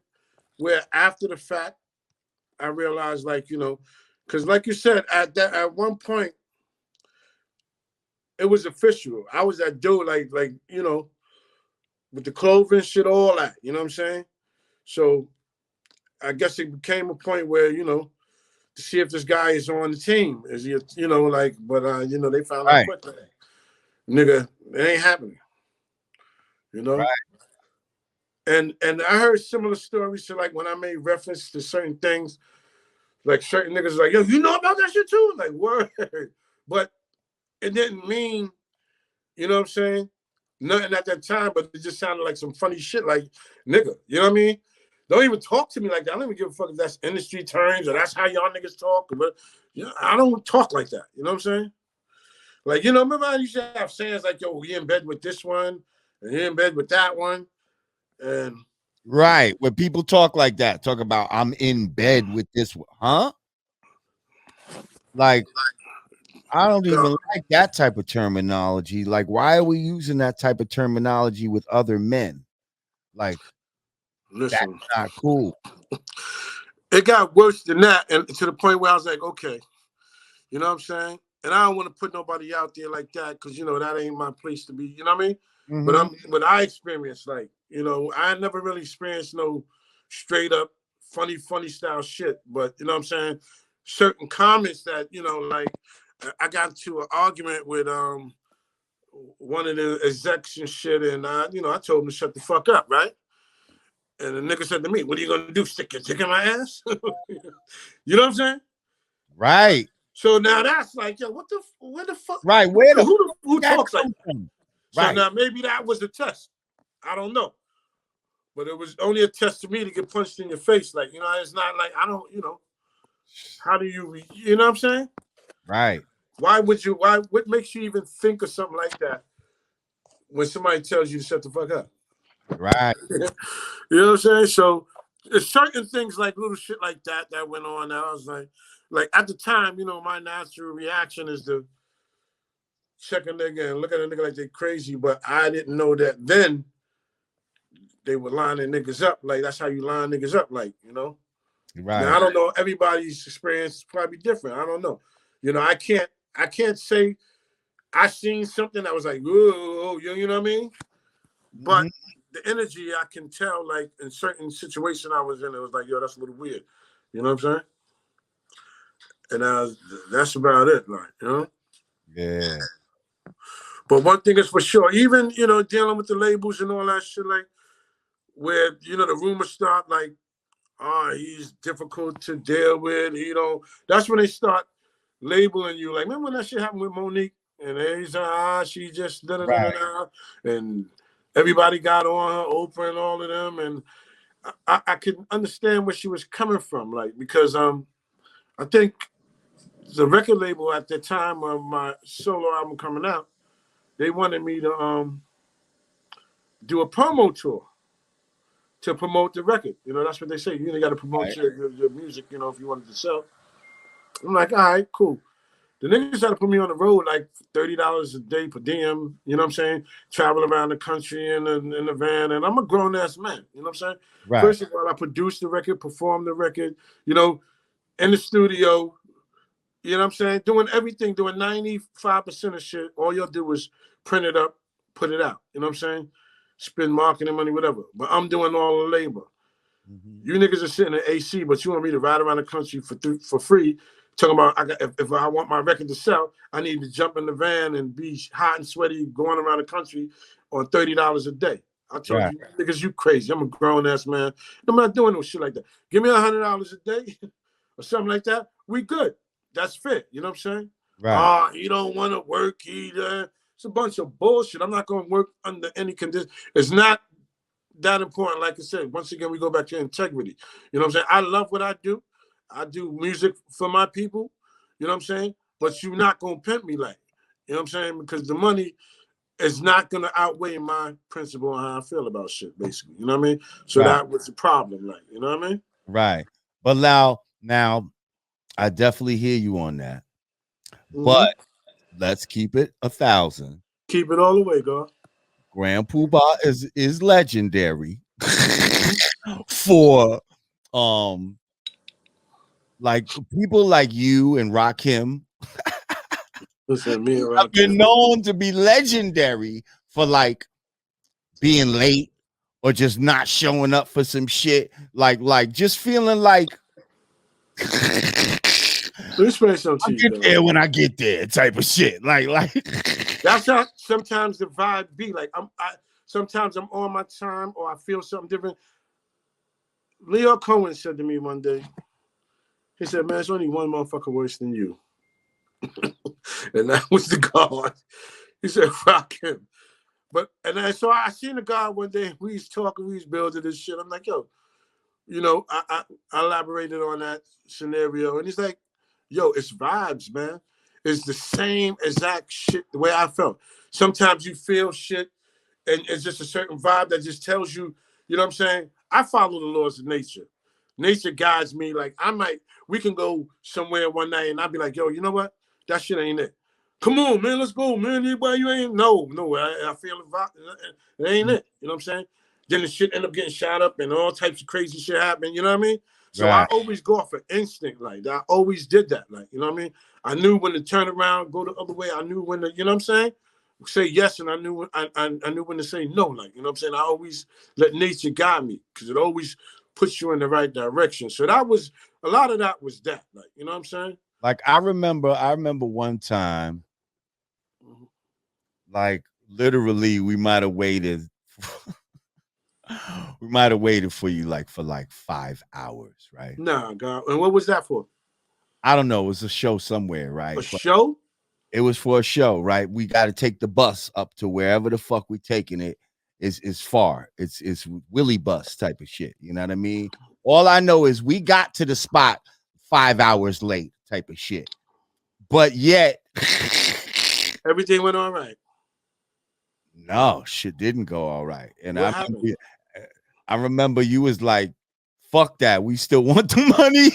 where after the fact, I realized, like, you know, because like you said, at one point, it was official. I was that dude, like, you know, with the clothing shit, all that. You know what I'm saying? So I guess it became a point where, you know, to see if this guy is on the team. Is he, like, but you know, they found out Right. quickly, nigga, it ain't happening. You know. Right. And I heard similar stories to like when I made reference to certain things, like certain niggas like, yo, you know about that shit too? Like, word. But it didn't mean, you know what I'm saying? Nothing at that time, but it just sounded like some funny shit, like, nigga, you know what I mean? Don't even talk to me like that. I don't even give a fuck if that's industry terms or that's how y'all niggas talk. But you know, I don't talk like that. You know what I'm saying? Like, you know, remember I used to have sayings like, yo, he in bed with this one, and he in bed with that one. And Right. When people talk like that, talk about I'm in bed with this one, huh? Like, I don't even like that type of terminology. Like, why are we using that type of terminology with other men? Like, that's listen, not cool. it got worse than that, and to the point where I was like, okay, you know what I'm saying? And I don't want to put nobody out there like that because you know that ain't my place to be. You know what I mean? But I experienced like, you know, I never really experienced no straight up funny style shit. But you know what I'm saying? Certain comments that, you know, like I got into an argument with one of the execs and shit, and you know, I told him to shut the fuck up, right? And the nigga said to me, "What are you gonna do? Stick your dick in my ass?" You know what I'm saying? Right. So now that's like, yo, where the fuck? Right. Who talks like that? From? So Right. now maybe that was the test. I don't know. But it was only a test to me to get punched in your face. Like, you know, it's not like I don't, you know, how do you know what I'm saying? Right. What makes you even think of something like that when somebody tells you to shut the fuck up? Right. You know what I'm saying? So there's certain things like little shit like that that went on. That I was like at the time, you know, my natural reaction is to check a nigga and look at a nigga like they're crazy. But I didn't know that then they were lining niggas up. Like that's how you line niggas up. Like, you know. Right. Now I don't know. Everybody's experience is probably different. I don't know. You know, I can't say I seen something that was like, whoa, you know what I mean? But the energy I can tell, like in certain situation I was in, it was like, yo, that's a little weird. You know what I'm saying? And that's about it, like, you know. Yeah. But one thing is for sure, even you know, dealing with the labels and all that shit, like where you know the rumors start, like, he's difficult to deal with. You know, that's when they start labeling you. Like, remember when that shit happened with Monique? And he's she just da da da da, and everybody got on her, Oprah and all of them, and I could understand where she was coming from, like because I think the record label at the time of my solo album coming out, they wanted me to do a promo tour to promote the record. You know, that's what they say. You got to promote your music, you know, if you wanted to sell. I'm like, all right, cool. The niggas had to put me on the road like $30 a day per diem, you know what I'm saying? Travel around the country in the van, and I'm a grown ass man, you know what I'm saying? Right. First of all, I produced the record, performed the record, you know, in the studio, you know what I'm saying? Doing everything, doing 95% of shit. All you'll do is print it up, put it out, you know what I'm saying? Spend marketing money, whatever. But I'm doing all the labor. You niggas are sitting in AC, but you want me to ride around the country for free. Talking about if I want my record to sell, I need to jump in the van and be hot and sweaty going around the country on $30 a day. I told you niggas, you crazy. I'm a grown ass man. I'm not doing no shit like that. Give me $100 a day or something like that. We good. That's fit. You know what I'm saying? Right. You don't want to work either. It's a bunch of bullshit. I'm not going to work under any condition. It's not that important. Like I said, once again, we go back to integrity. You know what I'm saying? I love what I do. I do music for my people. You know what I'm saying? But you're not going to pimp me like, you know what I'm saying? Because the money is not going to outweigh my principle and how I feel about shit, basically. You know what I mean? So that was the problem, like, you know what I mean? Right. But now I definitely hear you on that. But let's keep it 1,000. Keep it all the way, God. Grand Puba is legendary for like people like you and Rakim. Listen, me and I've been Rakim. known to be legendary for like being late or just not showing up for some shit. Like just feeling like Let me explain something I'll to you, get though. there when I get there, type of shit. Like That's how sometimes the vibe be. Like sometimes I'm on my time or I feel something different. Leo Cohen said to me one day, he said, man, there's only one motherfucker worse than you. And that was the God. He said, fuck him. So I seen the God one day, we was talking, we was building this shit. I'm like, yo, I elaborated on that scenario. And he's like, yo, it's vibes, man. It's the same exact shit, the way I felt. Sometimes you feel shit and it's just a certain vibe that just tells you, you know what I'm saying? I follow the laws of nature. Nature guides me. Like we can go somewhere one night and I'll be like, yo, you know what? That shit ain't it. Come on, man, let's go, man. Anybody you ain't? No, I feel the vibe. It ain't it. You know what I'm saying? Then the shit end up getting shot up and all types of crazy shit happen. You know what I mean? So I right. always go off of instinct like that. I always did that. Like, you know what I mean? I knew when to turn around, go the other way. I knew when to, you know what I'm saying? Say yes, and I knew when to say no. Like, you know what I'm saying? I always let nature guide me because it always puts you in the right direction. So that was a lot of that was that. Like, you know what I'm saying? Like I remember one time, like literally we might have waited. We might have waited for you for 5 hours, right? Nah, God. And what was that for? I don't know. It was a show somewhere, right? A show? It was for a show, right? We got to take the bus up to wherever the fuck we taking it. Is far. It's Willie bus type of shit. You know what I mean? All I know is we got to the spot 5 hours late, type of shit. But yet, everything went all right. No, shit didn't go all right. And What happened? I remember you was like, "Fuck that, we still want the money."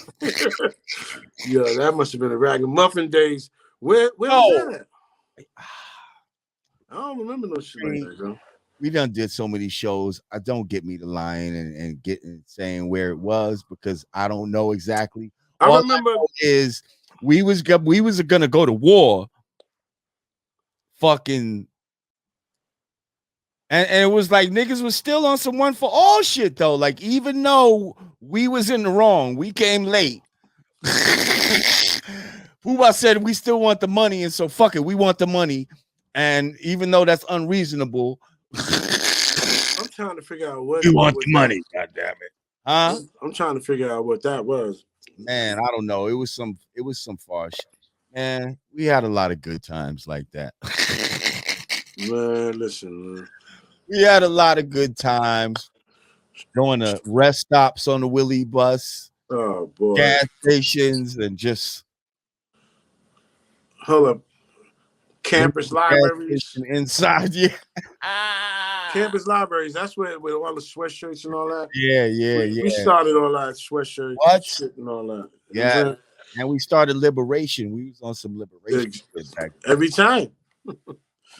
Yeah, that must have been a ragamuffin days. Where was that at? I don't remember no shit like that, bro. We done did so many shows. I don't get me the line and getting saying where it was because I don't know exactly. I remember I know is we was gonna go to war. Fucking and it was like niggas was still on some one for all shit though. Like even though we was in the wrong, we came late. Puba said we still want the money, and so fuck it, we want the money. And even though that's unreasonable, I'm trying to figure out what we want the money. God damn it, huh? I'm trying to figure out what that was. Man, I don't know. It was some far shit. Man, we had a lot of good times like that. Man, listen, man. We had a lot of good times going to rest stops on the Willie bus. Oh boy, gas stations, and just hold up. Campus libraries. Inside, yeah. Campus libraries. That's where all the sweatshirts and all that. Yeah. We started all that sweatshirt shit and all that. Yeah. And we started Liberation. We was on some Liberation shit back then. Every time.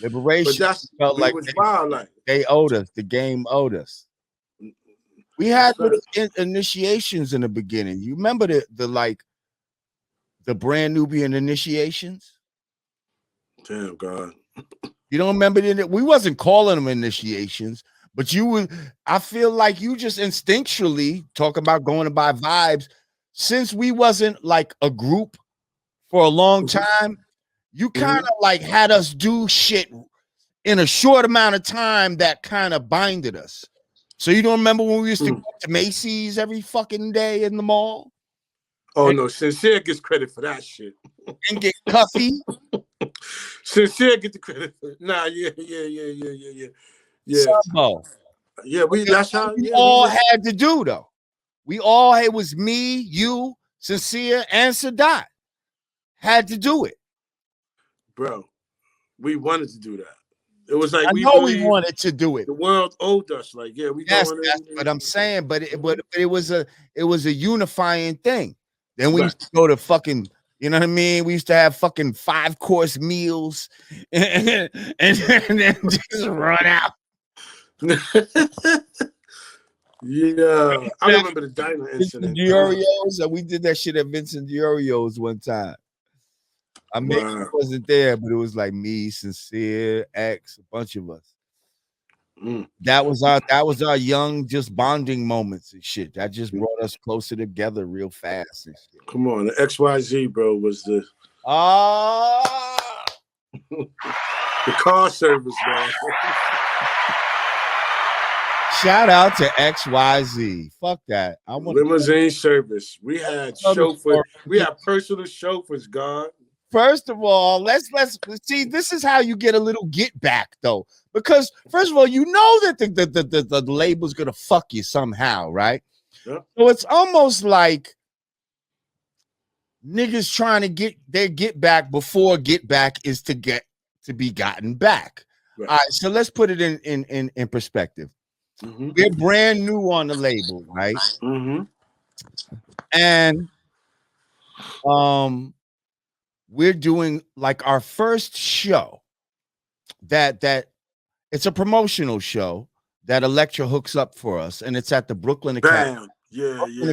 Liberation. But that's felt like was wild. Like they owed us. The game owed us. We had little initiations in the beginning. You remember the brand Nubian initiations? Damn God. You don't remember it? We wasn't calling them initiations, but you would. I feel like you just instinctually talk about going to buy vibes. Since we wasn't like a group for a long time, you kind of like had us do shit in a short amount of time that kind of binded us. So you don't remember when we used to go to Macy's every fucking day in the mall? Oh no, Sincere gets credit for that shit. And get cuffy. Sincere get the credit for it. Nah, yeah. Sumbo. Yeah, that's how we all had to do though. It was me, you, Sincere, and Sadat had to do it. Bro, we wanted to do that. It was like we wanted to do it. The world owed us. Like, yeah, we that's in. What I'm saying. But it was a unifying thing. Then we used to go to fucking, you know what I mean? We used to have fucking 5-course meals and then just run out. Yeah, I remember the diner incident. Diorio's, we did that shit at Vincent Diorio's one time. I mean, it wasn't there, but it was like me, Sincere, X, a bunch of us. That was our young just bonding moments and shit. That just brought us closer together real fast and shit. Come on, the XYZ, bro, was the car service, man. Shout out to XYZ. Fuck that. I want limousine service. We had chauffeurs. We had personal chauffeurs, God. First of all, let's see. This is how you get a little get back, though, because first of all, you know that the label's gonna fuck you somehow, right? Yep. So it's almost like niggas trying to get their get back before get back is to be gotten back. Right. All right, so let's put it in perspective. Mm-hmm. We're brand new on the label, right? Mm-hmm. And we're doing like our first show that it's a promotional show that Electra hooks up for us, and it's at the Brooklyn Academy.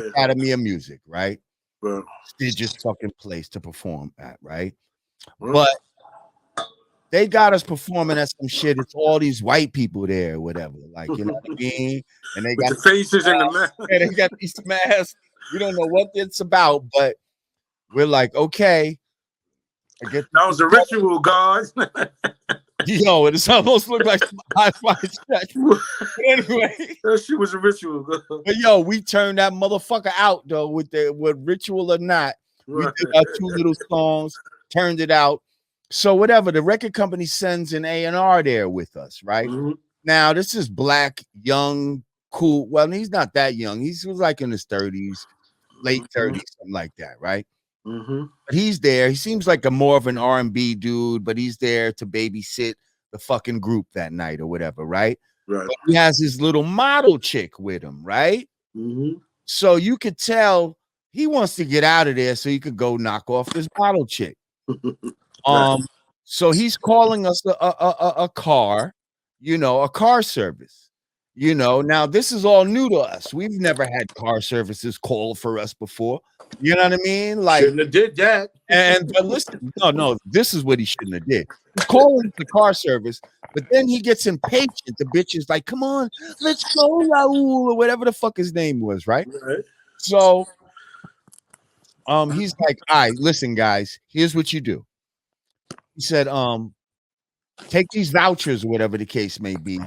Academy of Music, right? Bro. Prestigious fucking place to perform at, right? But they got us performing at some shit. It's all these white people there, or whatever. Like, you know what I mean? And they got the faces in the mask. Yeah, they got these masks. We don't know what it's about, but we're like, okay. That was a ritual, God. Yo, it almost looked like some high-five stretch. But anyway, that shit was a ritual. But yo, we turned that motherfucker out though, with ritual or not. Right. We did our 2 little songs, turned it out. So whatever, the record company sends an A&R there with us, right? Mm-hmm. Now this is black, young, cool. Well, he's not that young. He was like in his 30s, late 30s, something like that, right? Mm-hmm. But he's there. He seems like a more of an R&B dude, but he's there to babysit the fucking group that night or whatever, right? Right. But he has his little model chick with him, right? Mm-hmm. So you could tell he wants to get out of there so he could go knock off this model chick. So he's calling us a car, you know, a car service. You know, now this is all new to us. We've never had car services call for us before. You know what I mean? Like, shouldn't have did that. But listen, no, this is what he shouldn't have did. He's calling the car service, but then he gets impatient. The bitch is like, "Come on, let's go, Raul," or whatever the fuck his name was, right? So, he's like, "All right, listen, guys, here's what you do." He said, "Take these vouchers or whatever the case may be."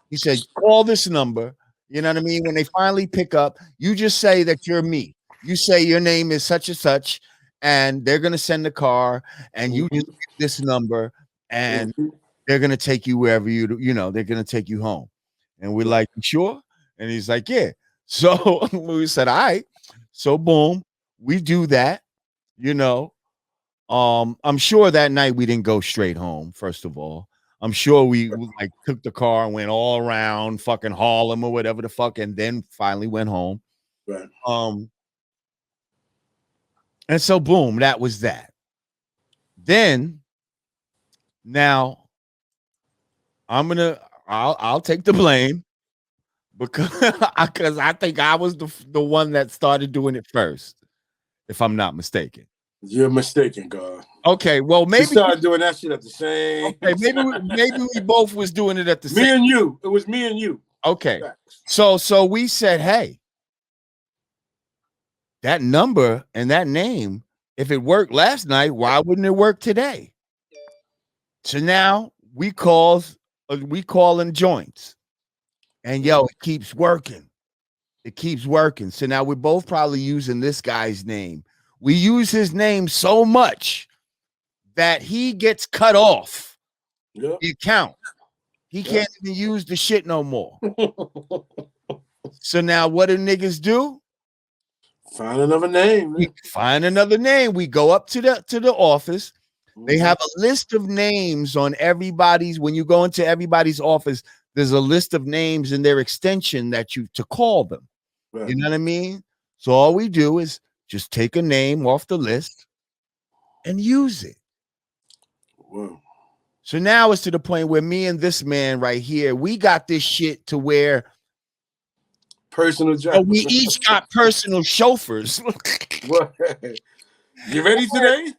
He said, "Call this number." You know what I mean? When they finally pick up, you just say that you're me. You say your name is such and such, and they're gonna send the car, and you just get this number, and they're gonna take you wherever you know, they're gonna take you home. And we're like, "You sure?" And he's like, "Yeah." So we said, "All right." So boom, we do that, you know. I'm sure that night we didn't go straight home, first of all. I'm sure we like took the car and went all around fucking Harlem or whatever the fuck, and then finally went home. Right. And so boom, that was that. Then now I'll take the blame because I think I was the one that started doing it first, if I'm not mistaken. You're mistaken, God. Okay, well maybe we started doing that shit at the same. Okay, maybe we both was doing it at the same. Me and you. It was me and you. Okay, so we said, hey, that number and that name, if it worked last night, why wouldn't it work today? So now we calling joints, and yo, it keeps working. It keeps working. So now we're both probably using this guy's name. We use his name so much that he gets cut off the account. He can't even use the shit no more. So now what do niggas do? Find another name. We find another name. We go up to the office. They have a list of names on everybody's. When you go into everybody's office, there's a list of names and their extension that you to call them. Right. You know what I mean? So all we do is just take a name off the list and use it. Whoa. So now it's to the point where me and this man right here, we got this shit to where personal job. We each got personal chauffeurs. What? You ready today?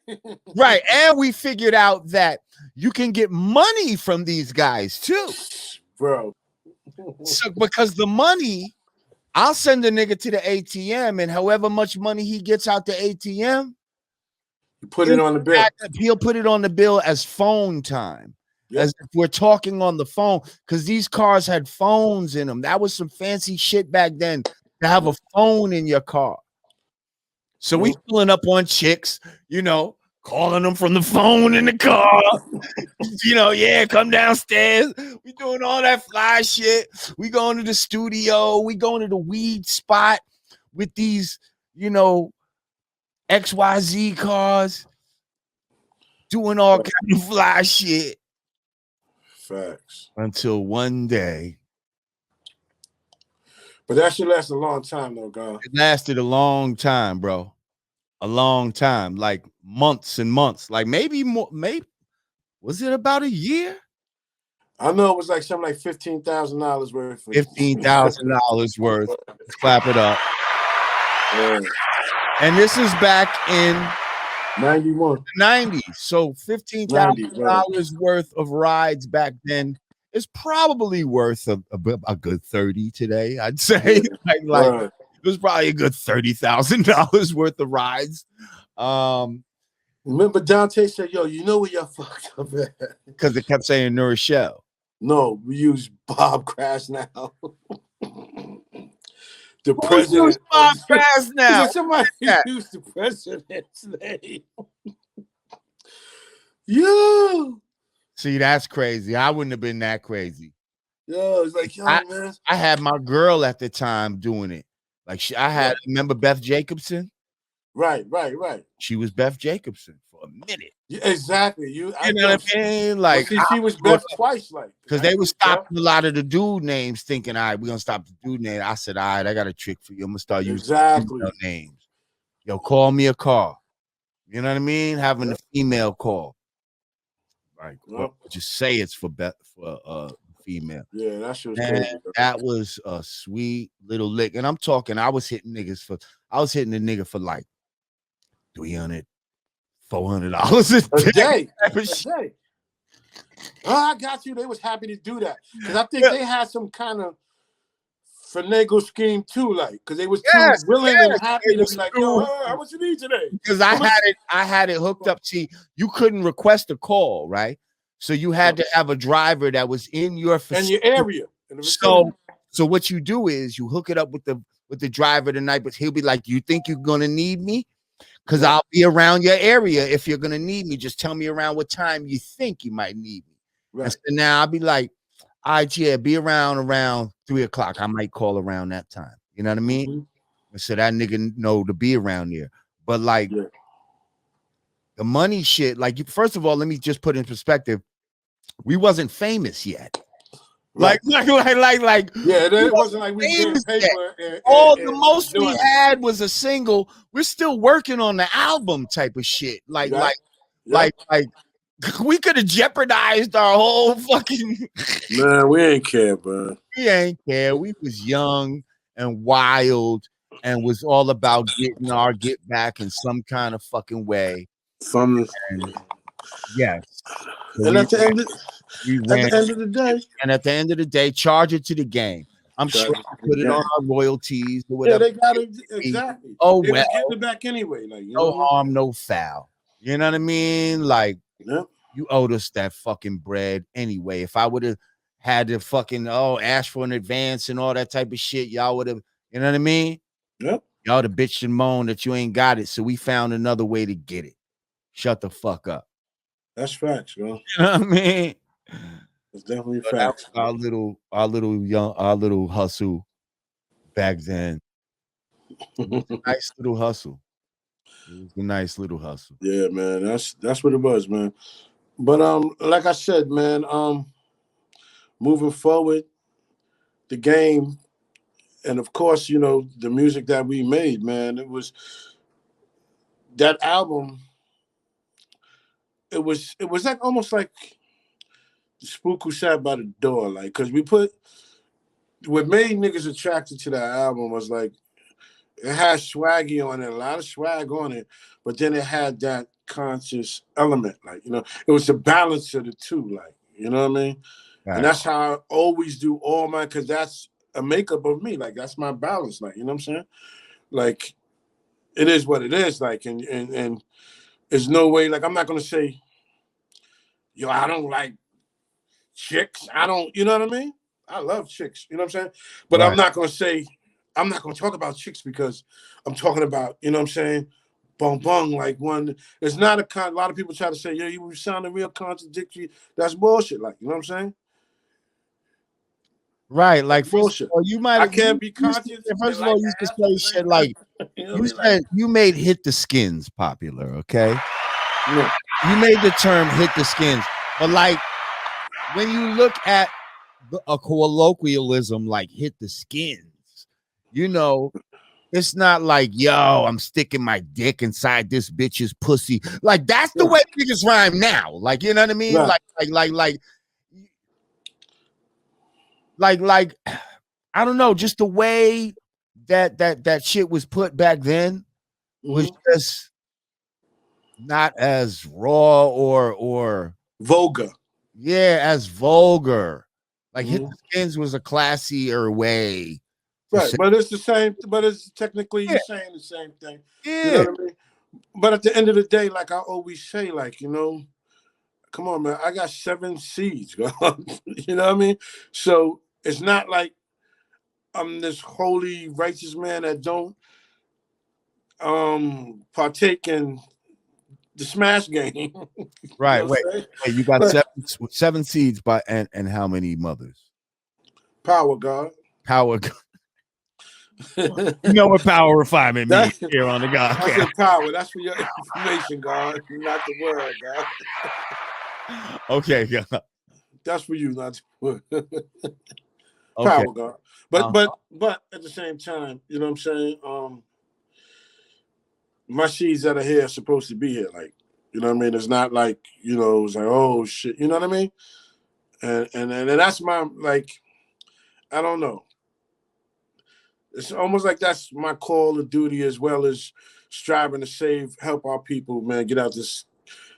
Right. And we figured out that you can get money from these guys too. Bro. So because the money, I'll send the nigga to the ATM, and however much money he gets out the ATM, You put it on the bill. he'll put it on the bill as phone time. Yep. As if we're talking on the phone, because these cars had phones in them. That was some fancy shit back then to have a phone in your car. So we pulling up on chicks, you know, calling them from the phone in the car. You know, yeah, come downstairs. We doing all that fly shit. We going to the studio. We going to the weed spot with these, you know, XYZ cars, doing all kind of fly shit. Facts. Until one day. But that should last a long time, though, God. It lasted a long time, bro. A long time, like months and months. Like maybe more, maybe was it about a year? I know it was like something like $15,000 worth. $15,000 worth. Let's clap it up. Yeah. And this is back in 91. 90s. So $15,000 worth of rides back then is probably worth a good 30 today, I'd say. Like it was probably a good $30,000 worth of rides. Remember Dante said, yo, you know where y'all fucked up at? Because it kept saying New Rochelle. No, we use Bob Crash now. The president. Bob Crash now. Somebody used the president's name. Yo. See, that's crazy. I wouldn't have been that crazy. Yo, it's like, yo, man. I had my girl at the time doing it. Like remember Beth Jacobson? Right. She was Beth Jacobson for a minute. Yeah, exactly. You know what I mean? Like, she was Beth twice, like, because they were stopping a lot of the dude names, thinking, all right, we're gonna stop the dude name. I said, all right, I got a trick for you. I'm gonna start using names. Yo, call me a car. You know what I mean? Having the female call. Like, just say it's for female. Yeah, that shit was crazy. That was a sweet little lick. And I'm talking, I was hitting the nigga for like $300, $400 a day. Oh, I got you. They was happy to do that because I think they had some kind of finagle scheme too, like because they was too willing and happy to be like, yo, how much you need today? Because I had it hooked up. See, you couldn't request a call, right? So you had to have a driver that was in your facility. In your area. So what you do is you hook it up with the driver tonight, but he'll be like, you think you're gonna need me? Because I'll be around your area if you're gonna need me. Just tell me around what time you think you might need me. Right. And so now I'll be like, all right, yeah, be around 3:00. I might call around that time. You know what I mean? Mm-hmm. So that nigga know to be around there. But like the money shit, like first of all, let me just put in perspective. We wasn't famous yet. Right. Like yeah, it wasn't like we did paper. The most we had was a single. We're still working on the album type of shit. Like we could have jeopardized our whole fucking. Man, we ain't care, bro. We ain't care. We was young and wild and was all about getting our get back in some kind of fucking way. Yes. So and at the end of the day, charge it to the game. I'm sure I put it on our royalties or whatever. Yeah, they got it exactly. Oh, they was getting it back anyway. Like, no harm, no foul. You know what I mean? Like, you owed us that fucking bread anyway. If I would have had to fucking ask for an advance and all that type of shit, y'all would have, you know what I mean? Yep. Y'all would have bitched and moaned that you ain't got it. So we found another way to get it. Shut the fuck up. That's facts, bro. You know what I mean? It's definitely facts. Our little hustle back then. Nice little hustle. It was a nice little hustle. Yeah, man. That's what it was, man. But like I said, man, moving forward, the game, and of course, you know, the music that we made, man, it was that album. It was like almost like the spook who sat by the door, like, because what made niggas attracted to that album was like it had swaggy on it, a lot of swag on it, but then it had that conscious element, like, you know, it was the balance of the two, like, you know what I mean? And that's how I always do all my, because that's a makeup of me. Like, that's my balance. Like, you know what I'm saying? Like, it is what it is. Like, and there's no way, like, I'm not going to say, yo, I don't like chicks. I don't, you know what I mean? I love chicks, you know what I'm saying? But I'm not going to say, I'm not going to talk about chicks because I'm talking about, you know what I'm saying? Bong bong, like one. It's not a lot of people try to say, yeah, you sounding real contradictory. That's bullshit. Like, you know what I'm saying? Right, like That's first of bullshit. all, you might I have can't be used to, conscious first and of all, like you an used to ass at say the same shit like time. You know what I you mean? Like, said you made hit the skins popular, okay? no. You made the term hit the skins, but like when you look at a colloquialism like hit the skins, you know, it's not like, yo, I'm sticking my dick inside this bitch's pussy. Like that's the Yeah. way niggas rhyme now. Like, you know what I mean? Right. Like I don't know, just the way that shit was put back then was Mm-hmm. just not as raw or Vulgar. yeah, as vulgar. Like hit Mm-hmm. the skins was a classier way to Right. say But it's the same, but it's technically yeah, you saying the same thing. You know yeah, what I mean? But at the end of the day, like I always say, like, you know, come on, man, I got 7 seeds, God. You know what I mean? So it's not like I'm this holy, righteous man that don't partake in the smash game. You right. know what Wait, I'm saying? wait, you got Like, seven seeds by and how many mothers? power, God. Power. You know what power refinement means That here on the I Godcast. said power. That's for your information, God, not the world, God. Okay, yeah. That's for you, not the world. Okay. Power, God. Uh, But at the same time, you know what I'm saying? My seeds that are here are supposed to be here. Like, you know what I mean? It's not like, you know, it's like, oh shit. You know what I mean? And that's my like, I don't know. It's almost like that's my call of duty as well as striving to help our people, man, get out this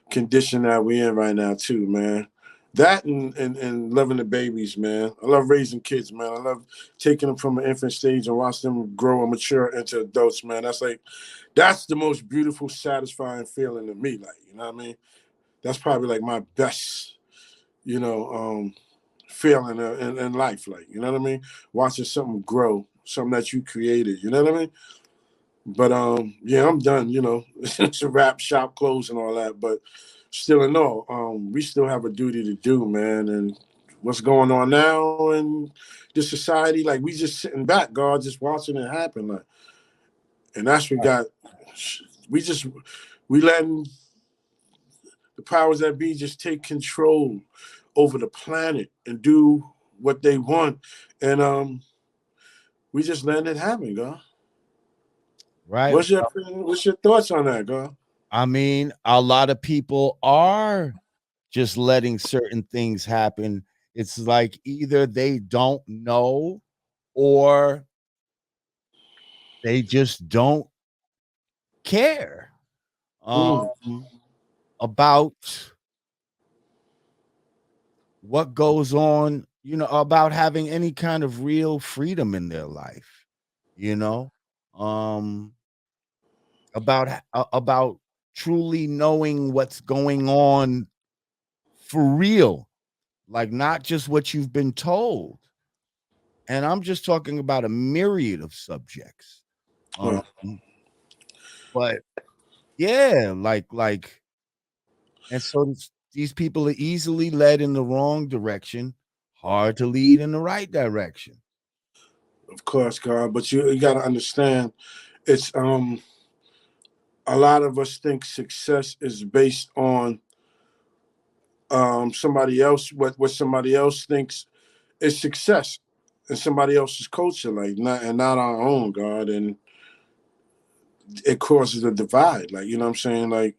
condition that we're in right now too, man. That and loving the babies, man. I love raising kids, man. I love taking them from an infant stage and watch them grow and mature into adults, man. That's the most beautiful, satisfying feeling to me. Like, you know what I mean? That's probably like my best, you know, feeling in life. Like, you know what I mean? Watching something grow, something that you created. You know what I mean? But yeah, I'm done. You know, it's a wrap, shop closed, and all that. But still, in all, we still have a duty to do, man. And what's going on now in this society? Like, we just sitting back, God, just watching it happen. Like, and that's what got. We just we letting the powers that be just take control over the planet and do what they want, and we just letting it happen, God. right. What's your thoughts on that, God? I mean, a lot of people are just letting certain things happen. It's like either they don't know or they just don't care Mm. about what goes on, you know, about having any kind of real freedom in their life, you know, um, about truly knowing what's going on for real, like not just what you've been told. And I'm just talking about a myriad of subjects. Um, Right. but yeah, and so these people are easily led in the wrong direction, hard to lead in the right direction. Of course, God, but you got to understand, it's a lot of us think success is based on somebody else, what somebody else thinks is success, and somebody else's culture, like not our own, God, and it causes a divide. Like, you know what I'm saying? Like,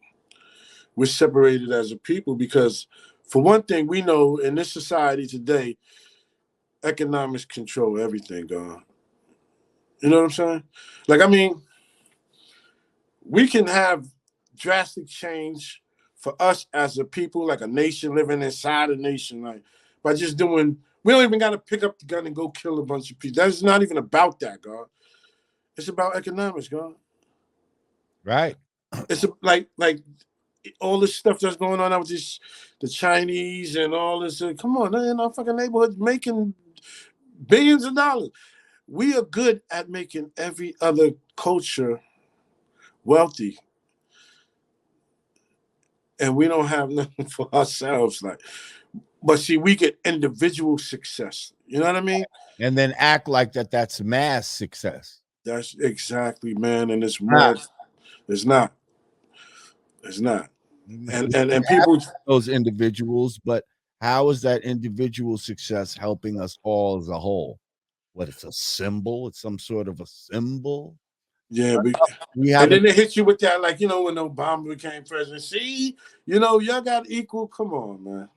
we're separated as a people because, for one thing, we know in this society today, economics control everything, God. You know what I'm saying? Like, I mean, we can have drastic change for us as a people, like a nation living inside a nation, like, by just doing. We don't even got to pick up the gun and go kill a bunch of people. That's not even about that, God. It's about economics, God. Right. It's like all this stuff that's going on with this, the Chinese and all this. Come on, they're in our fucking neighborhood making billions of dollars. We are good at making every other culture wealthy, and we don't have nothing for ourselves. Like, but see, we get individual success. You know what I mean? And then act like that's mass success. That's exactly, man. And it's Ah. more. It's not. It's not. We And have people. those individuals, but how is that individual success helping us all as a whole? What, it's a symbol? It's some sort of a symbol? Yeah, We and haven't. then they hit you with that, like, you know, when Obama became president. See, you know, y'all got equal. Come on, man.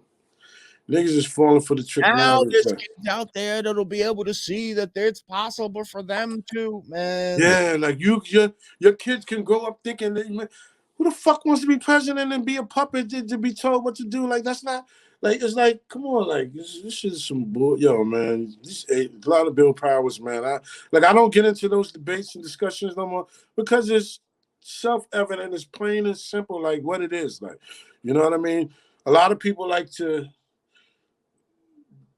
Niggas is falling for the trick now. Now there's kids out there that'll be able to see that it's possible for them to, man. Yeah, like your kids can grow up thinking that, man, who the fuck wants to be president and be a puppet to be told what to do? Like, that's not, like, it's like, come on, like, this is some bull. Yo, man, a lot of Bill Powers, man. I don't get into those debates and discussions no more because it's self-evident, it's plain and simple, like what it is. Like, you know what I mean? A lot of people like to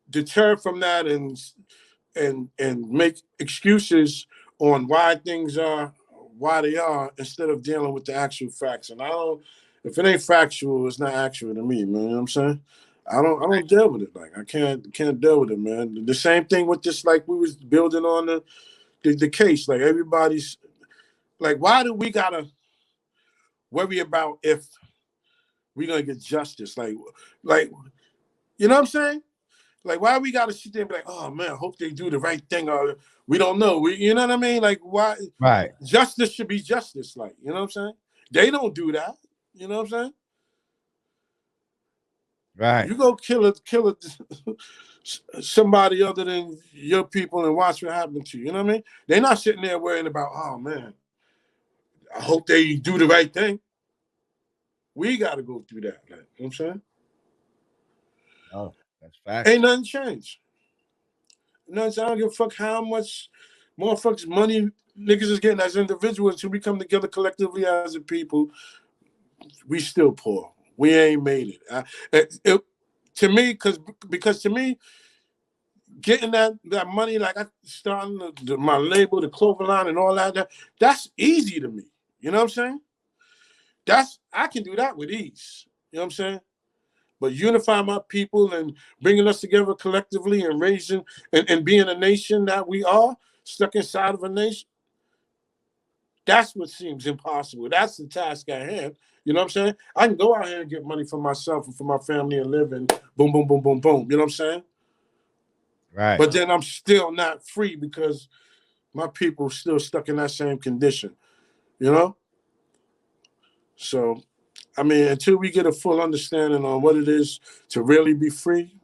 deter from that and make excuses on why things are why they are instead of dealing with the actual facts. And I don't, if it ain't factual, it's not actual to me, man. You know what I'm saying? I don't deal with it. Like, I can't deal with it, man. The same thing with this, like we was building on the case. Like, everybody's like, why do we gotta worry about if we're gonna get justice? Like you know what I'm saying? Like, why we gotta sit there and be like, oh man, I hope they do the right thing, or we don't know. You know what I mean? Like, why? Right. Justice should be justice. Like, you know what I'm saying? They don't do that. You know what I'm saying? Right. You go kill somebody other than your people and watch what happens to you. You know what I mean? They're not sitting there worrying about, oh man, I hope they do the right thing. We got to go through that. Like, you know what I'm saying? Oh, that's fact. Ain't nothing changed. No, I don't give a fuck how much motherfuckers money niggas is getting as individuals until we come together collectively as a people. We still poor. We ain't made it. To me, because to me, getting that money, like I starting my label, the clothing line, and all that's easy to me. You know what I'm saying? I can do that with ease. You know what I'm saying? But unify my people and bringing us together collectively and raising and being a nation that we are, stuck inside of a nation, that's what seems impossible. That's the task at hand. You know what I'm saying? I can go out here and get money for myself and for my family and live and boom, boom, boom, boom, boom. You know what I'm saying? Right. But then I'm still not free because my people are still stuck in that same condition. You know? So, I mean, until we get a full understanding on what it is to really be free,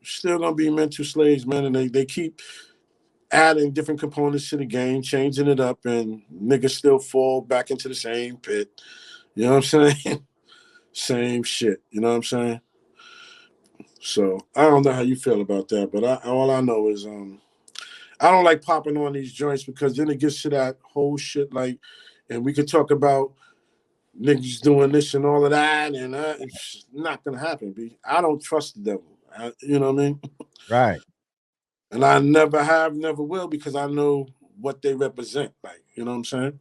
still gonna be mental slaves, man. And they keep adding different components to the game, changing it up, and niggas still fall back into the same pit. You know what I'm saying? Same shit. You know what I'm saying? So I don't know how you feel about that, but all I know is I don't like popping on these joints because then it gets to that whole shit, like, and we could talk about niggas doing this and all of that, and it's not gonna happen. I don't trust the devil. You know what I mean? Right. And I never have, never will, because I know what they represent. Like, you know what I'm saying?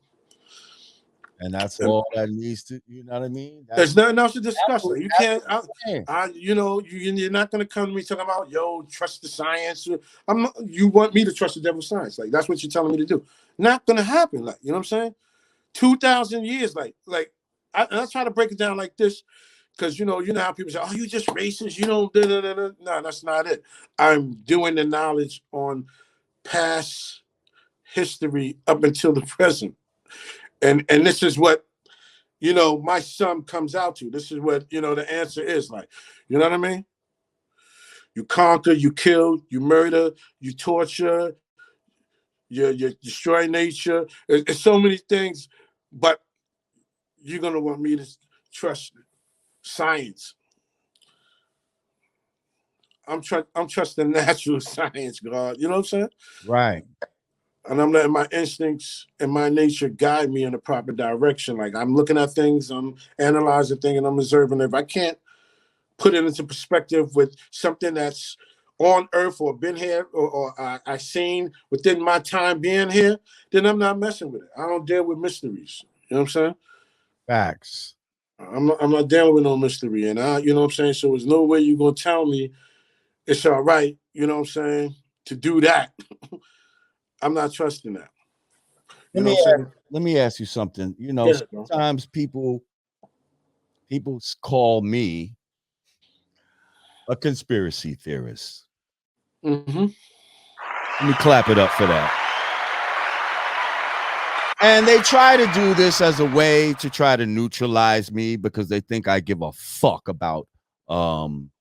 And that's all that needs to, you know what I mean? There's nothing else to discuss. What, Like, you can't, saying. you know, you're not going to come to me talking about, yo, trust the science. You want me to trust the devil's science. Like, that's what you're telling me to do. Not going to happen. Like, you know what I'm saying? 2,000 years. I try to break it down like this because, you know how people say, oh, you just racist. You don't, No, that's not it. I'm doing the knowledge on past history up until the present. And this is what, you know, my son comes out to. This is what, you know, the answer is like. You know what I mean? You conquer, you kill, you murder, you torture, you destroy nature. It's so many things, but you're gonna want me to trust science. I'm trusting natural science, God. You know what I'm saying? Right. And I'm letting my instincts and my nature guide me in the proper direction. Like I'm looking at things, I'm analyzing things, and I'm observing. If I can't put it into perspective with something that's on Earth or been here or I seen within my time being here, then I'm not messing with it. I don't deal with mysteries. You know what I'm saying? Facts. I'm not dealing with no mystery, and you know what I'm saying. So there's no way you're gonna tell me it's all right. You know what I'm saying, to do that. I'm not trusting that. You Let know me what I'm saying? let me ask you something. You know, Yeah, bro. sometimes people call me a conspiracy theorist. Mm-hmm. Let me clap it up for that. And they try to do this as a way to try to neutralize me because they think I give a fuck about um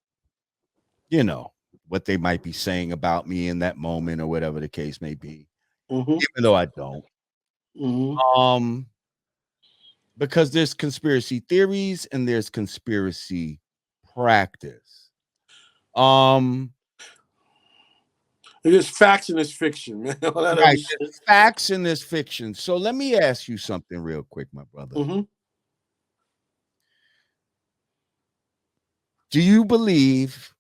you know what they might be saying about me in that moment or whatever the case may be, Mm-hmm. even though I don't. Mm-hmm. Um because there's conspiracy theories and there's conspiracy practice. Um There's facts in this fiction, man. All that other right, shit. there's facts in this fiction. So let me ask you something real quick, my brother. Mm-hmm. Do you believe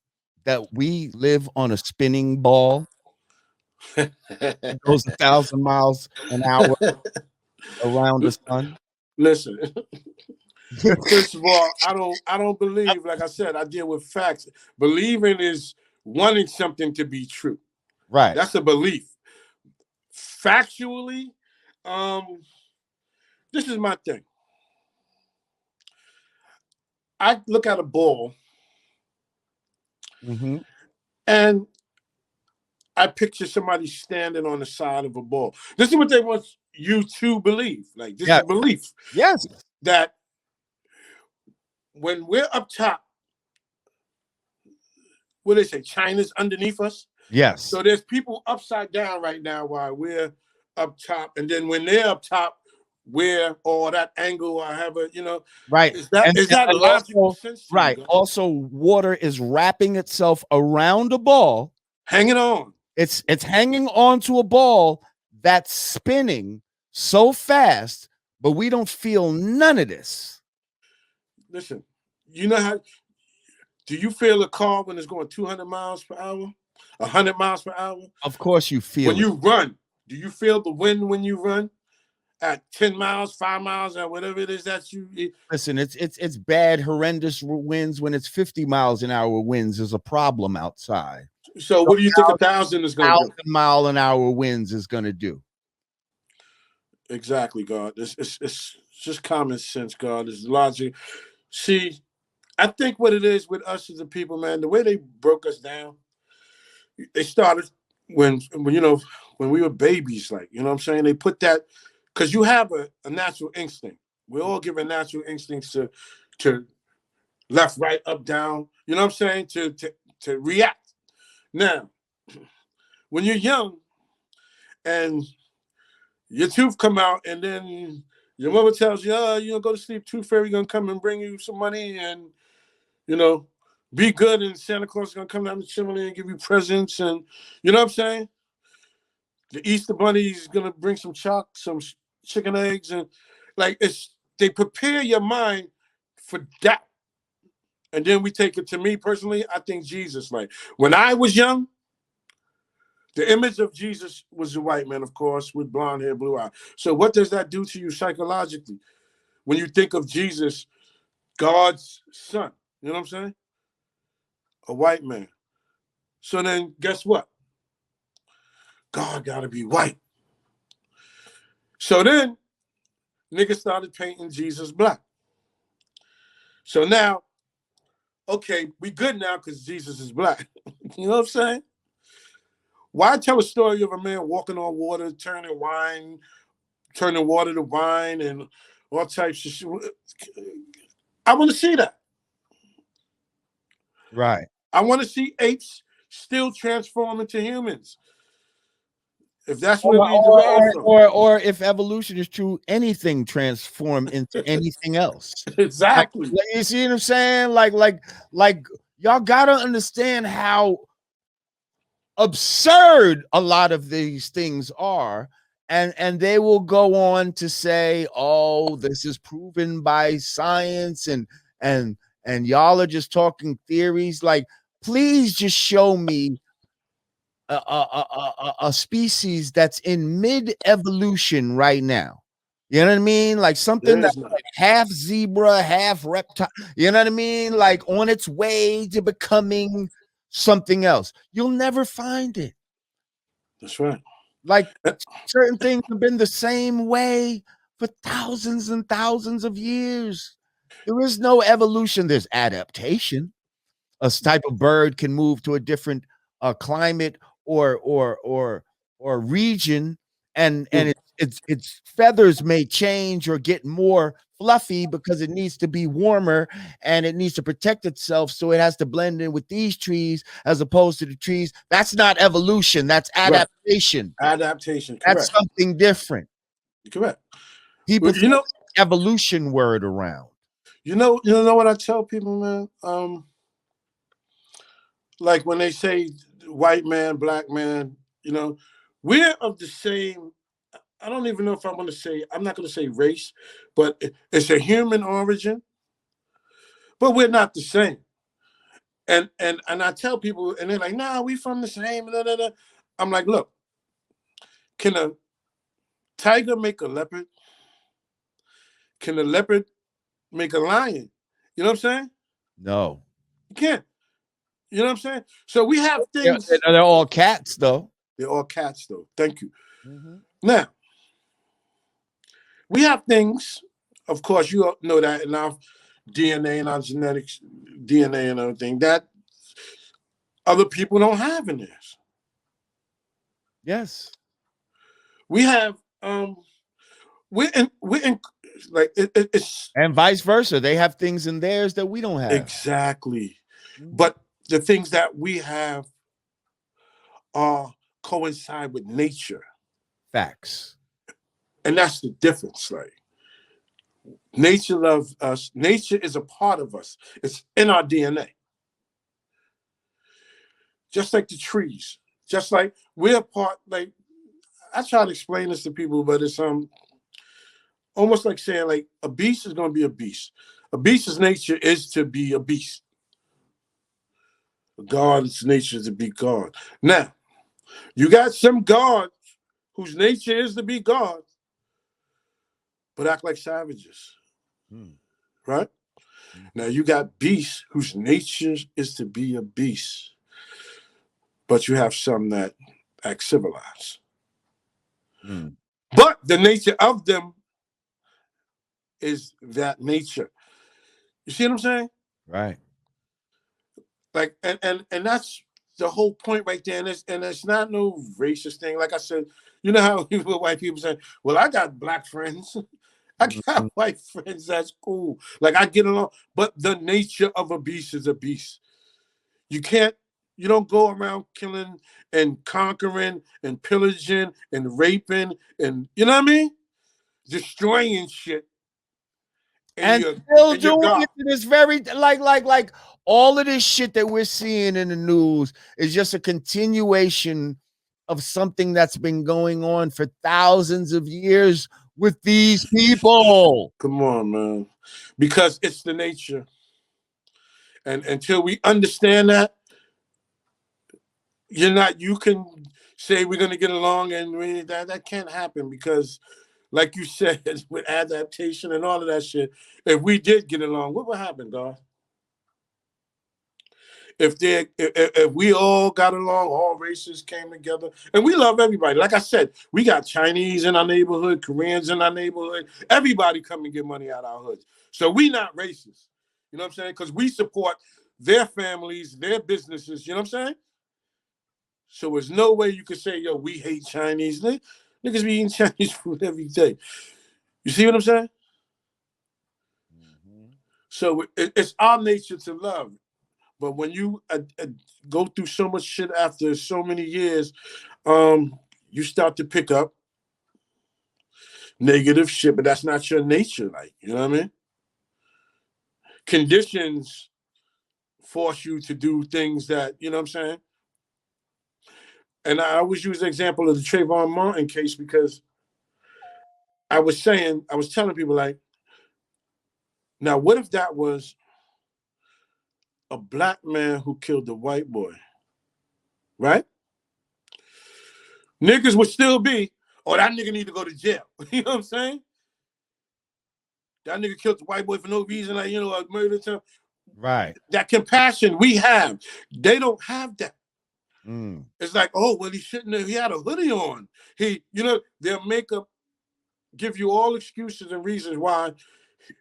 that we live on a spinning ball that goes 1,000 miles an hour around the sun? Listen, first of all, I don't believe, like I said, I deal with facts. Believing is wanting something to be true. Right. That's a belief. Factually, um, this is my thing. I look at a ball Mhm. and I picture somebody standing on the side of a ball. This is what they want you to believe. Like this Yeah. is belief Yes. that when we're up top, what do they say? China's underneath us. Yes. So there's people upside down right now while we're up top, and then when they're up top, we're or that angle or however, Right. is that And logical also sense to you, right. God? Also, water is wrapping itself around a ball. Hanging on. It's hanging onto a ball that's spinning so fast, but we don't feel none of this. Listen, you know how do you feel a car when it's going 200 miles per hour, 100 miles per hour? Of course you When feel it. you run, do you feel the wind when you run at 10 miles, 5 miles, or whatever it is that you? Listen, it's bad, horrendous winds when it's 50 miles an hour winds is a problem outside. So So what do you think 1,000 is going to do? 1,000-mile-an-hour winds is going to do. Exactly, God. It's just common sense, God. It's logic. See, I think what it is with us as a people, man, the way they broke us down, they started when when we were babies, like, you know what I'm saying? They put that because you have a natural instinct. We're all given natural instincts to left, right, up, down, you know what I'm saying? To react. Now, when you're young and your tooth come out and then your mother tells you, oh, you know, go to sleep, tooth fairy gonna come and bring you some money and you know, be good and Santa Claus is gonna come down the chimney and give you presents and you know what I'm saying? The Easter bunny is gonna bring some some chicken eggs and like they prepare your mind for that. And then we take it to me personally, I think Jesus, like when I was young, the image of Jesus was a white man, of course, with blonde hair, blue eye. So what does that do to you psychologically? When you think of Jesus, God's son, you know what I'm saying? A white man. So then guess what? God gotta be white. So then niggas started painting Jesus black. So now, okay, we good now because Jesus is black. You know what I'm saying? Why tell a story of a man walking on water, turning water to wine and all types of shit? I want to see that. Right. I want to see apes still transform into humans. If that's what it Or, means to or, rise or, from. or, or if evolution is true, anything transform into anything else. Like, Exactly. you see what I'm saying? Like Y'all gotta understand how absurd a lot of these things are. And they will go on to say, oh, this is proven by science, and and y'all are just talking theories. Like, please just show me a species that's in mid evolution right now. You know what I mean? Like something There that's is not. like half zebra, half reptile. You know what I mean? Like on its way to becoming something else. You'll never find it. That's right. Like certain things have been the same way for thousands and thousands of years. There is no evolution, there's adaptation. A type of bird can move to a different climate or region, and its feathers may change or get more fluffy because it needs to be warmer and it needs to protect itself, so it has to blend in with these trees as opposed to the trees. That's not evolution, that's Right. adaptation. Adaptation. That's Correct. something different. Correct. People But throw the evolution word around. you know what I tell people, man. Like when they say white man, black man, you know, we're of the same. I don't even know if I want to say. I'm not going to say race, but it's a human origin. But we're not the same. And I tell people, and they're like, "Nah, we from the same." Da, da, da. I'm like, look, can a tiger make a leopard? Can a leopard make a lion? You know what I'm saying? No. You can't. You know what I'm saying? So we have Yeah, things. they're all cats though. They're all cats, though. Thank you. Mhm. Now, we have things, of course, you know that in our DNA and our genetics, DNA and everything, that other people don't have in theirs. Yes. We have, we're in, like, it's And vice versa. They have things in theirs that we don't have. exactly. Mhm. But the things that we have are coincide with nature. Facts. And that's the difference. Like, nature loves us. Nature is a part of us. It's in our DNA. Just like the trees. Just like we're part, like, I try to explain this to people, but it's almost like saying like a beast is gonna be a beast. A beast's nature is to be a beast. God's nature is to be God. Now, you got some gods whose nature is to be God, but act like savages. Hmm. Right? Now Mhm. you got beasts whose nature is to be a beast, but you have some that act civilized. Hmm. But the nature of them is that nature. You see what I'm saying? Right. Like, and that's the whole point right there. And it's not no racist thing. Like I said, you know how people, white people say, "Well, I got black friends, I got Mhm. white friends. That's cool. Like I get along." But the nature of a beast is a beast. You can't. You don't go around killing and conquering and pillaging and raping and you know what I mean, destroying shit. And And you're still and you're doing God. it to this very like all of this shit that we're seeing in the news is just a continuation of something that's been going on for thousands of years with these people. Come on, man. Because it's the nature. And until we understand that, you're not. You can say we're gonna get along, and that can't happen because, like you said, with adaptation and all of that shit, if we did get along, what would happen, God? If we all got along, all races came together, and we love everybody. Like I said, we got Chinese in our neighborhood, Koreans in our neighborhood. Everybody come and get money out of our hoods. So we not racist. You know what I'm saying? Because we support their families, their businesses. You know what I'm saying? So there's no way you could say, yo, we hate Chinese. Niggas be eating Chinese food every day. You see what I'm saying? Mhm. So it's our nature to love. But when you go through so much shit after so many years, you start to pick up negative shit, but that's not your nature. Like, you know what I mean? Conditions force you to do things that, you know what I'm saying? And I always use the example of the Trayvon Martin case because I was telling people like, now what if that was a black man who killed a white boy, right? Niggas would still be, oh, that nigga need to go to jail. You know what I'm saying? That nigga killed the white boy for no reason, like, you know, like murder time. Right. That compassion we have, they don't have that. Mm. It's like, oh, well, he shouldn't have, he had a hoodie on. He, you know, their makeup give you all excuses and reasons why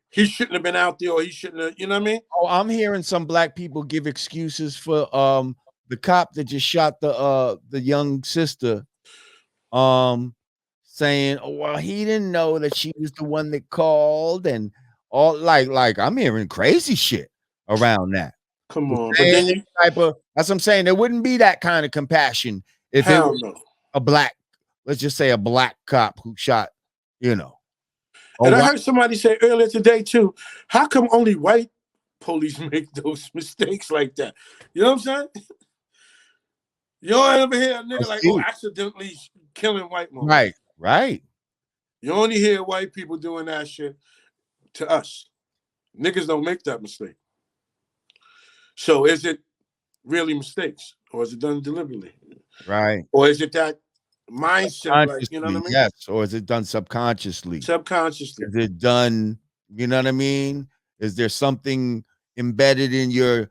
he shouldn't have been out there or he shouldn't have, you know what I mean? Oh, I'm hearing some black people give excuses for the cop that just shot the young sister, saying, oh, well, he didn't know that she was the one that called, and all like I'm hearing crazy shit around that. Come The on. But same then you, type of, that's what I'm saying. There wouldn't be that kind of compassion if it hell was no. a black, let's just say a black cop who shot, you know. And I heard somebody say earlier today too, how come only white police make those mistakes like that? You know what I'm saying? You don't ever hear a nigga like, oh, accidentally killing white mom. Right, right. You only hear white people doing that shit to us. Niggas don't make that mistake. So is it really mistakes? Or is it done deliberately? Right. Or is it that mindset, like, you know what I mean? Yes. Or is it done subconsciously? Subconsciously. Is it done, you know what I mean? Is there something embedded in your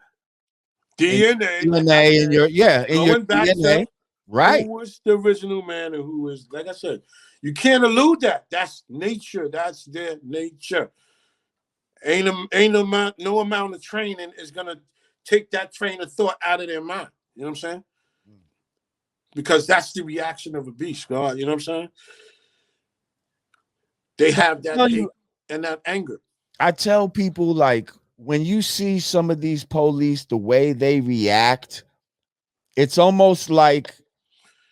DNA, in your in your back DNA? to Right. who was the original man and who is, like I said, you can't elude that. That's nature. That's their nature. Ain't no amount of training is gonna take that train of thought out of their mind. You know what I'm saying? Because that's the reaction of a beast, God. You know what I'm saying? They have that hate and that anger. I tell people, like, when you see some of these police, the way they react, it's almost like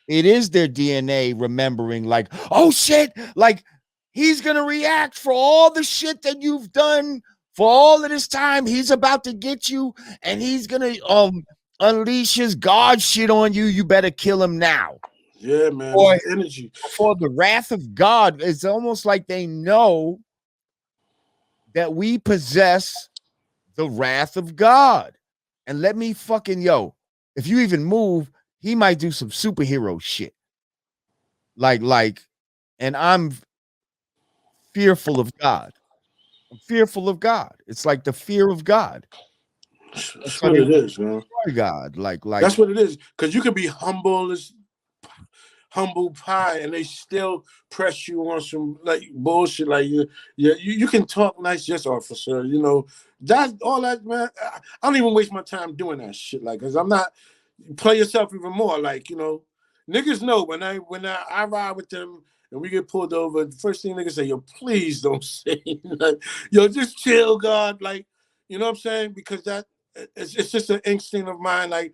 it is their DNA remembering, like, oh shit, like he's gonna react for all the shit that you've done for all of this time. He's about to get you, and he's gonna unleash his God shit on you. You better kill him now. Yeah, man. Or energy. For the wrath of God, it's almost like they know that we possess the wrath of God. And let me fucking, if you even move, he might do some superhero shit. Like, and I'm fearful of God. I'm fearful of God. It's like the fear of God. That's what it is, man. God, like that's what it is. Because you can be humble as humble pie, and they still press you on some like bullshit. Like you can talk nice, yes, officer. You know that all that, man. I don't even waste my time doing that shit. Like, cause I'm not play yourself even more. Like, you know, niggas know when I ride with them and we get pulled over, the first thing niggas say, yo, please don't say like, yo, just chill, God. Like, you know what I'm saying? Because that it's just an instinct of mine. Like,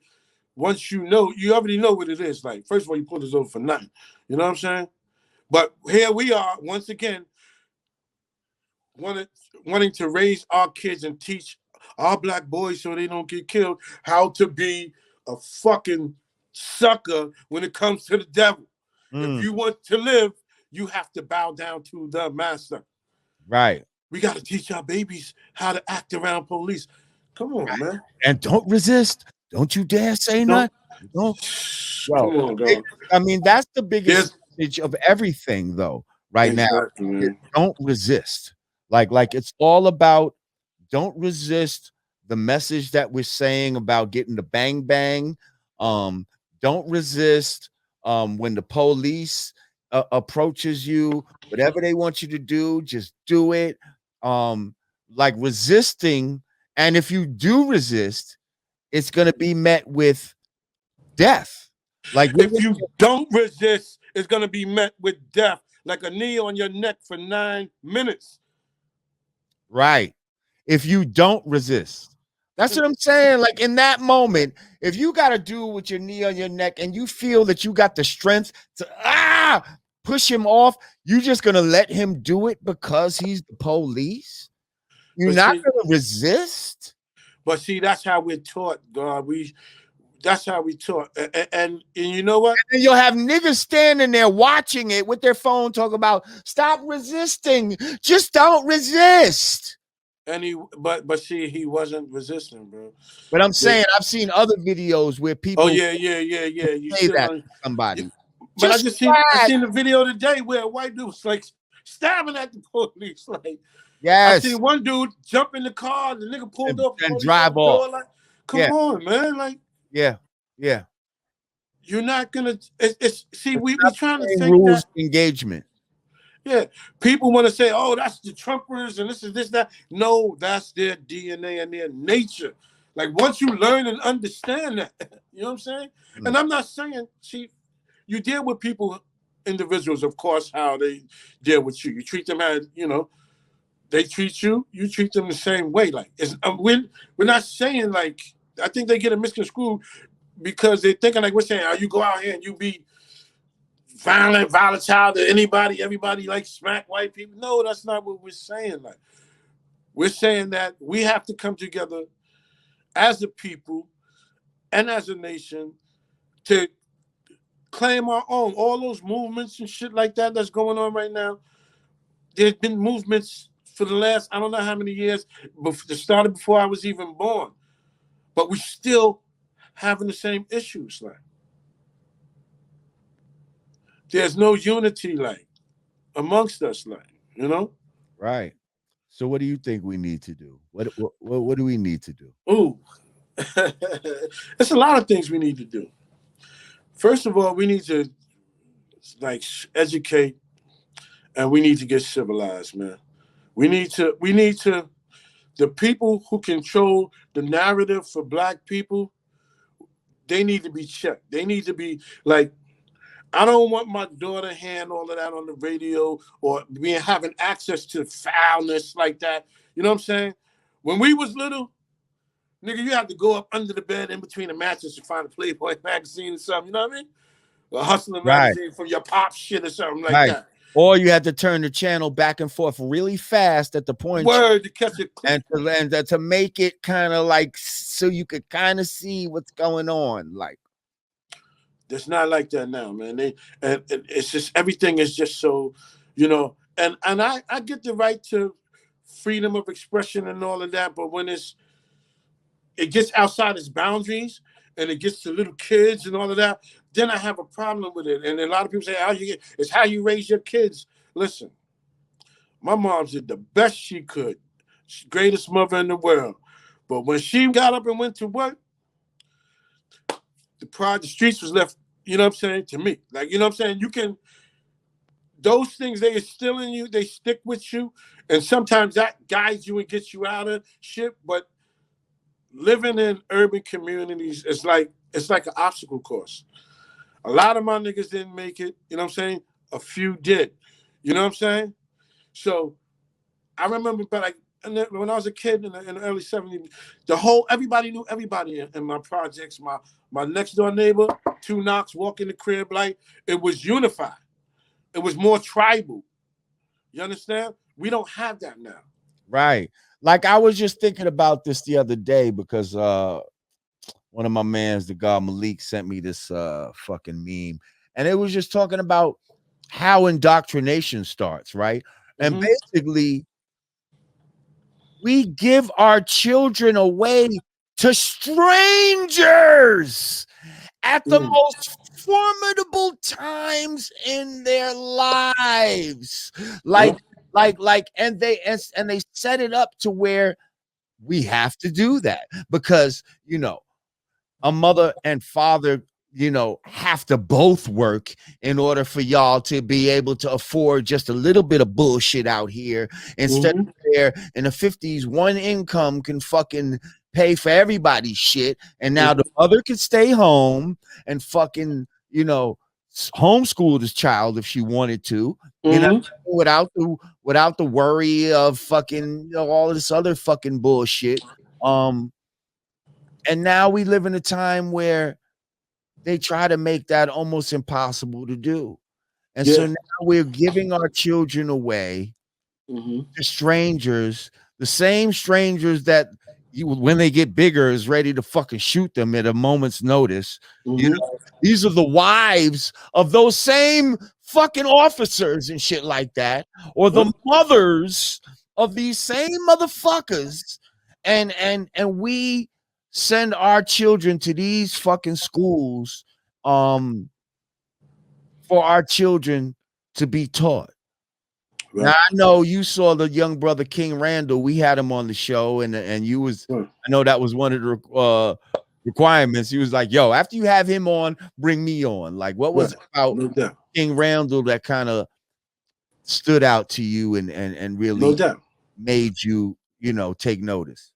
once you know, you already know what it is. Like, first of all, you pulled us over for nothing. You know what I'm saying? But here we are, once again, wanting to raise our kids and teach our black boys so they don't get killed how to be a fucking sucker when it comes to the devil. If you want to live, you have to bow down to the master. Right. We got to teach our babies how to act around police. Come on, man. And don't resist. Don't you dare say nothing. Don't. Come on, God. I mean, that's the biggest message of everything, though, right now. Don't resist. Like it's all about don't resist the message that we're saying about getting the bang bang. Don't resist when the police approaches you. Whatever they want you to do, just do it. Like resisting, and if you do resist, it's going to be met with death. Like if you don't resist, it's going to be met with death, like a knee on your neck for 9 minutes. Right. If you don't resist. That's what I'm saying. Like in that moment, if you got to do with your knee on your neck and you feel that you got the strength to push him off, you just going to let him do it because he's the police? You're not going to resist? But see, that's how we're taught, God. That's how we taught. And you know what? And you'll have niggas standing there watching it with their phone, talking about stop resisting, just don't resist. And but see, he wasn't resisting, bro. But I'm saying I've seen other videos where Oh people yeah. You say still that on. to somebody. But Just I flag. seen the video today where a white dude was like stabbing at the police. Like I Yes. seen one dude jump in the car, the nigga pulled up, the And police drive opened the off. door. Like, come Yeah. on, man. Like, Yeah. Yeah. you're not gonna. See, we trying to think Rules that. engagement. Yeah, people want to say, "Oh, that's the Trumpers and this is this that." No, that's their DNA and their nature. Like once you learn and understand that, you know what I'm saying. And I'm not saying, see, you deal with people, individuals, of course, how they deal with you. You treat them as they treat you. You treat them the same way. Like we're not saying like I think they get a misconstrued because they're thinking like we're saying, "Oh, you go out here and you be." Violent, volatile to anybody, everybody like smack white people. No, that's not what we're saying. Like we're saying that we have to come together as a people and as a nation to claim our own. All those movements and shit like that that's going on right now. There's been movements for the last I don't know how many years, but it started before I was even born. But we still having the same issues. Like there's no unity, like amongst us, like Right. So what do you think we need to do? What do we need to do? Ooh, there's a lot of things we need to do. First of all, we need to like educate, and we need to get civilized, man. We need to. The people who control the narrative for Black people, they need to be checked. They need to be like. I don't want my daughter hearing all of that on the radio or being having access to foulness like that. You know what I'm saying? When we was little, nigga, you have to go up under the bed in between the mattress to find a Playboy magazine or something. You know what I mean? A Hustler Right. magazine from your pop shit or something like Right. that. Or you had to turn the channel back and forth really fast at the point Word to catch a clip. and to make it kind of like so you could kind of see what's going on. Like It's not like that now, man. And it's just everything is just so, and I get the right to freedom of expression and all of that, but when it gets outside its boundaries and it gets to little kids and all of that, then I have a problem with it. And a lot of people say, it's how you raise your kids. Listen, my mom did the best she could. She's the greatest mother in the world. But when she got up and went to work, the streets was left, you know what I'm saying, to me. Like, you know what I'm saying? Those things, they instill in you, they stick with you. And sometimes that guides you and gets you out of shit. But living in urban communities is like an obstacle course. A lot of my niggas didn't make it, you know what I'm saying? A few did. You know what I'm saying? So I remember when I was a kid in the early 70s, everybody knew everybody in my projects. My next door neighbor, 2 knocks, walk in the crib, like it was unified. It was more tribal. You understand? We don't have that now. right. Like I was just thinking about this the other day because one of my mans, the God Malik, sent me this fucking meme, and it was just talking about how indoctrination starts, right? And basically, we give our children away to strangers at the most formidable times in their lives. And they set it up to where we have to do that because a mother and father have to both work in order for y'all to be able to afford just a little bit of bullshit out here instead of there in the 50s one income can fucking pay for everybody's shit, and now the mother could stay home and fucking homeschool this child if she wanted to, without the worry of fucking all this other fucking bullshit. And now we live in a time where they try to make that almost impossible to do. And so now we're giving our children away to strangers, the same strangers that when they get bigger, is ready to fucking shoot them at a moment's notice. You Mm-hmm. know, these are the wives of those same fucking officers and shit like that, or the mothers of these same motherfuckers. And we send our children to these fucking schools for our children to be taught. Now Right. I know you saw the young brother King Randall. We had him on the show, and you was Right. I know that was one of the requirements. He was like, "Yo, after you have him on, bring me on." Like, what was Right. it about No doubt. King Randall that kind of stood out to you and No really doubt. made you, take notice?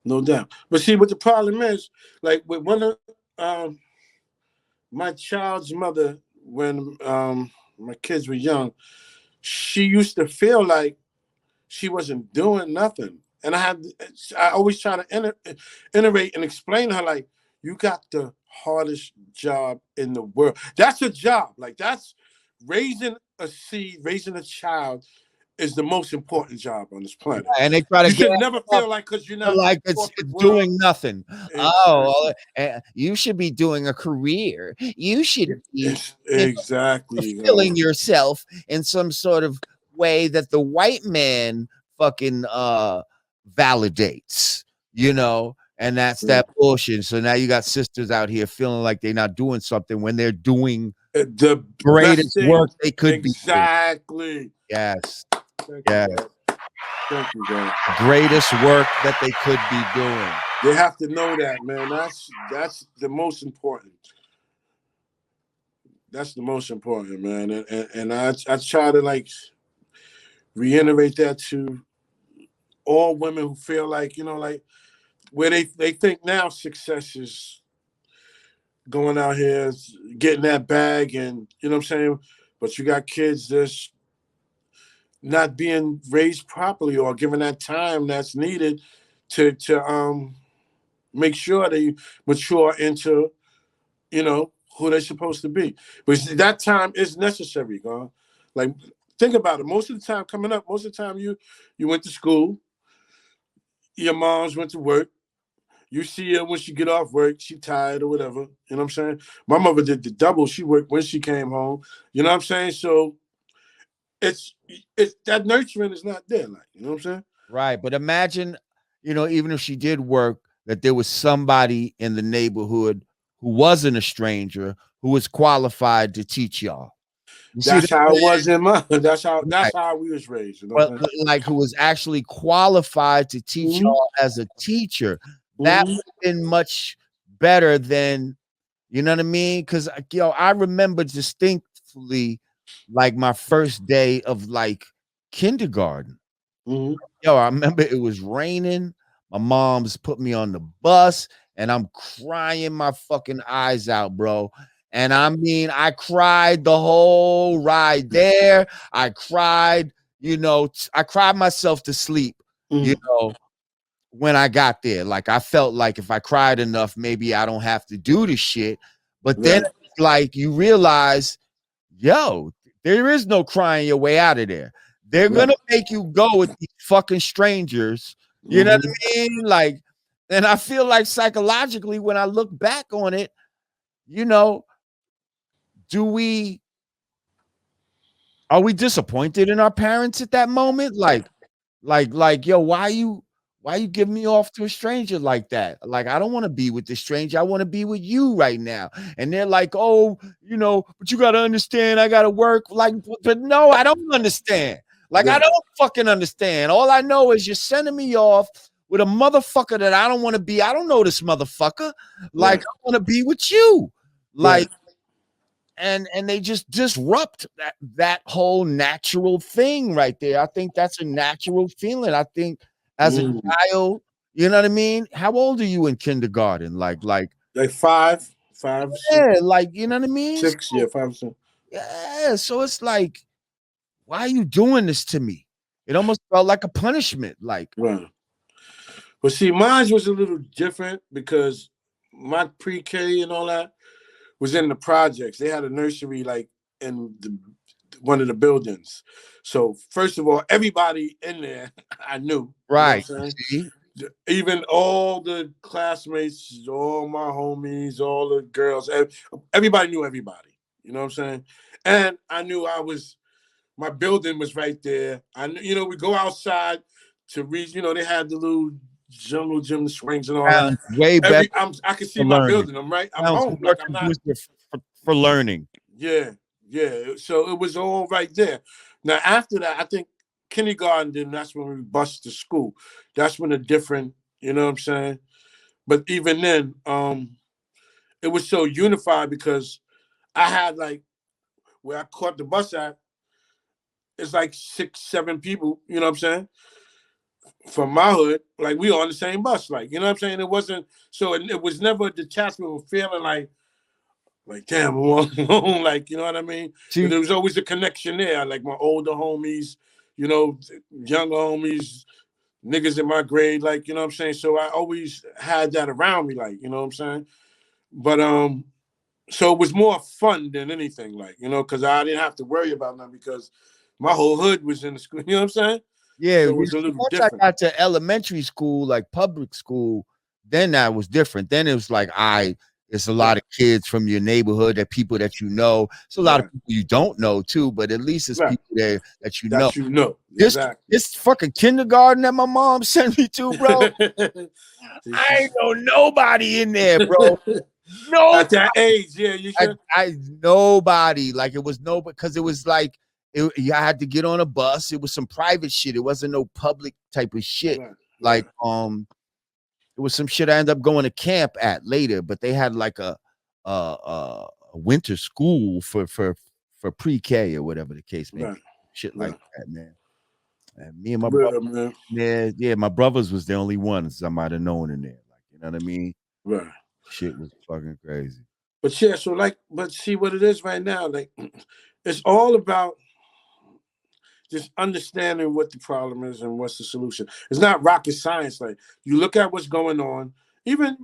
No doubt. But see, what the problem is, like with one of my child's mother, when my kids were young, she used to feel like she wasn't doing nothing. And I always try to iterate and explain to her, like, you got the hardest job in the world. That's a job. Like, that's raising a seed, raising a child is the most important job on this planet. And they try to You get should never up feel like because you're not in like the it's corporate world. doing nothing. Exactly. You should be doing a career. You should be, It's exactly. fulfilling yourself in some sort of way that the white man fucking validates, and that's that bullshit. So now you got sisters out here feeling like they're not doing something when they're doing The best greatest thing. work they could be doing. Exactly. Yes. Thank Yeah. you, God. Thank you, God. Greatest work that they could be doing. They have to know that, man. That's the most important. That's the most important, man. And I try to like reiterate that to all women who feel like, like where they think now success is going out here getting that bag, and you know what I'm saying, but you got kids that's not being raised properly or given that time that's needed to make sure they mature into who they're supposed to be. But that time is necessary, God. Like, think about it. Most of the time coming up, most of the time you went to school, your moms went to work. You see her when she get off work, she tired or whatever. You know what I'm saying? My mother did the double. She worked when she came home. You know what I'm saying? So it's that nurturing is not there. Like, you know what I'm saying? Right. But imagine, even if she did work, that there was somebody in the neighborhood who wasn't a stranger who was qualified to teach y'all. You see That's that? how it was in my. That's Right. how we was raised. You know But what I'm saying? like who was actually qualified to teach Mm-hmm. y'all as a teacher. That Mm-hmm. would have been much better than, you know what I mean? Because I remember distinctly like my first day of like kindergarten. Mm-hmm. I remember it was raining. My mom's put me on the bus and I'm crying my fucking eyes out, bro. And I mean, I cried the whole ride there. I cried, I cried myself to sleep, you Mm-hmm. know, when I got there. Like, I felt like if I cried enough, maybe I don't have to do the shit. But then, Right. like, you realize, yo, there is no crying your way out of there. They're Right. gonna make you go with these fucking strangers. You know what Mm-hmm. I mean? Like, and I feel like psychologically, when I look back on it, you know, do we are we disappointed in our parents at that moment? Like, yo, why you giving me off to a stranger like that? Like, I don't want to be with this stranger. I want to be with you right now. And they're like, oh, but you gotta understand, I gotta work. Like, but no, I don't understand. Like, I Right. don't fucking understand. All I know is you're sending me off with a motherfucker that I don't want to be. I don't know this motherfucker. Like, Right. I want to be with you. Like, Right. and they just disrupt that whole natural thing right there. I think that's a natural feeling. I think as a Mm. child, you know what I mean? How old are you in kindergarten? Like five, Yeah, like, you know what I mean? six, yeah, So, 5%. yeah, so it's like, why are you doing this to me? It almost felt like a punishment. Like, Right. But see, mine was a little different because my pre-K and all that was in the projects. They had a nursery like in one of the buildings. So first of all, everybody in there I knew. You know what right. I'm saying? See? Even all the classmates, all my homies, all the girls, everybody knew everybody. You know what I'm saying? And I knew my building was right there. I knew, we go outside to reach, they had the little jungle gym swings and all that. Sounds way better I can see for my learning. building. I'm right. I'm Sounds home. more Like I'm not. conducive for learning. Yeah. So it was all right there. Now after that, I think kindergarten, then that's when we bust to school. That's when the different, you know what I'm saying? But even then, it was so unified because I had like where I caught the bus at, it's like 6, 7 people, you know what I'm saying? From my hood, like we on the same bus, like, you know what I'm saying? It wasn't so it was never a detachment of feeling like damn, I'm all alone, like, you know what I mean? See, There was always a connection there, like my older homies, younger homies, niggas in my grade, like, you know what I'm saying? So I always had that around me, like, you know what I'm saying? But so it was more fun than anything, like, because I didn't have to worry about nothing because my whole hood was in the school, you know what I'm saying? yeah, So it was a little once I different. got to elementary school, like public school, then that was different. Then it was like, it's a lot of kids from your neighborhood, that people that you know. It's a lot of people you don't know too, but at least it's people there that you know. That you know. This Exactly. this fucking kindergarten that my mom sent me to, bro. I ain't know nobody in there, bro. No, at that age, yeah, you should. I nobody. Like it was because it was like I had to get on a bus. It was some private shit. It wasn't no public type of shit. Like it was some shit I ended up going to camp at later, but they had like a winter school for pre-K or whatever the case may be. Shit like that, man. And me and my brother, yeah, my brothers was the only ones I might have known in there. Like, you know what I mean? Right. Shit was fucking crazy. But yeah, so but see what it is right now. Like, it's all about just understanding what the problem is and what's the solution. It's not rocket science. Like, you look at what's going on. Even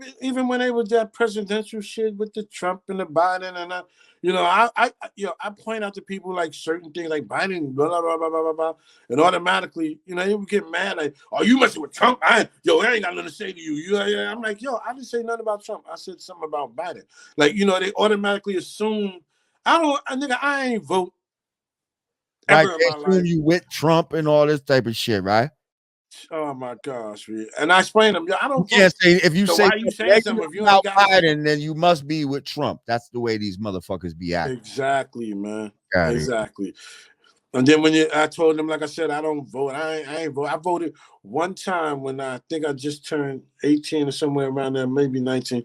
when they was that presidential shit with the Trump and the Biden and I point out to people like certain things like Biden, blah blah blah blah blah blah, and automatically, they would get mad like, "Oh, you messing with Trump? I ain't got nothing to say to you." I'm like, I didn't say nothing about Trump. I said something about Biden. Like, they automatically assume I ain't vote Right, ever in they my assume life. you with Trump and all this type of shit, right? Oh my gosh, man. And I explained them, I don't You can't say vote. if you So say why are you saying something if you ain't got Biden, then you must be with Trump. That's the way these motherfuckers be acting. Exactly, man. Got exactly. And then I told them, like I said, I don't vote. I ain't vote. I voted one time when I think I just turned 18 or somewhere around there, maybe 19.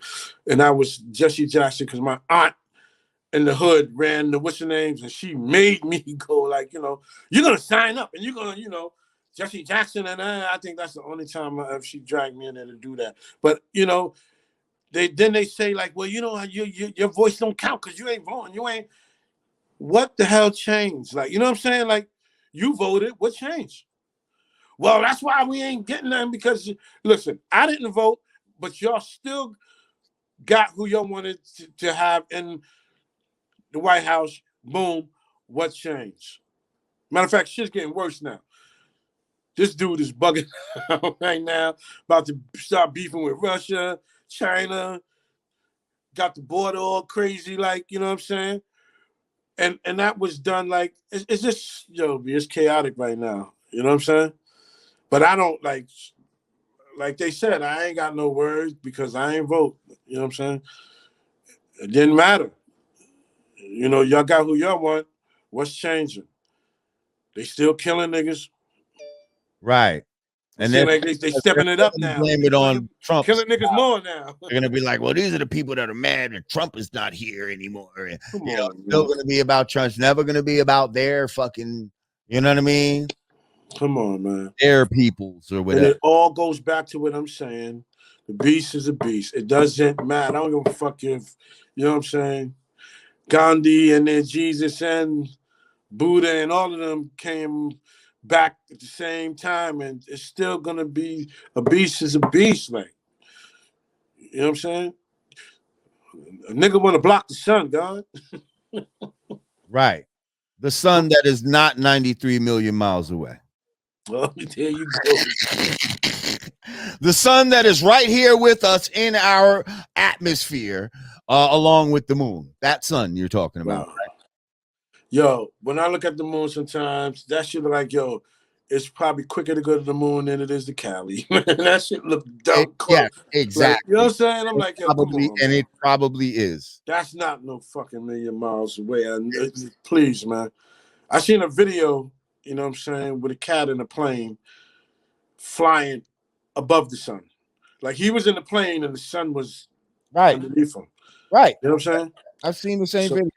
And I was Jesse Jackson because my aunt in the hood ran the what's her names, and she made me go like, you're gonna sign up and you're gonna, Jesse Jackson, and I think that's the only time she dragged me in there to do that. But they say like, well, your voice don't count because you ain't voting. You ain't. What the hell changed? Like, you know what I'm saying? Like, you voted. What changed? Well, that's why we ain't getting them because listen, I didn't vote, but y'all still got who y'all wanted to have in the White House. Boom. What changed? Matter of fact, shit's getting worse now. This dude is bugging out right now, about to start beefing with Russia, China, got the border all crazy, like, you know what I'm saying? And that was done like, it's just, it's chaotic right now. You know what I'm saying? But I don't like they said, I ain't got no words because I ain't vote. You know what I'm saying? It didn't matter. Y'all got who y'all want. What's changing? They still killing niggas. Right. And then like they stepping it up now. Blame it on Trump. Killing niggas more now. They're gonna be like, well, these are the people that are mad that Trump is not here anymore. Come on, it's still gonna be about Trump. It's never gonna be about their fucking, you know what I mean? Come on, man. Their peoples or whatever. And it all goes back to what I'm saying. The beast is a beast. It doesn't matter. I don't give a fuck if, you know what I'm saying? Gandhi and then Jesus and Buddha and all of them came back at the same time, and it's still gonna be a beast is a beast, like, you know what I'm saying? A nigga want to block the sun, God. Right. The sun that is not 93 million miles away. Oh, there you go. The sun that is right here with us in our atmosphere, along with the moon. That sun you're talking about, Wow. right? Yo, when I look at the moon sometimes, that shit look like, yo, it's probably quicker to go to the moon than it is to Cali. That shit look dumb Yeah, close. Like, you know what exactly. I'm saying? I'm like, yo, come on, And man. it probably is. That's not no fucking million miles away. Please, man. I seen a video, you know what I'm saying, with a cat in a plane flying above the sun. Like he was in the plane and the sun was Right, underneath him. right. You know what I'm saying? I've seen the same So video.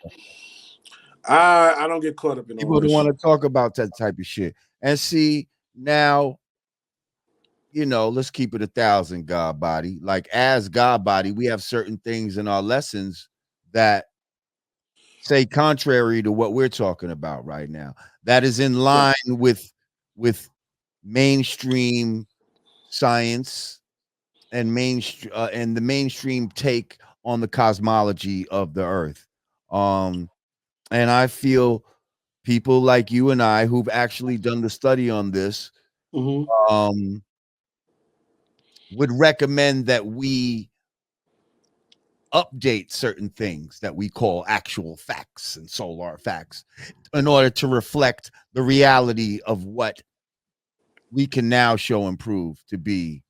I don't get caught up in all People don't this want shit. to talk about that type of shit. And see, now, let's keep it 1,000, God body. Like, as God body, we have certain things in our lessons that say contrary to what we're talking about right now. That is in line with mainstream science and and the mainstream take on the cosmology of the earth. And I feel people like you and I who've actually done the study on this Mm-hmm. um would recommend that we update certain things that we call actual facts and solar facts in order to reflect the reality of what we can now show and prove to be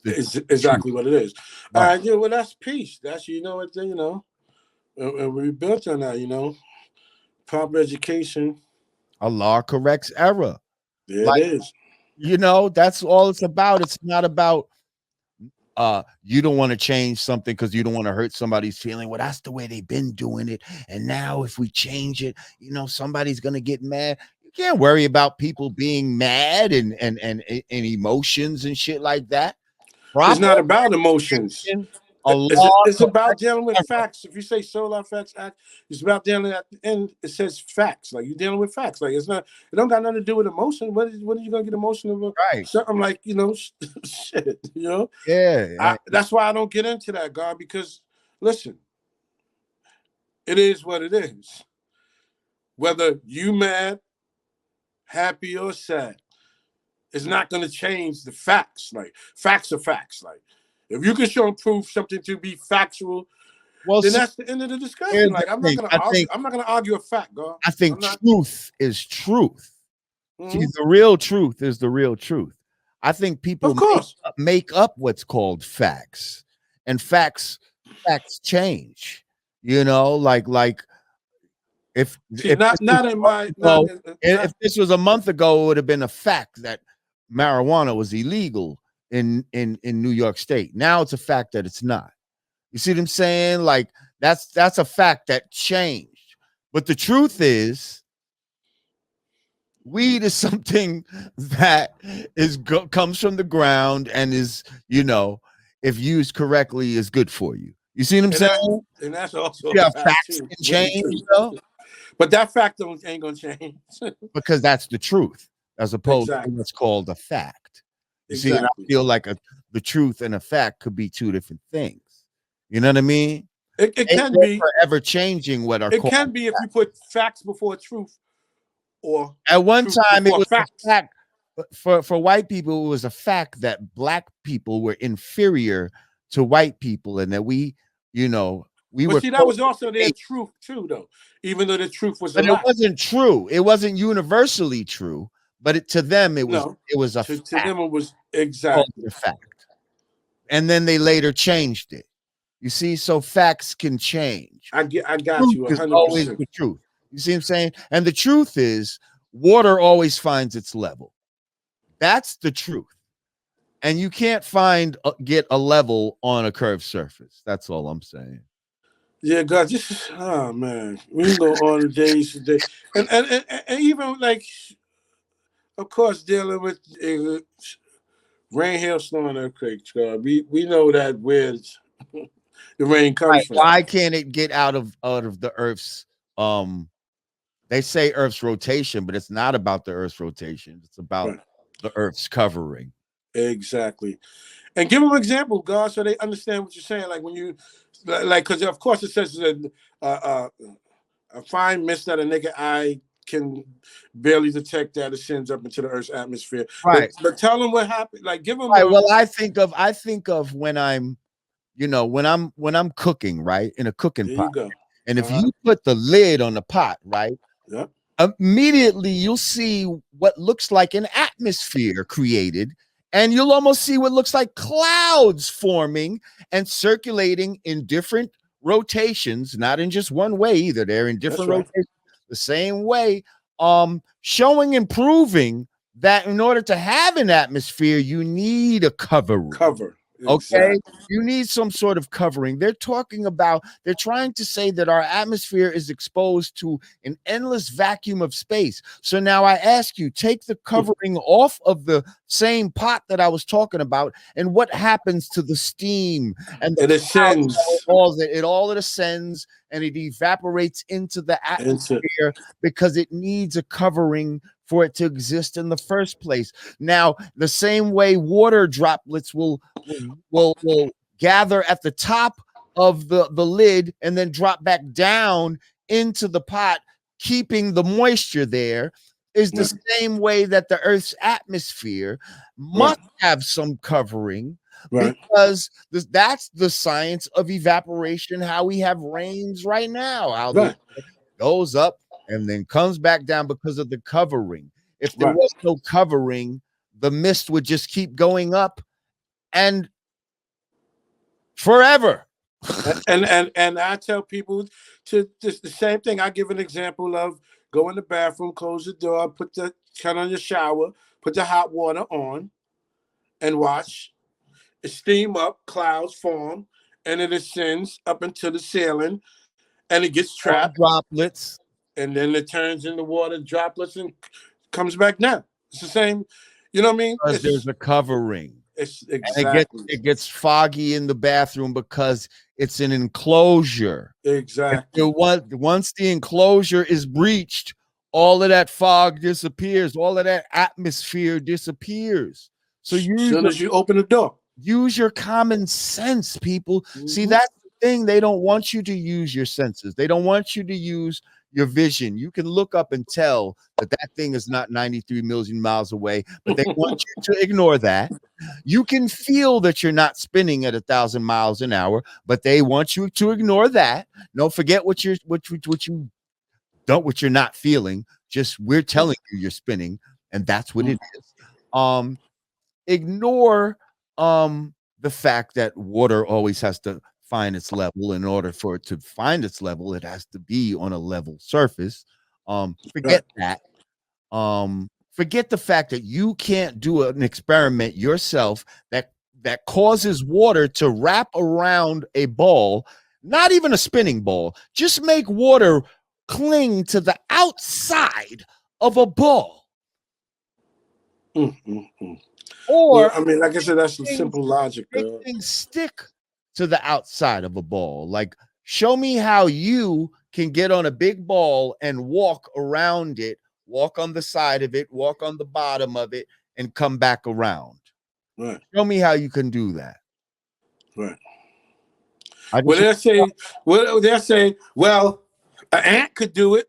the It's truth. exactly what it is. Right. Yeah, well, that's peace. That's and we built on that. Proper education. Allah corrects error. There it Like, is. that's all it's about. It's not about you don't want to change something because you don't want to hurt somebody's feeling. Well, that's the way they've been doing it. And now if we change it, somebody's gonna get mad. You can't worry about people being mad and emotions and shit like that. It's Proper not about emotions. education, Allah It's about corrects dealing with error. facts. If you say solar facts act, it's about dealing at the end. It says facts. Like you're dealing with facts. Like it's not. It don't got nothing to do with emotion. What are you gonna get emotional about? Right. Something like shit. Yeah. That's why I don't get into that, God. Because listen, it is what it is. Whether you mad, happy, or sad, it's not gonna change the facts. Like facts are facts. Like if you can show and prove something to be factual, Well, then see, that's the end of the discussion. here's the Like I'm not thing. gonna argue. I'm not gonna argue a fact, God. I think I'm not. truth is truth. See, Mhm. the real truth is the real truth. I think people Of course. make up what's called facts, and facts change. Like See, if this was not in a month my not ago, if not. this was a month ago, it would have been a fact that marijuana was illegal in New York State. Now it's a fact that it's not. You see what I'm saying? Like that's a fact that changed. But the truth is, weed is something that comes from the ground and is, if used correctly, is good for you. You see what I'm saying? And that's also a Yeah, fact facts too. can Very change true. though, But that fact ain't gonna change. because that's the truth, as opposed to Exactly. what's called a fact. You see, and I Exactly. feel like the truth and a fact could be two different things. You know what I mean? It can They're be. forever changing what are It called. can be if you put facts before truth or At one truth time, it before was a facts. fact for white people. It was a fact that black people were inferior to white people, and that we But were see, that was also their co-created. truth too, though. Even though the truth was a But it lie. wasn't true. It wasn't universally true. But to them, it was No. a To fact, them it was called exactly. a fact, and then they later changed it. You see, so facts can change. I got Truth you is always 100%. the truth. You see what I'm saying? And the truth is, water always finds its level. That's the truth. And you can't get a level on a curved surface. That's all I'm saying. Yeah, God, this is man. We can go on days today. And even like of course dealing with rain, hailstorm, earthquakes, God. We know that where the rain Right. comes from. Why can't it get out of the Earth's um they say Earth's rotation, but it's not about the Earth's rotation. It's about Right. the Earth's covering. Exactly. And give them an example, God, so they understand what you're saying. Like when you like because of course it says that a fine mist that a naked eye can barely detect that. It sends up into the Earth's atmosphere. Right. But tell them what happened. Like, give them Right. Well, I think of when I'm, when I'm cooking, right, in a cooking there pot. you go. And if you put the lid on the pot, right, Yep. immediately you'll see what looks like an atmosphere created, and you'll almost see what looks like clouds forming and circulating in different rotations, not in just one way either. They're in That's different right. rotations the same way, showing and proving that in order to have an atmosphere, you need a covering. Cover. Okay, Exactly. you need some sort of covering. They're trying to say that our atmosphere is exposed to an endless vacuum of space. So now I ask you, take the covering off of the same pot that I was talking about, and what happens to the steam and the It ascends. it all ascends and it evaporates into the atmosphere because it needs a covering for it to exist in the first place. Now, the same way water droplets will gather at the top of the lid and then drop back down into the pot, keeping the moisture there, is the same way that the Earth's atmosphere must have some covering, because that's the science of evaporation, how we have rains right now, how the goes up and then comes back down because of the covering. If there was no covering, the mist would just keep going up and forever. And I tell people to just the same thing. I give an example of go in the bathroom, close the door, turn on your shower, put the hot water on, and watch it steam up, clouds form, and it ascends up into the ceiling, and it gets trapped, droplets, and then it turns into water droplets and comes back down. It's the same, you know what I mean? Because there's a covering. It's exactly. It gets foggy in the bathroom because it's an enclosure. Exactly. Once the enclosure is breached, all of that fog disappears. All of that atmosphere disappears. So as soon as you open the door, use your common sense, people. See, that's the thing. They don't want you to use your senses. They don't want you to use your vision. You can look up and tell that thing is not 93 million miles away, but they want you to ignore that. You can feel that you're not spinning at 1,000 miles an hour, but they want you to ignore that. Don't forget what you're not feeling. Just we're telling you you're spinning, and that's what it is. Ignore the fact that water always has to find its level. In order for it to find its level, it has to be on a level surface. Forget that. Forget the fact that you can't do an experiment yourself that causes water to wrap around a ball, not even a spinning ball. Just make water cling to the outside of a ball. Or, I mean, like I said, that's some simple logic. Things stick to the outside of a ball. Like, show me how you can get on a big ball and walk around it, walk on the side of it, walk on the bottom of it, and come back around. Right. Show me how you can do that. Right. Well, they'll say, well, an ant could do it.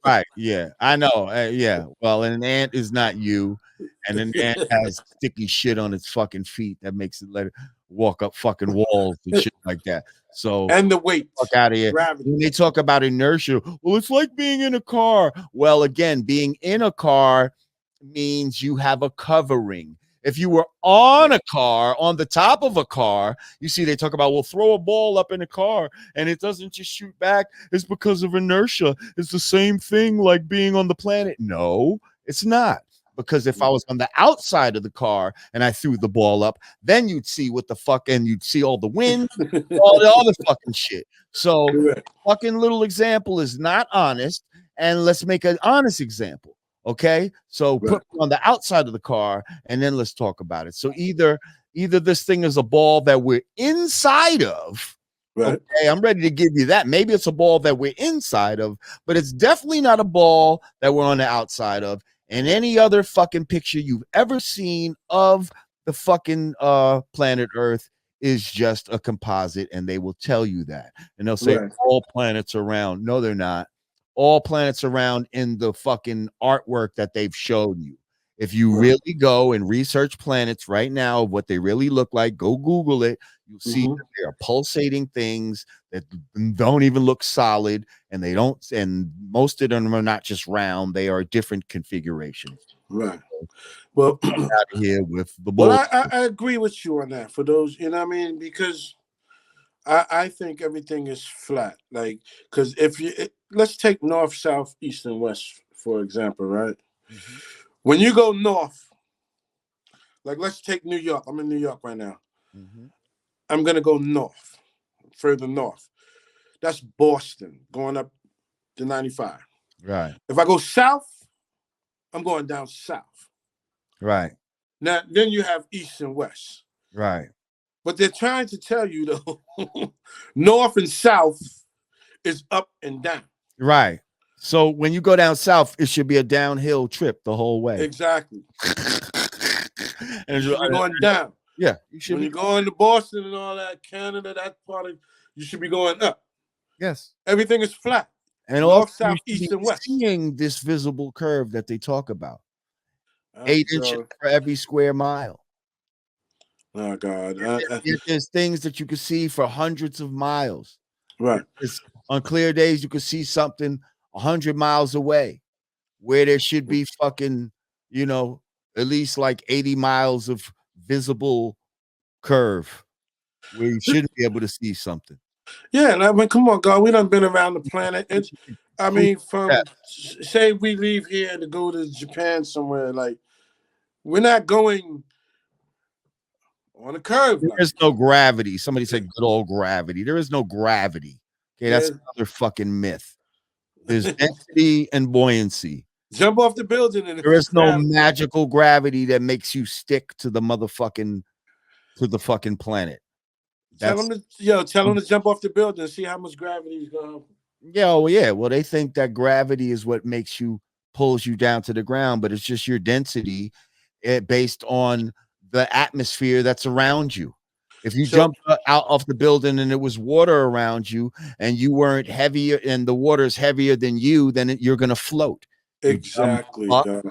Right. Yeah, I know. Yeah. Well, an ant is not you, and an ant has sticky shit on its fucking feet that makes it let it walk up fucking walls and shit like that. So, and the weight, fuck out of here. Gravity. When they talk about inertia, well, it's like being in a car. Well, again, being in a car means you have a covering. If you were on a car, on the top of a car, you see they talk about, well, throw a ball up in a car and it doesn't just shoot back. It's because of inertia. It's the same thing like being on the planet. No, it's not. Because if I was on the outside of the car and I threw the ball up, then you'd see what the fuck, and you'd see all the wind, all the other fucking shit. So, fucking little example is not honest, and let's make an honest example. Okay, so put me on the outside of the car, and then let's talk about it. So either this thing is a ball that we're inside of. Okay, I'm ready to give you that. Maybe it's a ball that we're inside of, but it's definitely not a ball that we're on the outside of. And any other fucking picture you've ever seen of the fucking planet Earth is just a composite, and they will tell you that. And they'll say all planets are round. No, they're not. all planets around in the fucking artwork that they've shown you. If you Right. really go and research planets right now, what they really look like, go Google it. You'll see that they are pulsating things that don't even look solid, and they don't, and most of them are not just round, they are different configurations. Right. Well, Out of here with the well, bull. I agree with you on that. For those, you know what I mean? Because I think everything is flat. Like, because if you, let's take north, south, east, and west, for example, right? Mm-hmm. When you go north, like let's take New York. I'm in New York right now. Mm-hmm. I'm going to go north, further north. That's Boston, going up to 95. Right. If I go south, I'm going down south. Right. Now, then you have east and west. Right. But they're trying to tell you, though, north and south is up and down. Right. So when you go down south, it should be a downhill trip the whole way. Exactly. And You should be going down. yeah, you should When be. you're going to Boston and all that, Canada, that part of, you should be going up. Yes. Everything is flat. And also, North, you south, should be east, and west. seeing this visible curve that they talk about. Oh, 8 inches God. for every square mile. Oh, God. There's things that you can see for hundreds of miles. Right. On clear days, you can see something 100 miles away where there should be fucking, at least like 80 miles of visible curve where you shouldn't be able to see something. Yeah, and I mean, come on, God. We done been around the planet. I mean, from, say we leave here to go to Japan somewhere, like, we're not going on a curve. There Like, is no gravity. Somebody said good old gravity. There is no gravity. Okay, that's yeah, another fucking myth. There's density and buoyancy. jump off the building and There is no gravity. magical gravity that makes you stick to the motherfucking planet. Tell That's them to jump off the building and see how much gravity is going to help. yeah. Well, they think that gravity is what pulls you down to the ground, but it's just your density based on the atmosphere that's around you. If you So jumped out of the building and it was water around you and you weren't heavier and the water is heavier than you, then you're going to float. You jump exactly, up, God.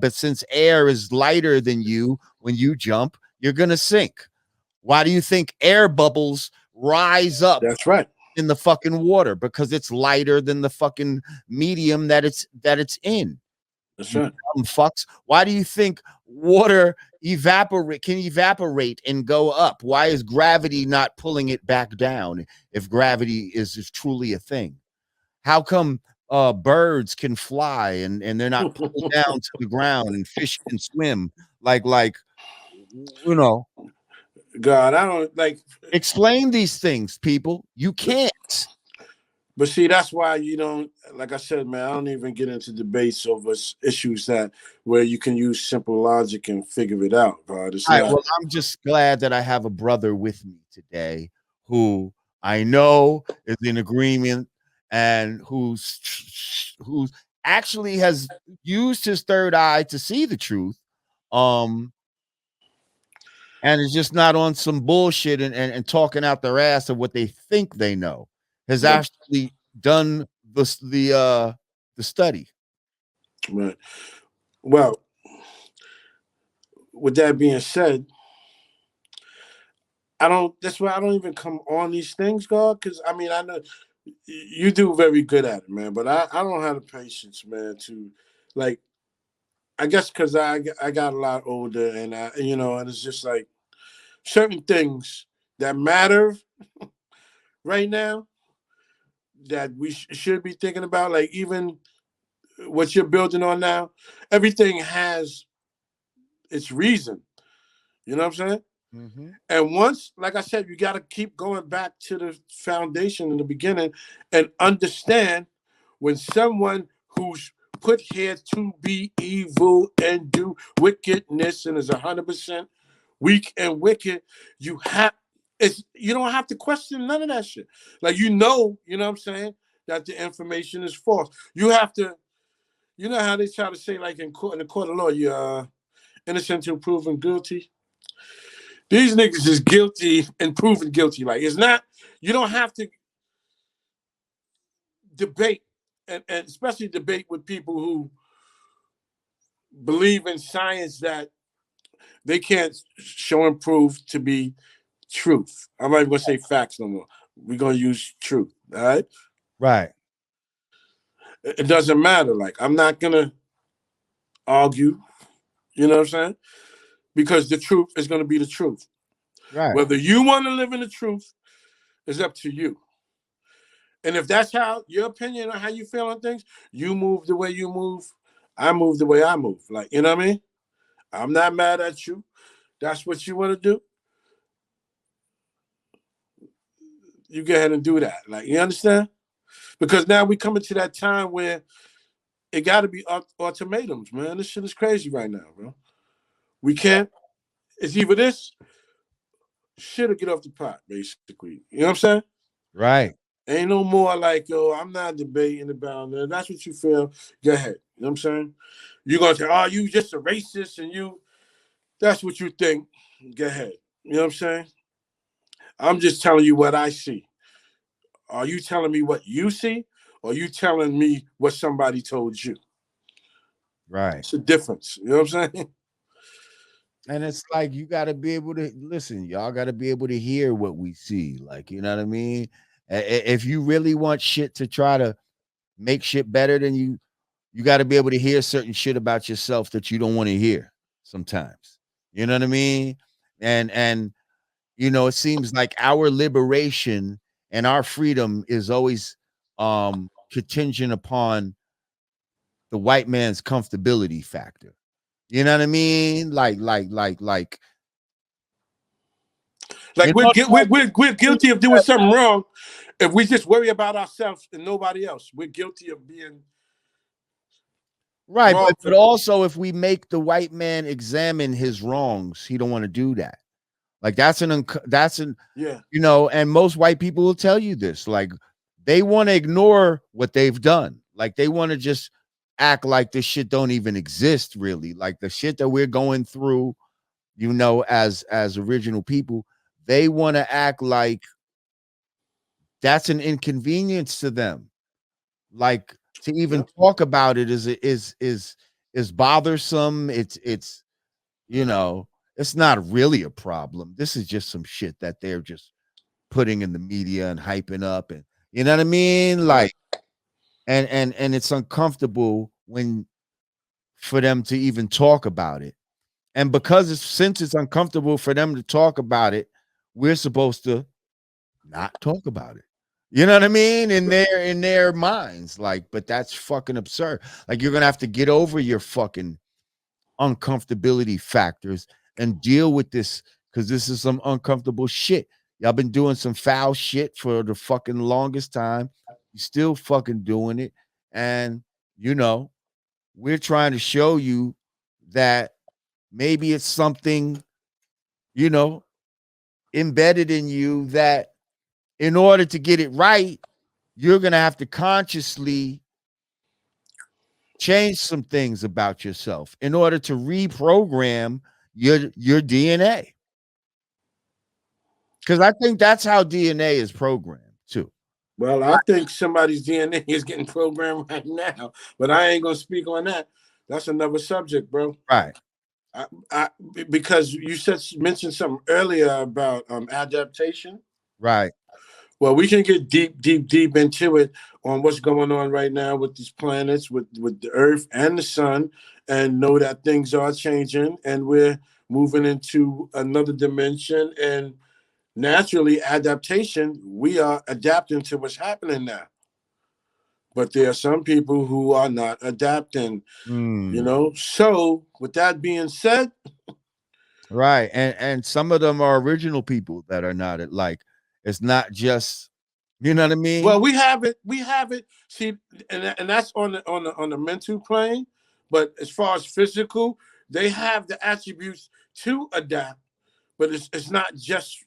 but since air is lighter than you, when you jump, you're going to sink. Why do you think air bubbles rise up That's right. in the fucking water? Because it's lighter than the fucking medium that it's in. That's You right. dumb fucks. Why do you think water can evaporate and go up? Why is gravity not pulling it back down if gravity is truly a thing? How come birds can fly and they're not pulled down to the ground, and fish can swim like you know God, I don't like. explain these things, people. You can't. But see, that's why you don't. Like I said, man, I don't even get into debates over issues that where you can use simple logic and figure it out, God. It's All right, not. well, I'm just glad that I have a brother with me today who I know is in agreement and who's actually has used his third eye to see the truth. Um, and is just not on some bullshit and talking out their ass of what they think they know. Has Right. actually done the study. Right. Well, with that being said, I don't. That's why I don't even come on these things, God. Because I mean, I know you do very good at it, man. But I don't have the patience, man. To like, I guess because I got a lot older, and and it's just like certain things that matter right now that we should be thinking about. Like even what you're building on now, everything has its reason. You know what I'm saying? Mm-hmm. And once, like I said, you got to keep going back to the foundation in the beginning and understand when someone who's put here to be evil and do wickedness and is 100% weak and wicked, you don't have to question none of that shit. Like you know what I'm saying, that the information is false. You have to, you know how they try to say like in the court of law, you're innocent until proven guilty. These niggas is guilty and proven guilty. Like it's not. You don't have to debate and especially debate with people who believe in science that they can't show and prove to be truth. I'm not even gonna say facts no more. We're gonna use truth. All right. Right. It doesn't matter. Like, I'm not gonna argue. You know what I'm saying? Because the truth is gonna be the truth. Right. Whether you want to live in the truth is up to you. And if that's how your opinion on how you feel on things, you move the way you move. I move the way I move. Like, you know what I mean? I'm not mad at you. That's what you want to do. You go ahead and do that. Like, you understand? Because now we coming to that time where it got to be ultimatums, man. This shit is crazy right now, bro. We can't. It's either this shit or get off the pot, basically. You know what I'm saying? Right. Ain't no more like, yo, I'm not debating about that. That's what you feel. Go ahead. You know what I'm saying? You're going to say, oh, you just a racist and that's what you think. Go ahead. You know what I'm saying? I'm just telling you what I see. Are you telling me what you see? Or are you telling me what somebody told you? Right. It's a difference. You know what I'm saying? And it's like you got to be able to listen. Y'all got to be able to hear what we see. Like, you know what I mean? If you really want shit to try to make shit better than you got to be able to hear certain shit about yourself that you don't want to hear sometimes. You know what I mean? And it seems like our liberation and our freedom is always contingent upon the white man's comfortability factor. You know what I mean? Like Like, in order to we're guilty of doing something wrong if we just worry about ourselves and nobody else. We're guilty of being right, but wrongful. also if we make the white man examine his wrongs, he don't want to do that. Like that's an Yeah. and most white people will tell you this. Like they want to ignore what they've done. Like they want to just act like this shit don't even exist really. Like the shit that we're going through, as original people, they want to act like that's an inconvenience to them. Like to even Yep. talk about it is bothersome. It's not really a problem. This is just some shit that they're just putting in the media and hyping up, and you know what I mean? Right. Like and it's uncomfortable when for them to even talk about it. And because since it's uncomfortable for them to talk about it, we're supposed to not talk about it. You know what I mean? In their minds, like, but that's fucking absurd. Like you're gonna have to get over your fucking uncomfortability factors and deal with this because this is some uncomfortable shit. Y'all been doing some foul shit for the fucking longest time. You still fucking doing it. And we're trying to show you that maybe it's something, you know, embedded in you that in order to get it right, you're going to have to consciously change some things about yourself in order to reprogram your DNA. Because I think that's how DNA is programmed too. Well, I think somebody's DNA is getting programmed right now, but I ain't gonna speak on that. That's another subject, bro. Right, I because you mentioned something earlier about adaptation. right. Well, we can get deep into it on what's going on right now with these planets, with the Earth and the Sun, and know that things are changing and we're moving into another dimension. And naturally, adaptation, we are adapting to what's happening now. But there are some people who are not adapting, Mm, So, with that being said, right. And some of them are original people that are not like it's not just you know what I well, mean? we have it. See, and that's on the mental plane. But as far as physical, they have the attributes to adapt. But it's not just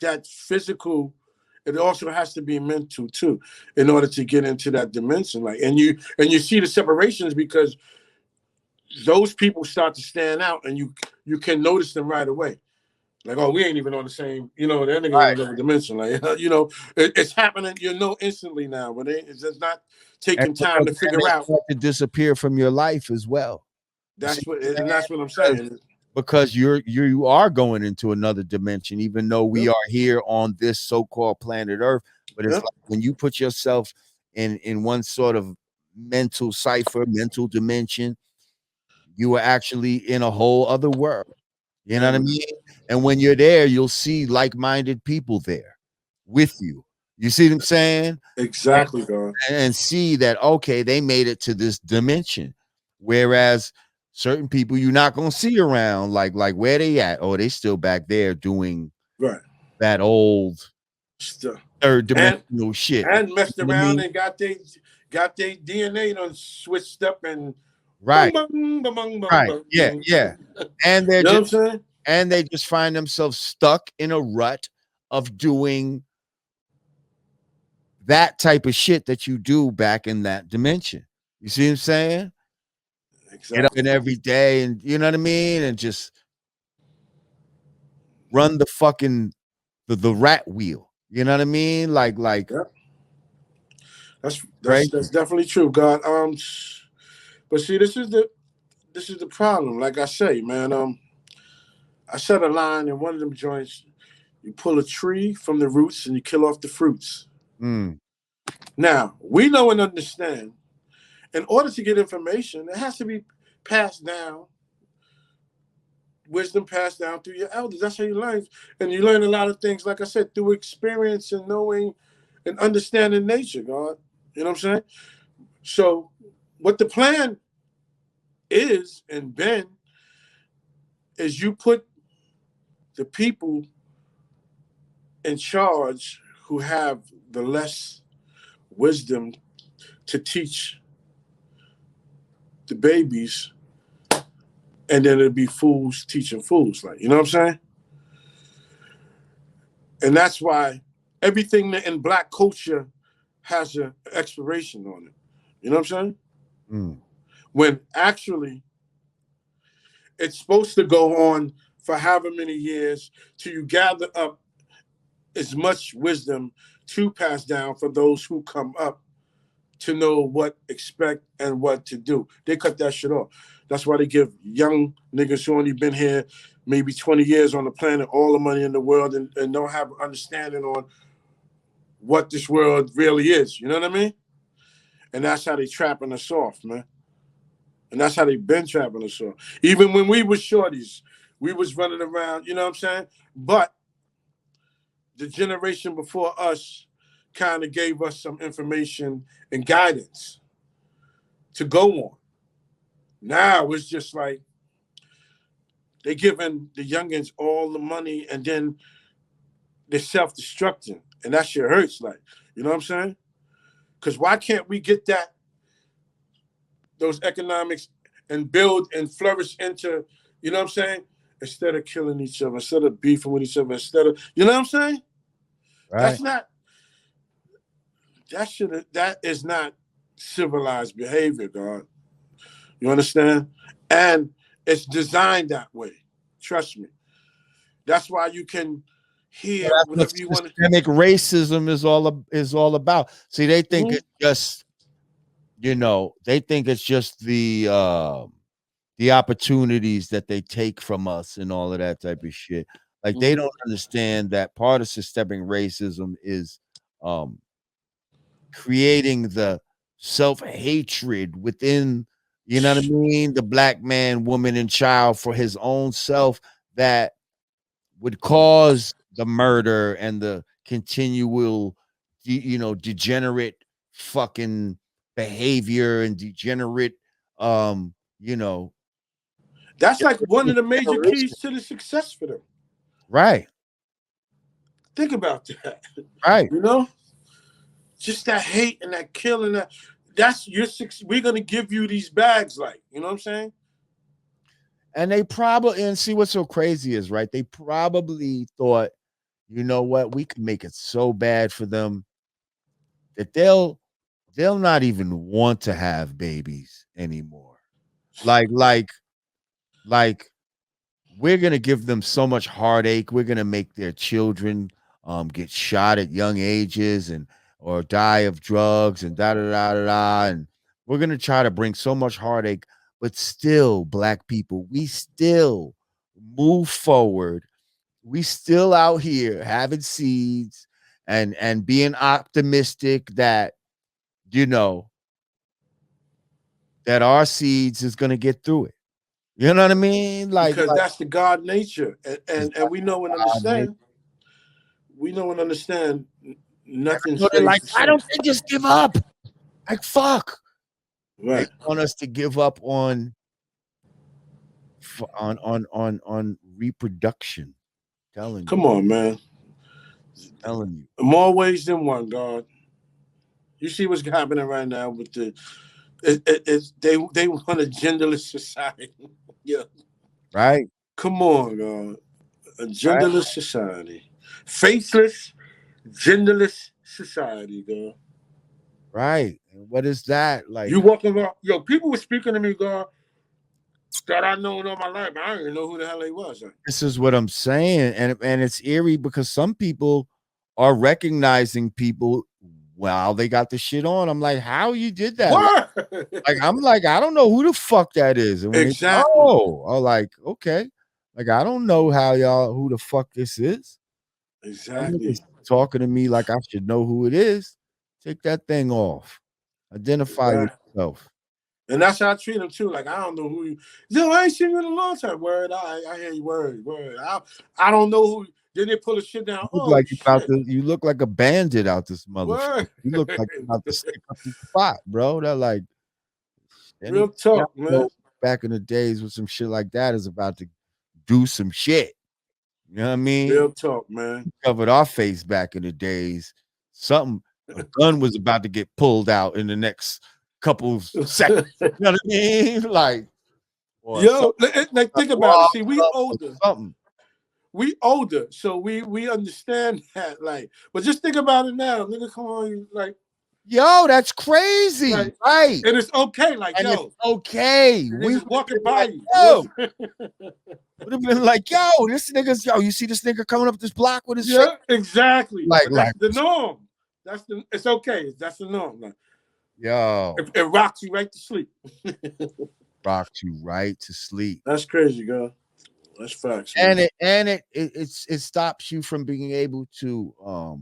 that physical. It also has to be mental too, in order to get into that dimension. Like, and you see the separations because those people start to stand out, and you can notice them right away. Like, oh, we ain't even on the same, that nigga in Right. another dimension. Like, it's happening, instantly now, but it's just not And taking time because to then figure they out. start to disappear from your life as well. You see what I'm And saying? that's what I'm saying. Because you are going into another dimension, even though we Yep. are here on this so-called planet Earth. But it's Yep. like when you put yourself in one sort of mental cipher, mental dimension, you are actually in a whole other world. You know what I And mean? And when you're there, you'll see like-minded people there with you. You see what I'm saying? exactly, God. And see that okay, they made it to this dimension, whereas certain people you're not gonna see around, like where they at? Oh, they still back there doing Right. that old Stuff. third And dimensional shit. and You messed know what I around mean? and got they DNA done switched up and bung Right, bung bung bung bung right, bung. yeah, yeah. And You they're know what just I'm saying? and they just find themselves stuck in a rut of doing that type of shit that you do back in that dimension. You see what I'm saying? Get up Exactly. and every day and you know what I mean? And just run the fucking the rat wheel. You know what I mean? Like Yep. That's crazy. definitely true, God. But see, this is the problem. Like I say, man. I set a line in one of them joints. You pull a tree from the roots and you kill off the fruits. Mm, Now we know and understand. In order to get information, it has to be passed down, wisdom passed down through your elders. That's how you learn. And you learn a lot of things, like I said, through experience and knowing and understanding nature, God. You know what I'm saying? So, what the plan is and been is you put the people in charge who have the less wisdom to teach the babies, and then it'll be fools teaching fools. Like, you know what I'm saying? And that's why everything in black culture has an expiration on it. You know what I'm saying? mm. When actually it's supposed to go on for however many years till you gather up as much wisdom to pass down for those who come up to know what expect and what to do. They cut that shit off. That's why they give young niggas who only been here maybe 20 years on the planet all the money in the world and don't have understanding on what this world really is. You know what I mean? And that's how they trapping us off, man. And that's how they been trapping us off. Even when we was shorties, we was running around, you know what I'm saying? But the generation before us kind of gave us some information and guidance to go on. Now it's just like they giving the youngins all the money and then they're self-destructing. And that shit hurts, like, you know what I'm saying? Because why can't we get those economics and build and flourish into, you know what I'm saying? Instead of killing each other, instead of beefing with each other, instead of, you know what I'm saying? Right. That's not, that is not civilized behavior, God. You understand? And it's designed that way. Trust me. That's why you can So hear that's what whatever you want to. systemic racism is all about. See, they think Mm-hmm. it's just, they think it's just the opportunities that they take from us and all of that type of shit. Like they Mm-hmm. don't understand that part of systemic racism is um creating the self-hatred within, you know what I mean, the black man, woman, and child for his own self that would cause the murder and the continual, degenerate fucking behavior and degenerate, you know, That's like one of the major generation. keys to the success for them. Right, Think about that. right. You know, just that hate and that killing. That's your six. We're gonna give you these bags, like, you know what I'm saying? And they probably, and see what's so crazy is, right? They probably thought, you know what, we could make it so bad for them that they'll not even want to have babies anymore. Like like like we're gonna give them so much heartache. We're gonna make their children get shot at young ages and or die of drugs and da da da da da. And we're gonna try to bring so much heartache, but still, black people, we still move forward. We still out here having seeds and being optimistic that you know that our seeds is gonna get through it. You know what I mean? Because that's the God nature, and we know and like understand. We know and understand. Nothing so they're stays like, the why same. don't they just give up? Like, fuck. They Right. want us to give up on reproduction. Telling you, Come on, man. telling you. More ways than one, God. You see what's happening right now with the they want a genderless society. Yeah. Right, Come on, God. A right, genderless society. Faithless, genderless society, God. right. And what is that? Like, You walking around, yo, people were speaking to me, God, that I known all my life. I don't even know who the hell they was. Like, this is what I'm saying. And it's eerie because some people are recognizing people while they got the shit on. I'm like, how you did that? what? I'm like, I don't know who the fuck that is. And when they Exactly. I'm like, okay. Like, I don't know how y'all who the fuck this is. Y'all niggas Exactly. talking to me like I should know who it is. Take that thing off. Identify Exactly. yourself. And that's how I treat them too. Like I don't know who you. Yo, I ain't seen you in a long time. Word, I hear you. Word. I don't know who. Then they pull the shit down. Oh shit. You look like a bandit out this motherfucker. Word. You look like you're about to stick up the spot, bro. They're like Real anybody I talk, know man. back in the days with some shit like that is about to do some shit. You know what I mean? Real talk, man. Covered our face back in the days. Something a gun was about to get pulled out in the next couple seconds. You know what I mean? Like or something Yo, like think about it. locked See, we up or older. something. We older, so we understand that. Like, but just think about it now, nigga. Come on, Yo, that's crazy. like, Right. and it's okay. Like, And it's yo, okay. the We would niggas have walking been by like, you. yo, Listen. would have been like, yo, this nigga's yo, you see this nigga coming up this block with his face? Yeah, exactly. Like, But that's the norm. It's okay. That's the norm. Like, yo, it rocks you right to sleep. rocked you right to sleep. That's crazy, girl. That's facts, man. And it stops you from being able to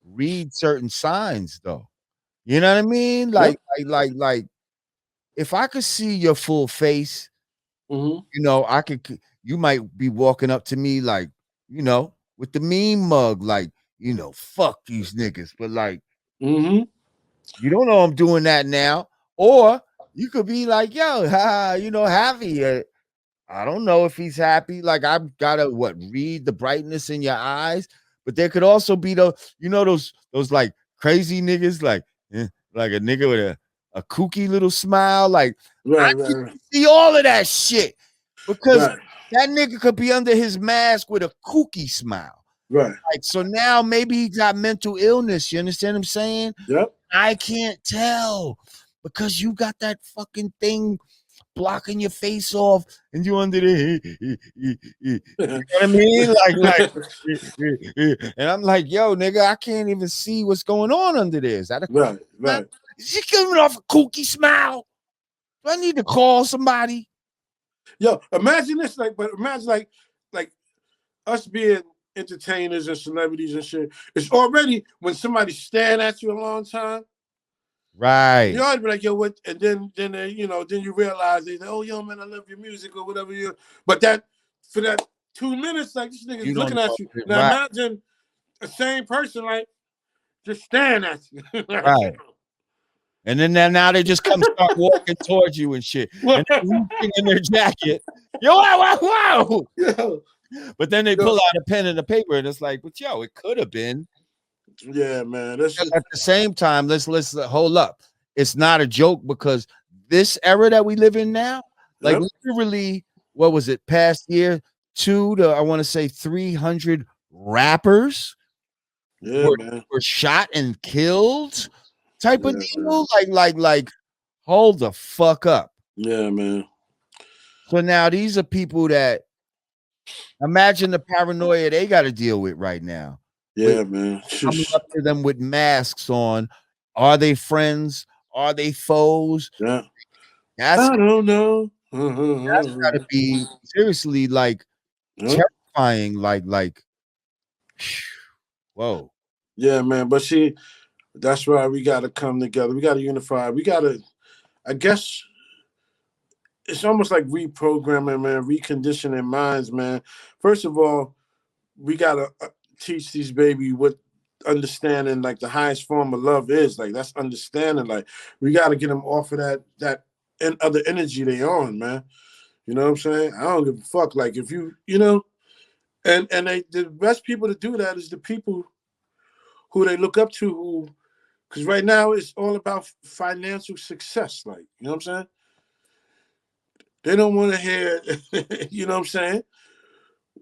read certain signs though. You know what I mean? Yep. Like if I could see your full face, Mm-hmm. I could you might be walking up to me like, with the mean mug, like, fuck these niggas. But like, Mm-hmm. you don't know I'm doing that now. Or you could be like, yo, happy. I don't know if he's happy. Like I've gotta read the brightness in your eyes. But there could also be those like crazy niggas, like a nigga with a kooky little smile. Like I Right. can see all of that shit because Right. that nigga could be under his mask with a kooky smile. Right. Like so now maybe he got mental illness. You understand what I'm saying? Yep. I can't tell because you got that fucking thing blocking your face off and you under the you know what I mean? And I'm like, yo, nigga, I can't even see what's going on under there. Is that a Right. smile? Right. Is she giving off a kooky smile? Do I need to call somebody? Yo, imagine this. But imagine like us being entertainers and celebrities and shit. It's already when somebody's staring at you a long time. You Right. always be like, yo, what? And then then you realize they say, oh, yo, man, I love your music or whatever you. But for that 2 minutes, like this nigga's You don't looking know. at you. Now Right. imagine the same person like just staring at you. Like, Right. And then now they just come start walking towards you and shit. And they're reaching in their jacket. Yo, wow. yo, But then they yo. pull out a pen and a paper and it's like, but yo, it could have been. Yeah, man. That's just, At the same time, let's hold up. It's not a joke because this era that we live in now, like yep. literally, what was it? Past year, I want to say 300 rappers Yeah, were man. were shot and killed, type of Yeah, man. deal. Like, hold the fuck up. Yeah, man. So now these are people that Imagine the paranoia they got to deal with right now. Yeah, man. Coming up to them with masks on. Are they friends? Are they foes? Yeah. That's I don't know. got to be seriously like Yeah. terrifying. Like, whoa. Yeah, man. But see, that's why we got to come together. We got to unify. We got to, I guess, it's almost like reprogramming, man, reconditioning minds, man. First of all, we got to teach these baby what understanding, like the highest form of love is. Like, that's understanding. Like, we got to get them off of that and other energy they on, man. You know what I'm saying? I don't give a fuck. Like, if you know, and the best people to do that is the people who they look up to, who, because right now it's all about financial success. Like, you know what I'm saying? They don't want to hear, you know what I'm saying?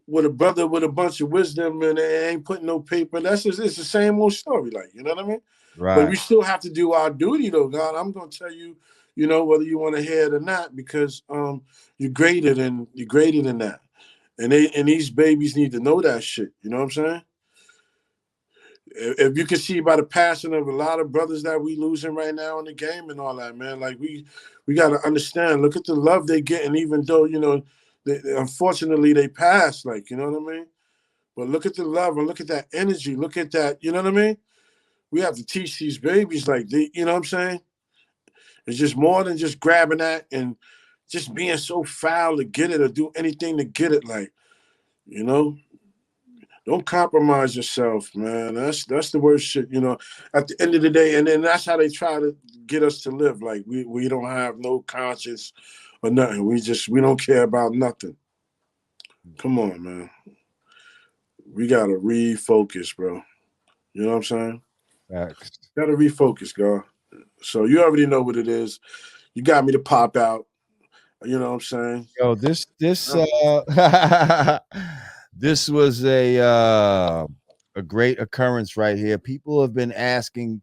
With a brother with a bunch of wisdom and they ain't putting no paper. That's just, it's the same old story. Like, you know what I mean? But Right. we still have to do our duty, though, God. I'm gonna tell you, you know, whether you want to hear it or not, because you're greater than that. And these babies need to know that shit. You know what I'm saying? If you can see by the passing of a lot of brothers that we losing right now in the game and all that, man, like we got to understand. Look at the love they getting, even though, you know, unfortunately they passed. Like, you know what I mean? But look at the love and look at that energy. Look at that. You know what I mean? We have to teach these babies, like, you know what I'm saying? It's just more than just grabbing that and just being so foul to get it or do anything to get it. Like, you know, don't compromise yourself, man. That's the worst shit, you know. At the end of the day, and then that's how they try to get us to live. Like, we don't have no conscience or nothing. We don't care about nothing. Come on, man. We gotta refocus, bro. You know what I'm saying? Facts. Gotta refocus, girl. So you already know what it is. You got me to pop out. You know what I'm saying? Yo, this this was a great occurrence right here. People have been asking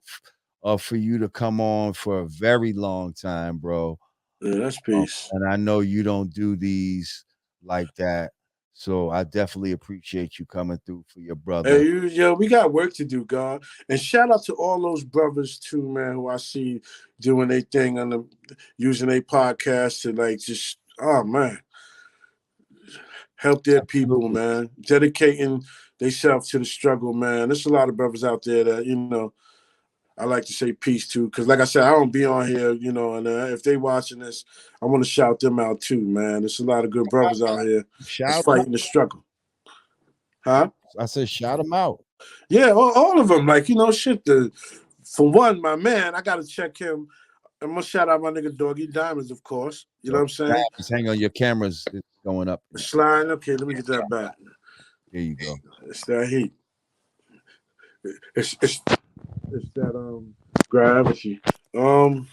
for you to come on for a very long time, bro. Yeah, that's peace. And I know you don't do these like that. So I definitely appreciate you coming through for your brother. Hey, yo, we got work to do, God. And shout out to all those brothers too, man, who I see doing their thing on using their podcast to, like, just, oh man, help their people, Absolutely. man. Dedicating themselves to the struggle, man. There's a lot of brothers out there that, you know, I like to say peace to, because like I said, I don't be on here, you know, and if they watching this, I want to shout them out too, man. There's a lot of good brothers out here that's Shout 'em out. fighting the struggle. Huh? I said shout them out. Yeah, all of them. Like, you know, shit. For one, my man, I got to check him. I'm going to shout out my nigga Doggy Diamonds, of course. You know what I'm saying? Just hang on, your cameras is going up. Slime. Okay, let me get that back. There you go. It's that heat. It's that gravity. So,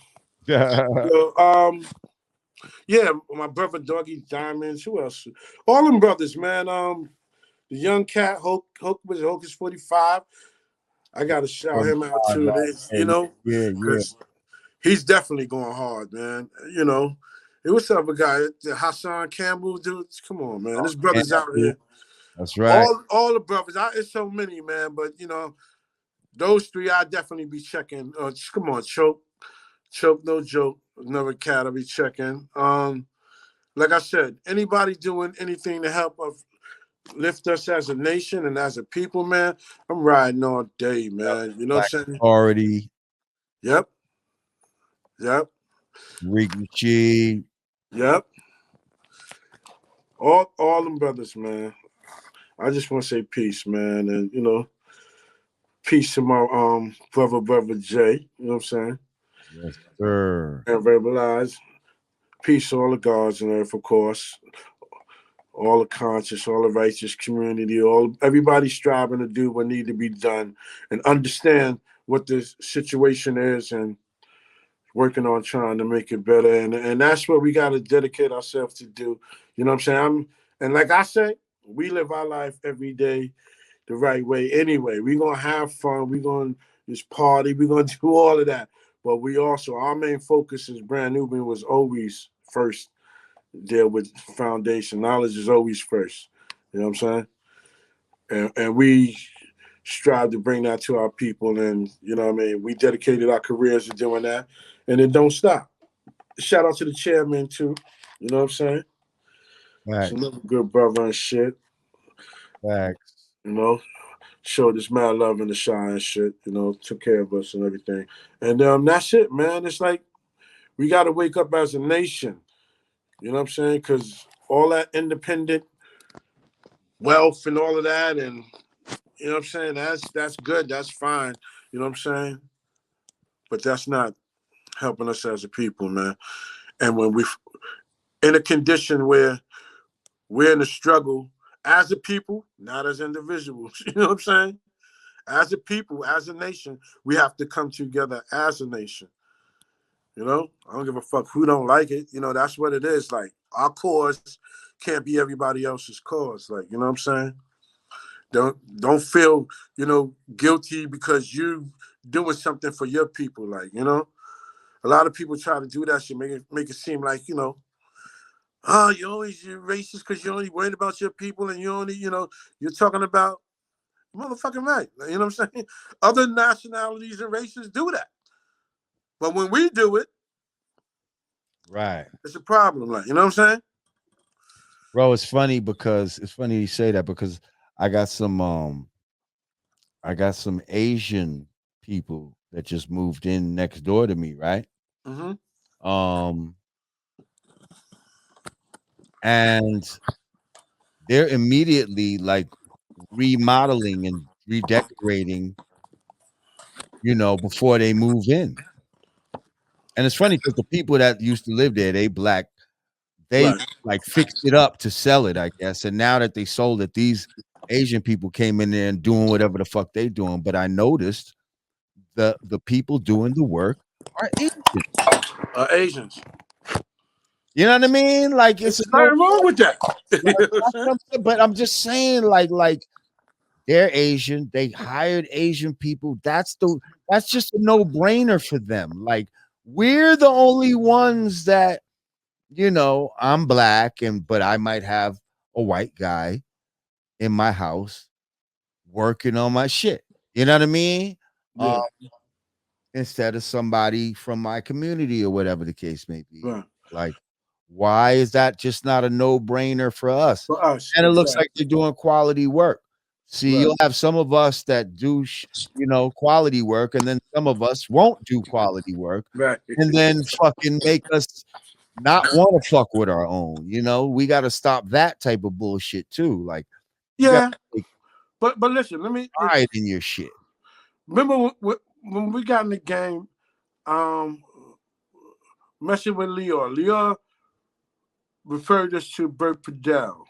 yeah, my brother Doggy Diamonds. Who else? All them brothers, man. The young cat Hulk was Hulk is 45. I gotta shout him out too. You know, Yeah. because he's definitely going hard, man. You know, hey, what's up, a guy? The Hassan Campbell, dude. Come on, man. There's brothers out here. That's right. All the brothers. It's so many, man. But you know, those three I definitely be checking. Come on, choke, no joke. Another cat I'll be checking. Like I said, anybody doing anything to help us lift us as a nation and as a people, man, I'm riding all day, man. You know what I'm saying? Already. Yep. Rick Rashid. Yep. All them brothers, man. I just want to say peace, man, and you know, peace to my brother Jay. You know what I'm saying? Yes, sir. And verbalize. Peace to all the gods on earth, of course. All the conscious, all the righteous community, everybody striving to do what need to be done and understand what the situation is and working on trying to make it better. And that's what we got to dedicate ourselves to do. You know what I'm saying? And like I say, we live our life every day the right way anyway. We're going to have fun. We're going to just party. We're going to do all of that. But we also, our main focus as Brand Nubian was always first deal with foundation. Knowledge is always first. You know what I'm saying? And we strive to bring that to our people, and you know what I mean. We dedicated our careers to doing that, and it don't stop. Shout out to the chairman too. You know what I'm saying? It's Facts, another good brother and shit. facts. You know, showed us mad love in the shy and shit. You know, took care of us and everything. And that's it, man. It's like we got to wake up as a nation. You know what I'm saying? Because all that independent wealth and all of that, and you know what I'm saying. That's good. That's fine. You know what I'm saying. But that's not helping us as a people, man. And when we in a condition where we're in a struggle as a people, not as individuals. You know what I'm saying? As a people, as a nation, we have to come together as a nation. You know, I don't give a fuck who don't like it. You know, that's what it is. Like our cause can't be everybody else's cause. Like, you know what I'm saying? Don't feel, guilty because you doing something for your people. Like, a lot of people try to do that shit, make it seem like, oh, you're racist because you're only worried about your people and you're talking about motherfucking right. You know what I'm saying? Other nationalities and races do that. But when we do it, Right. it's a problem. Like, you know what I'm saying? Bro, it's funny you say that because I got some um I got some Asian people that just moved in next door to me, right? Mm-hmm. Um and they're immediately like remodeling and redecorating, before they move in. And it's funny because the people that used to live there, they black, they Right. like fixed it up to sell it, I guess. And now that they sold it, these Asian people came in there and doing whatever the fuck they doing. But I noticed the people doing the work are Asian. Asians. You know what I mean? Like There's it's a no. nothing wrong with that. You Like, know what I'm that's saying? what I'm saying, but I'm just saying, like they're Asian. They hired Asian people. That's just a no brainer for them. Like we're the only ones that I'm black, but I might have a white guy in my house working on my shit. You know what I mean? Uh, Yeah. Instead of somebody from my community or whatever the case may be. Right. Like, why is that just not a no-brainer for us? For us, And it looks like exactly. they're doing quality work. See, Right. you'll have some of us that do, quality work, and then some of us won't do quality work, Right. and then fucking make us not want to fuck with our own. We got to stop that type of bullshit too. Like, you got Yeah. to take But listen, let me pride in your shit. remember when we got in the game, um, messing with Leo. Leo referred us to Bert Padell.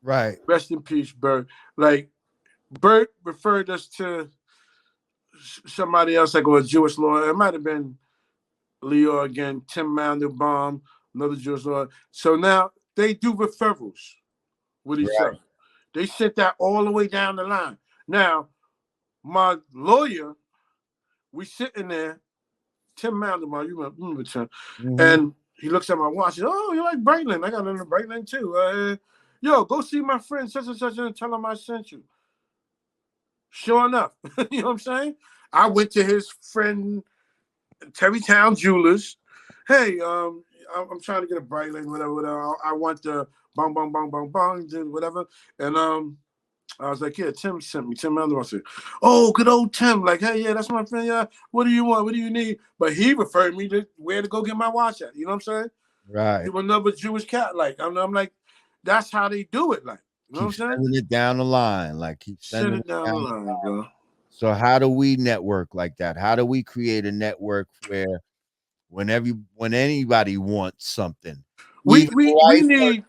Right. Rest in peace, Bert. Like Bert referred us to somebody else, like a Jewish lawyer. It might have been Leo again, Tim Mandelbaum, another Jewish lawyer. So now they do referrals with each Right. other. They sent that all the way down the line. Now, my lawyer, we sitting there, Tim Mandelbaum, you remember Tim, Mhm. and he looks at my watch. And, oh, you like Breitling? I got into Breitling too. Yo, go see my friend such and such and tell him I sent you. Sure enough, you know what I'm saying? I went to his friend Terrytown Jewelers. Hey, I'm trying to get a Breitling, whatever. I want the bong bong bong bong bong, whatever. And I was like, yeah, Tim sent me. Tim Mandelbaum said, oh, good old Tim. Like, hey, yeah, that's my friend. Yeah, what do you want? What do you need? But he referred me to where to go get my watch at. You know what I'm saying? Right. To another Jewish cat. Like, I'm like, that's how they do it. Like, you know Keep what I'm saying? sending it down the line. Like keep Send sending it it down the down. line, bro. So how do we network like that? How do we create a network where when anybody wants something, We even a we we white need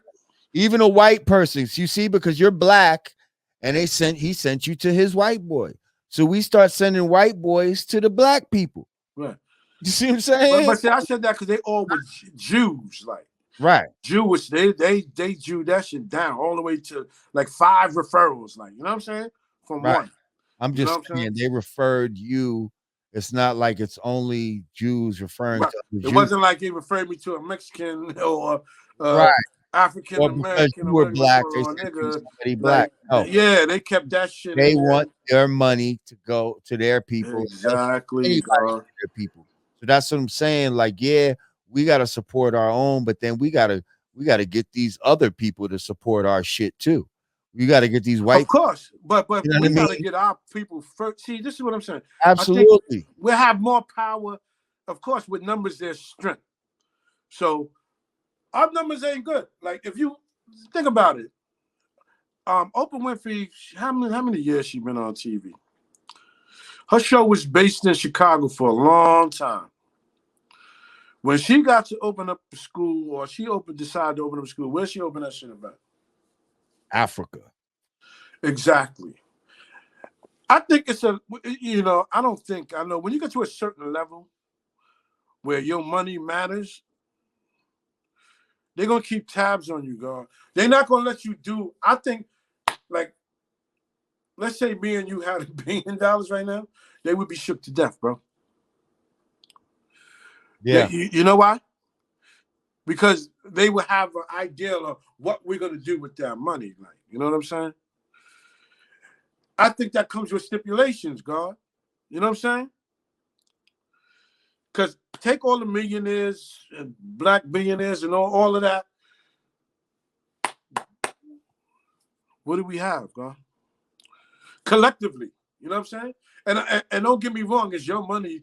even a white person, you see, because you're black, and he sent you to his white boy. So we start sending white boys to the black people. right. You see what I'm But saying? see, I said that because they all were Jews, like Right. Jewish. They Jew that shit down all the way to like 5 referrals, like you know what I'm saying, from Right. one. I'm You know just what I'm saying? saying they referred you. It's not like it's only Jews referring Right. to other It Jews. wasn't like he referred me to a Mexican or Right. African or because American you or were whatever you want to black, call they it, or sent you nigga. somebody black. Like, No, yeah, they kept that shit they in want there. their money to go to their people. They'll send Exactly, anybody God. to their people. So that's what I'm saying. Like, yeah, we gotta support our own, but then we gotta get these other people to support our shit too. We gotta get these Of white. course, but You know what we I got to mean? get our people first. See, this is what I'm saying. I think Absolutely. we have more power. Of course, with numbers, there's strength. So our numbers ain't good. Like if you think about it, Oprah Winfrey, how many years she been on TV? Her show was based in Chicago for a long time. When she got to open up a school, or decided to open up a school, where she opened that shit about? Africa. Exactly. I think it's I don't think, I know when you get to a certain level where your money matters, they're going to keep tabs on you, God. They're not going to let you do, I think, like, let's say me and you had $1 billion right now, they would be shook to death, bro. Yeah. You know why? Because they would have an idea of what we're going to do with that money. Like, you know what I'm saying? I think that comes with stipulations, God. You know what I'm saying? Because take all the millionaires and black billionaires and all of that. What do we have, God? Collectively. You know what I'm saying? And don't get me wrong, it's your money.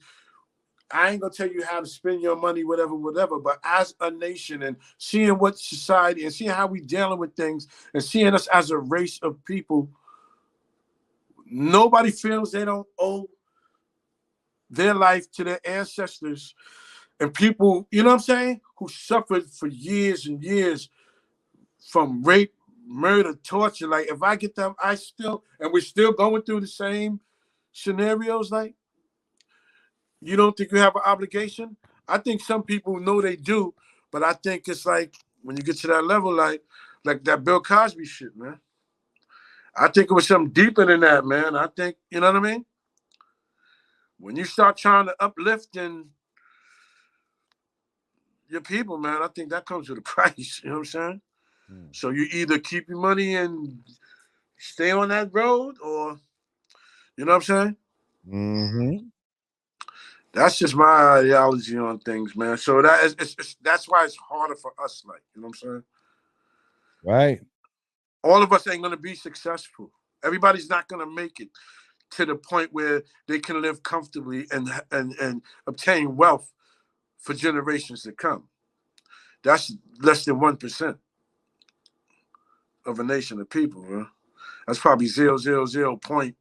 I ain't gonna tell you how to spend your money, whatever, whatever. But as a nation and seeing what society and seeing how we dealing with things and seeing us as a race of people, nobody feels they don't owe their life to their ancestors and people, you know what I'm saying, who suffered for years and years from rape, murder, torture. Like if I get them, and we're still going through the same scenarios. Like, you don't think you have an obligation? I think some people know they do, but I think it's like when you get to that level, like that Bill Cosby shit, man. I think it was something deeper than that, man. I think, you know what I mean? When you start trying to uplift and your people, man, I think that comes with a price. You know what I'm saying? Hmm. So you either keep your money and stay on that road, or you know what I'm saying? Mm-hmm. That's just my ideology on things, man. So that is that's why it's harder for us, like, you know what I'm saying? Right. All of us ain't gonna be successful. Everybody's not gonna make it to the point where they can live comfortably and obtain wealth for generations to come. That's less than 1% of a nation of people, bro. That's probably 0.1.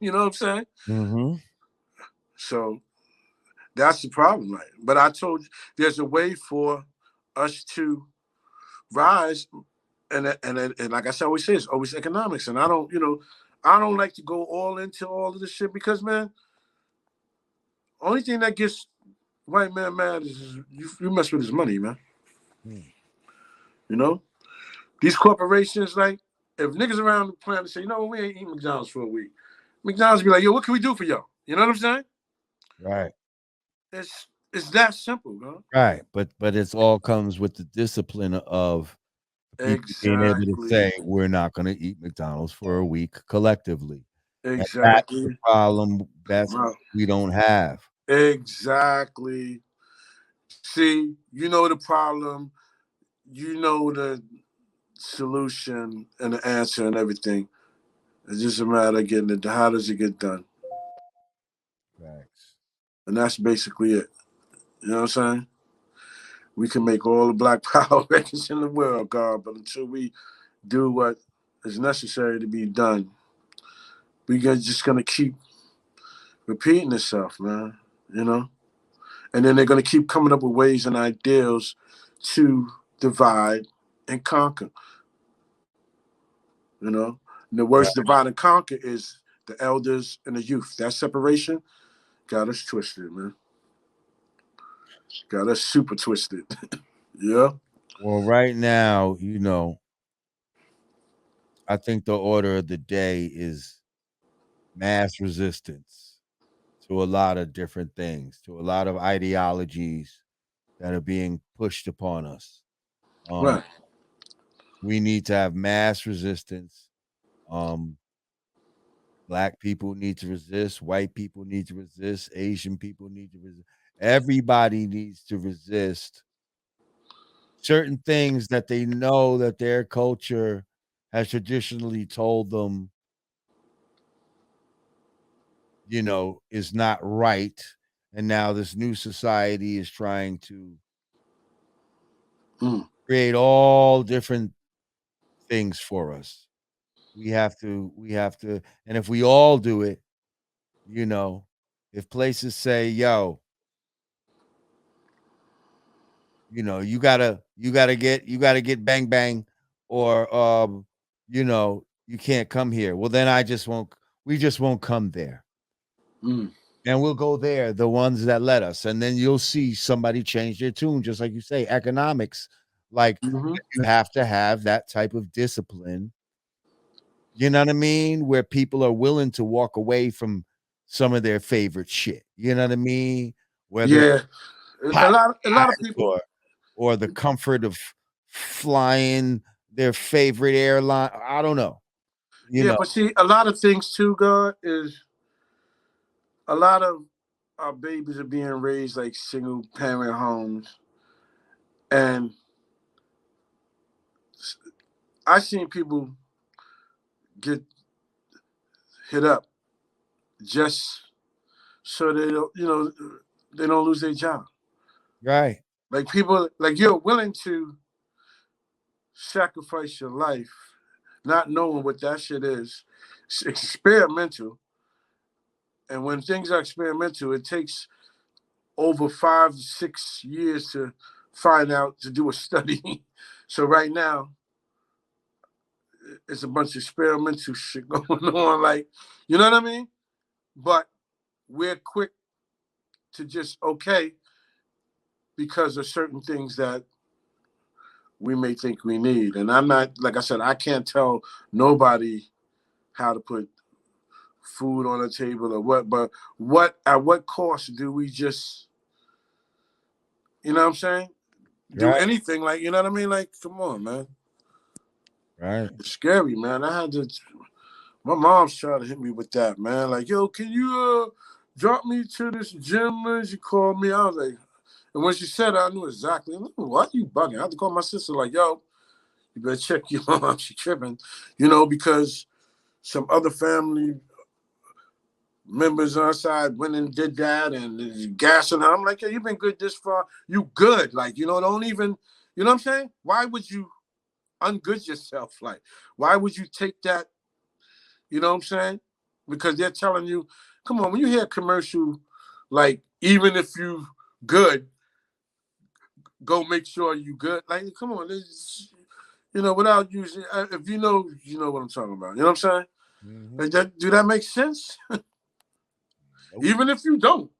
You know what I'm saying? Mm-hmm. So that's the problem, right? But I told you there's a way for us to rise, and like I said, always say, it's always economics. And I don't like to go all into all of this shit because, man, only thing that gets white man mad is you mess with his money, man. Hmm. You know, these corporations, like, if niggas around the planet say, you know, we ain't eating McDonald's for a week, McDonald's be like, yo, what can we do for y'all? You know what I'm saying? Right. It's that simple, bro. Right. But it's all comes with the discipline of people being able to Exactly. say we're not going to eat McDonald's for a week collectively, and that's the Exactly. problem. That's Bro. we don't have. Exactly. See, you know the problem, you know the solution and the answer and everything. It's just a matter of getting it. How does it get done? Facts. And that's basically it. You know what I'm saying? We can make all the black power records in the world, God, but until we do what is necessary to be done, just gonna keep repeating itself, man. You know? And then they're gonna keep coming up with ways and ideals to divide and conquer. You know? And the Right. words divide and conquer is the elders and the youth. That separation got us twisted, man. Got us super twisted. Yeah. Well, right now, I think the order of the day is mass resistance to a lot of different things, to a lot of ideologies that are being pushed upon us. Um, Right. we need to have mass resistance. Um, Black people need to resist, white people need to resist, Asian people need to resist. Everybody needs to resist certain things that they know that their culture has traditionally told them, is not right. And now this new society is trying to Mm. create all different things for us. We have to, and if we all do it, you know, if places say, yo, you gotta get bang bang, or you can't come here. Well, then we just won't come there. Mm. And we'll go there, the ones that let us. And then you'll see somebody change their tune, just like you say, economics. Like, Mm-hmm. you have to have that type of discipline, you know what I mean? Where people are willing to walk away from some of their favorite shit. You know what I mean? Whether it's Yeah. hot A lot of guys, people. or the comfort of flying their favorite airline. I don't know. You Yeah, know, but see, a lot of things too, God, is a lot of our babies are being raised like single parent homes, and I seen people get hit up just so they don't, they don't lose their job. right, Like people, like you're willing to sacrifice your life, not knowing what that shit is. It's experimental, and when things are experimental, it takes over 5 to 6 years to find out to do a study. So right now, it's a bunch of experimental shit going on. Like, you know what I mean? But we're quick to just okay because of certain things that we may think we need. And I'm not, like I said, I can't tell nobody how to put food on the table or what, but at what cost do we just, you know what I'm saying? Do right, anything, like, you know what I mean? Like, come on, man. right. It's scary, man. My mom's trying to hit me with that, man. Like, yo, can you drop me to this gym? She called me. I was like, and when she said it, I knew exactly. Why you bugging? I had to call my sister, like, yo, you better check your mom. She tripping, because some other family members on our side went and did that and gassing her. I'm like, yeah, you've been good this far. You good. Like, don't even, you know what I'm saying? Why would you ungood yourself? Like, why would you take that? You know what I'm saying? Because they're telling you, come on, when you hear a commercial, like, even if you good, go make sure you good. Like, come on, without using, if you know what I'm talking about. You know what I'm saying? Mhm. Like that, do that make sense? Nope. Even if you don't,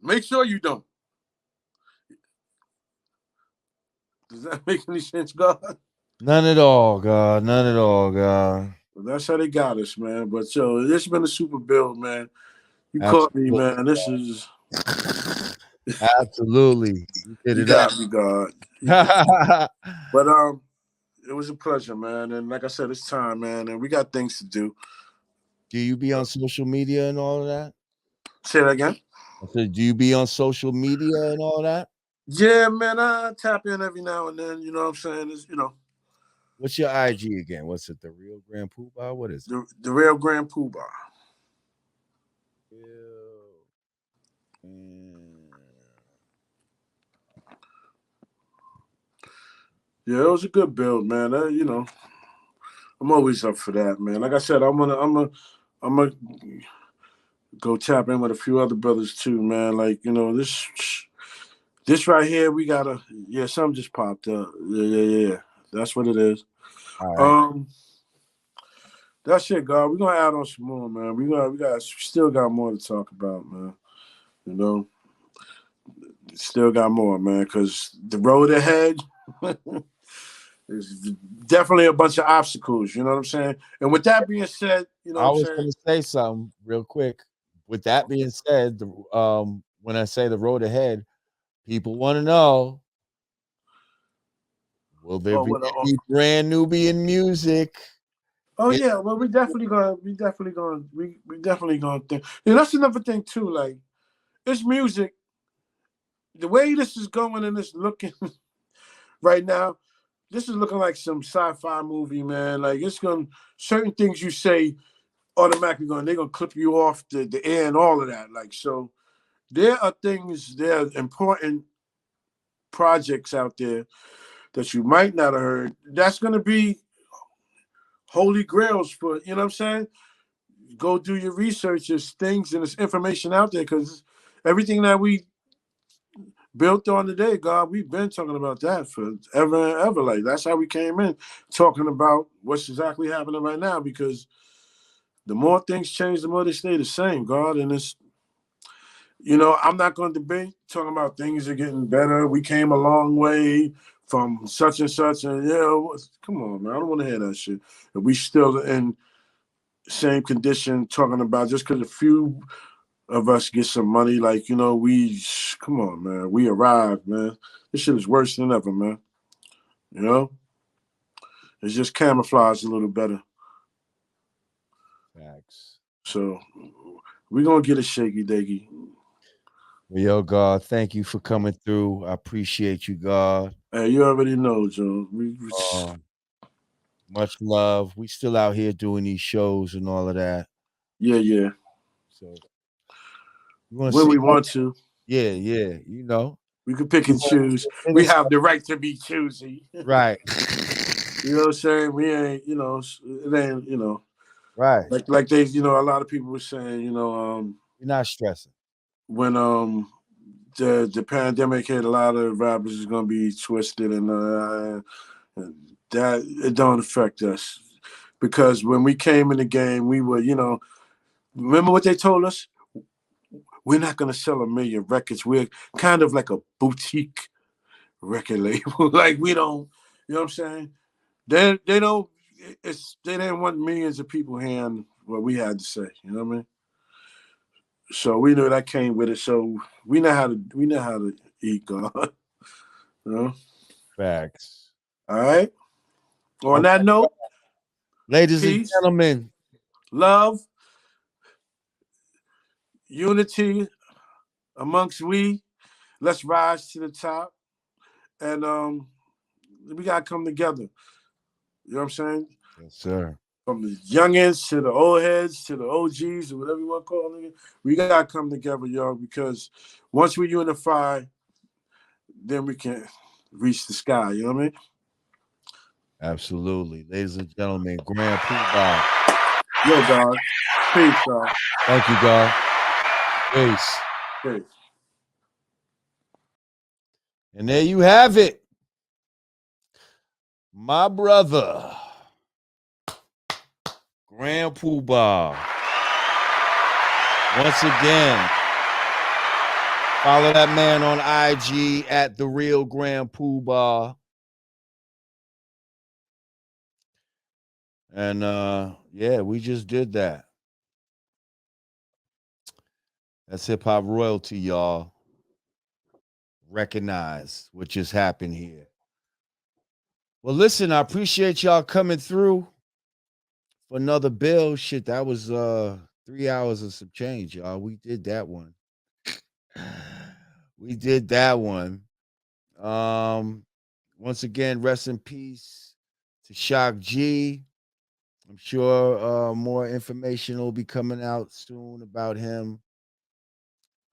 make sure you don't. Does that make any sense, God? None at all, God. None at all, God. Well, that's how they got us, man. But yo, this has been a super build, man. You caught me, Absolutely. man. This is Absolutely. You hit you it up. got me, God. But it was a pleasure, man. And like I said, it's time, man. And we got things to do. Do you be on social media and all of that? Say that again. I said, do you be on social media and all that? Yeah, man. I tap in every now and then. You know what I'm saying? It's What's your IG again? What's it? The Real Grand Poobah? What is it? the real Grand Puba. Real. Yeah, it was a good build, man. I'm always up for that, man. Like I said, I'm gonna go tap in with a few other brothers too, man. Like this right here, we gotta. Yeah, something just popped up. Yeah. That's what it is. All right. Um, that's it, God. We're gonna add on some more, man. We still got more to talk about, man. You know, still got more, man. Cause the road ahead. There's definitely a bunch of obstacles, you know what I'm saying? And with that being said, you know what I I'm was saying? going to say something real quick. With that being said, when I say the road ahead, people want to know Will there or be with a, any brand Nubian music? oh yeah, well we definitely gonna think. Yeah, that's another thing too. Like it's music. The way this is going and it's looking right now, this is looking like some sci-fi movie, man. Like it's gonna certain things you say automatically they're gonna clip you off the air and all of that. Like so, there are important projects out there that you might not have heard. That's gonna be holy grails for you know what I'm saying. Go do your research. There's things and there's information out there because everything that we built on today, God, we've been talking about that for ever and ever. Like that's how we came in talking about what's exactly happening right now because the more things change, the more they stay the same, God. And it's, I'm not going to debate talking about things are getting better. We came a long way from such and such. And, come on, man. I don't want to hear that shit. If we still in same condition talking about just because a few of us get some money, like, come on, man. We arrived, man. This shit is worse than ever, man. It's just camouflaged a little better. Facts. So we're going to get a shaky diggy. Well, yo, God, thank you for coming through. I appreciate you, God. Hey, you already know, Joe. Much love. We still out here doing these shows and all of that. Yeah. So when we want to. Yeah. We can pick and choose. We have the right to be choosy. Right. You know what I'm saying? We ain't, it ain't, right. Like they, a lot of people were saying, you're not stressing. When the pandemic hit, a lot of rappers is gonna be twisted and that it don't affect us. Because when we came in the game, we were, remember what they told us? We're not gonna sell 1 million records. We're kind of like a boutique record label. Like we don't, you know what I'm saying? They don't. They didn't want millions of people hearing what we had to say. You know what I mean? So we knew that came with it. So we know how to eat, God. Facts. All right. On that note, ladies peace, and gentlemen, love, unity amongst we. Let's rise to the top, and we gotta come together. You know what I'm saying? Yes, sir. From the youngins to the old heads to the OGs or whatever you want to call them, we gotta come together, y'all. Because once we unify, then we can reach the sky. You know what I mean? Absolutely, ladies and gentlemen, Grand Puba. Yo, God. Peace, God. Thank you, God. Peace. Peace. And there you have it, my brother, Grand Puba. Once again, follow that man on IG at The Real Grand Puba. And we just did that. That's hip hop royalty, y'all. Recognize what just happened here. Well, listen, I appreciate y'all coming through for another bill. Shit, that was 3 hours of some change, y'all. We did that one. We did that one. Once again, rest in peace to Shock G. I'm sure more information will be coming out soon about him.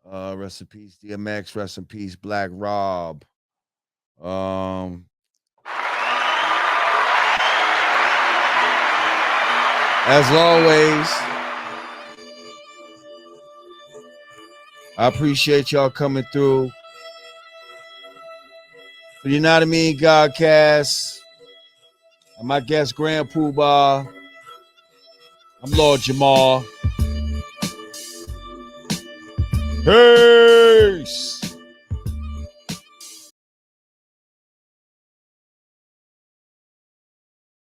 Rest in peace, DMX. Rest in peace, Black Rob. As always, I appreciate y'all coming through. For the Yanadameen Godcast, I'm my guest, Grand Puba. I'm Lord Jamar. Peace.